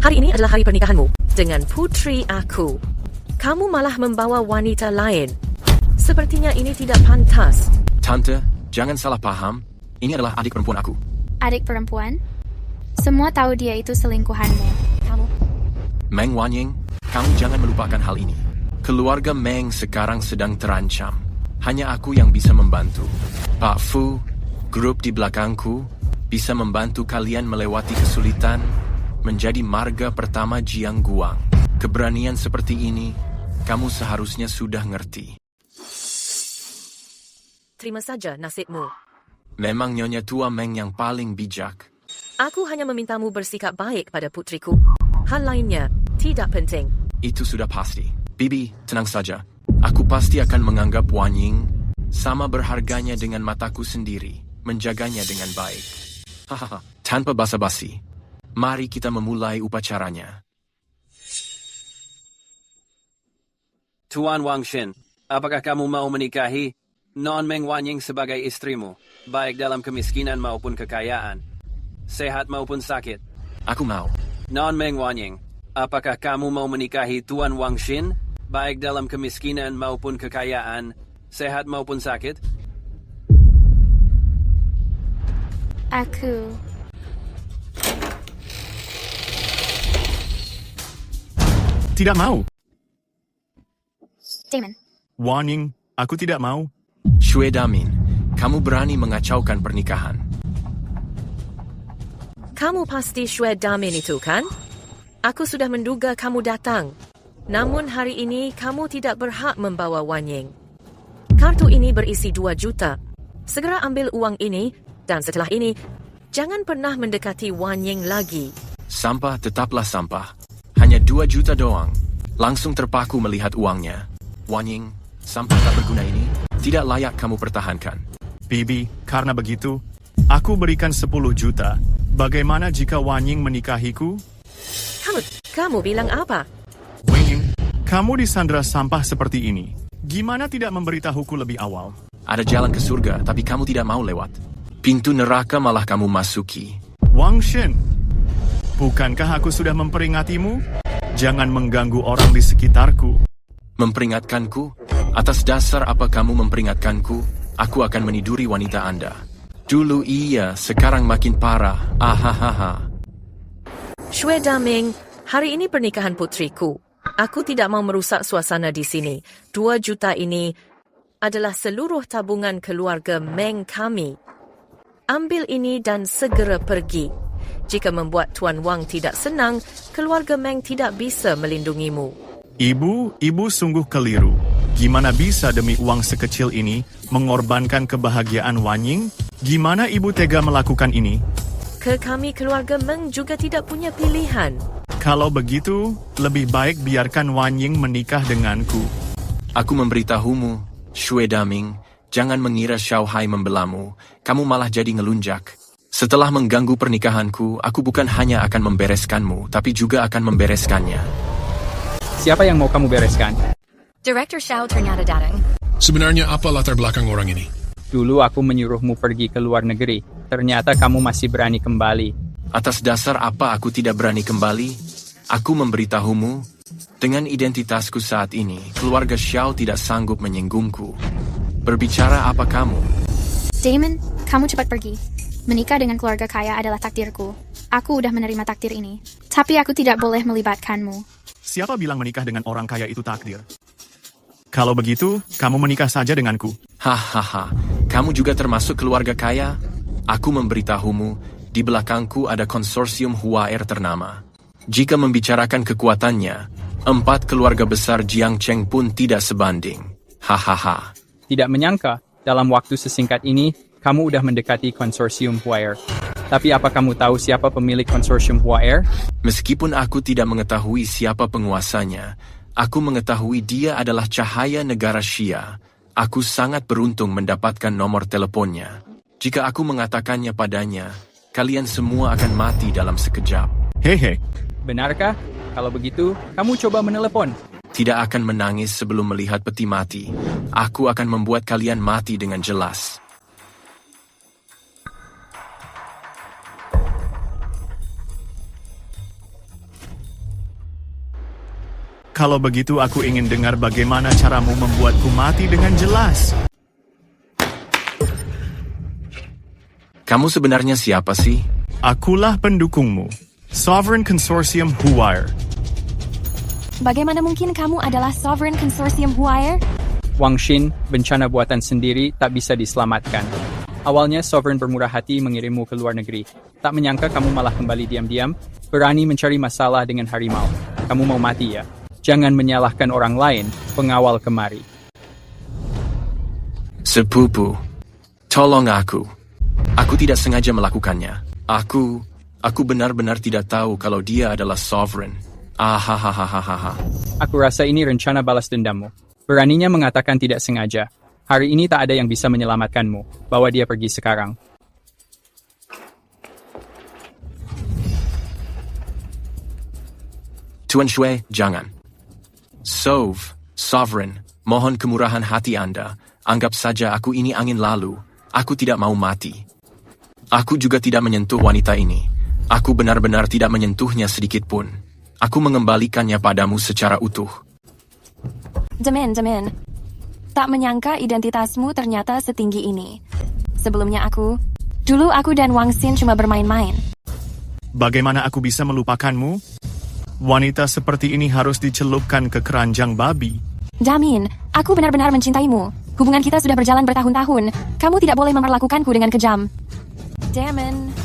hari ini adalah hari pernikahanmu dengan putri aku. Kamu malah membawa wanita lain. Sepertinya ini tidak pantas. Tante, jangan salah paham. Ini adalah adik perempuan aku. Adik perempuan? Semua tahu dia itu selingkuhanmu. Kamu? Meng Wanying, kamu jangan melupakan hal ini. Keluarga Meng sekarang sedang terancam. Hanya aku yang bisa membantu. Pak Fu, grup di belakangku, bisa membantu kalian melewati kesulitan, menjadi marga pertama Jiang Guang. Keberanian seperti ini, kamu seharusnya sudah ngerti. Terima saja nasibmu. Memang Nyonya Tua Meng yang paling bijak. Aku hanya memintamu bersikap baik pada putriku. Hal lainnya tidak penting. Itu sudah pasti. Bibi, tenang saja. Aku pasti akan menganggap Wan Ying sama berharganya dengan mataku sendiri, menjaganya dengan baik. Hahaha, tanpa basa-basi. Mari kita memulai upacaranya. Tuan Wang Shen, Apakah kamu mau menikahi Non Meng Wanying sebagai istrimu, baik dalam kemiskinan maupun kekayaan, sehat maupun sakit? Aku mau. Non Meng Wanying, apakah kamu mau menikahi Tuan Wang Xin, baik dalam kemiskinan maupun kekayaan, sehat maupun sakit? Aku. Tidak mau. Damon. Wanying, aku tidak mau. Shue Damin, kamu berani mengacaukan pernikahan. Kamu pasti Shue Damin itu, kan? Aku sudah menduga kamu datang. Namun hari ini kamu tidak berhak membawa Wanying. Kartu ini berisi 2 juta. Segera ambil uang ini, dan setelah ini, jangan pernah mendekati Wanying lagi. Sampah tetaplah sampah. Hanya 2 juta doang. Langsung terpaku melihat uangnya. Wanying, sampah tak berguna ini tidak layak kamu pertahankan. Bibi, karena begitu, aku berikan 10 juta. Bagaimana jika Wanying menikahiku? Kamu bilang apa? Wanying, kamu disandra sampah seperti ini. Gimana tidak memberitahuku lebih awal? Ada jalan ke surga, tapi kamu tidak mau lewat. Pintu neraka malah kamu masuki. Wang Xin, bukankah aku sudah memperingatimu? Jangan mengganggu orang di sekitarku. Memperingatkanku? Atas dasar apa kamu memperingatkanku? Aku akan meniduri wanita Anda. Dulu iya, sekarang makin parah. Ahahaha. Shue Daming, hari ini pernikahan putriku. Aku tidak mau merusak suasana di sini. 2 juta ini adalah seluruh tabungan keluarga Meng kami. Ambil ini dan segera pergi. Jika membuat Tuan Wang tidak senang, keluarga Meng tidak bisa melindungimu. Ibu sungguh keliru. Gimana bisa demi uang sekecil ini mengorbankan kebahagiaan Wanying? Gimana ibu tega melakukan ini? Kami keluarga Meng juga tidak punya pilihan. Kalau begitu, lebih baik biarkan Wanying menikah denganku. Aku memberitahumu, Shue Daming, jangan mengira Xiao Hai membelamu. Kamu malah jadi ngelunjak. Setelah mengganggu pernikahanku, aku bukan hanya akan membereskanmu, tapi juga akan membereskannya. Siapa yang mau kamu bereskan? Director Xiao ternyata datang. Sebenarnya apa latar belakang orang ini? Dulu aku menyuruhmu pergi ke luar negeri. Ternyata kamu masih berani kembali. Atas dasar apa aku tidak berani kembali? Aku memberitahumu, dengan identitasku saat ini, keluarga Xiao tidak sanggup menyinggungku. Berbicara apa kamu? Damon, kamu cepat pergi. Menikah dengan keluarga kaya adalah takdirku. Aku udah menerima takdir ini. Tapi aku tidak boleh melibatkanmu. Siapa bilang menikah dengan orang kaya itu takdir? Kalau begitu, kamu menikah saja denganku. Hahaha, kamu juga termasuk keluarga kaya? Aku memberitahumu, di belakangku ada konsorsium Huaer ternama. Jika membicarakan kekuatannya, 4 keluarga besar Jiang Cheng pun tidak sebanding. Hahaha. Tidak menyangka, dalam waktu sesingkat ini, kamu udah mendekati konsorsium Huaer. Tapi apa kamu tahu siapa pemilik konsorsium Huaer? Meskipun aku tidak mengetahui siapa penguasanya, aku mengetahui dia adalah cahaya negara Xia. Aku sangat beruntung mendapatkan nomor teleponnya. Jika aku mengatakannya padanya, kalian semua akan mati dalam sekejap. Hehe. Benarkah? Kalau begitu, kamu coba menelepon. Tidak akan menangis sebelum melihat peti mati. Aku akan membuat kalian mati dengan jelas. Kalau begitu aku ingin dengar bagaimana caramu membuatku mati dengan jelas. Kamu sebenarnya siapa sih? Akulah pendukungmu. Sovereign Consortium Huaer. Bagaimana mungkin kamu adalah Sovereign Consortium Huaer? Wang Xin, bencana buatan sendiri tak bisa diselamatkan. Awalnya Sovereign bermurah hati mengirimmu ke luar negeri. Tak menyangka kamu malah kembali diam-diam, berani mencari masalah dengan harimau. Kamu mau mati ya? Jangan menyalahkan orang lain, pengawal kemari. Sepupu, tolong aku. Aku tidak sengaja melakukannya. Aku benar-benar tidak tahu kalau dia adalah Sovereign. Ahahahahaha. Aku rasa ini rencana balas dendammu. Beraninya mengatakan tidak sengaja. Hari ini tak ada yang bisa menyelamatkanmu. Bawa dia pergi sekarang. Tuan Shue, jangan. Sovereign, Mohon kemurahan hati Anda, anggap saja aku ini angin lalu. Aku tidak mau mati. Aku juga tidak menyentuh wanita ini. Aku benar-benar tidak menyentuhnya sedikit pun. Aku mengembalikannya padamu secara utuh. Jamin. Tak menyangka identitasmu ternyata setinggi ini. Sebelumnya dulu aku dan Wang Xin cuma bermain-main. Bagaimana aku bisa melupakanmu? Wanita seperti ini harus dicelupkan ke keranjang babi. Jamin, aku benar-benar mencintaimu. Hubungan kita sudah berjalan bertahun-tahun. Kamu tidak boleh memperlakukanku dengan kejam. Damon.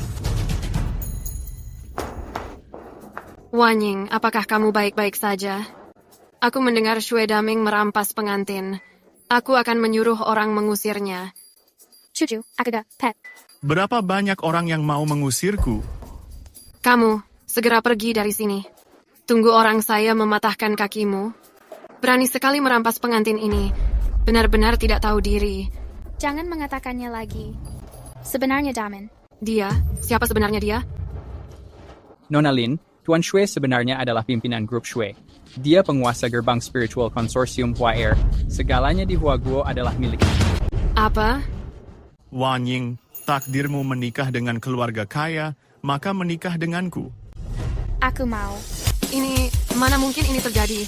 Wanying, apakah kamu baik-baik saja? Aku mendengar Shue Daming merampas pengantin. Aku akan menyuruh orang mengusirnya. Cucu, aku pet. Berapa banyak orang yang mau mengusirku? Kamu, segera pergi dari sini. Tunggu orang saya mematahkan kakimu. Berani sekali merampas pengantin ini. Benar-benar tidak tahu diri. Jangan mengatakannya lagi. Sebenarnya Damen. Dia? Siapa sebenarnya dia? Nona Lin, Tuan Shue sebenarnya adalah pimpinan grup Shue. Dia penguasa gerbang spiritual konsorsium Hua Air. Segalanya di Hua Guo adalah miliknya. Apa? Wanying, takdirmu menikah dengan keluarga kaya, maka menikah denganku. Aku mau. Mana mungkin ini terjadi?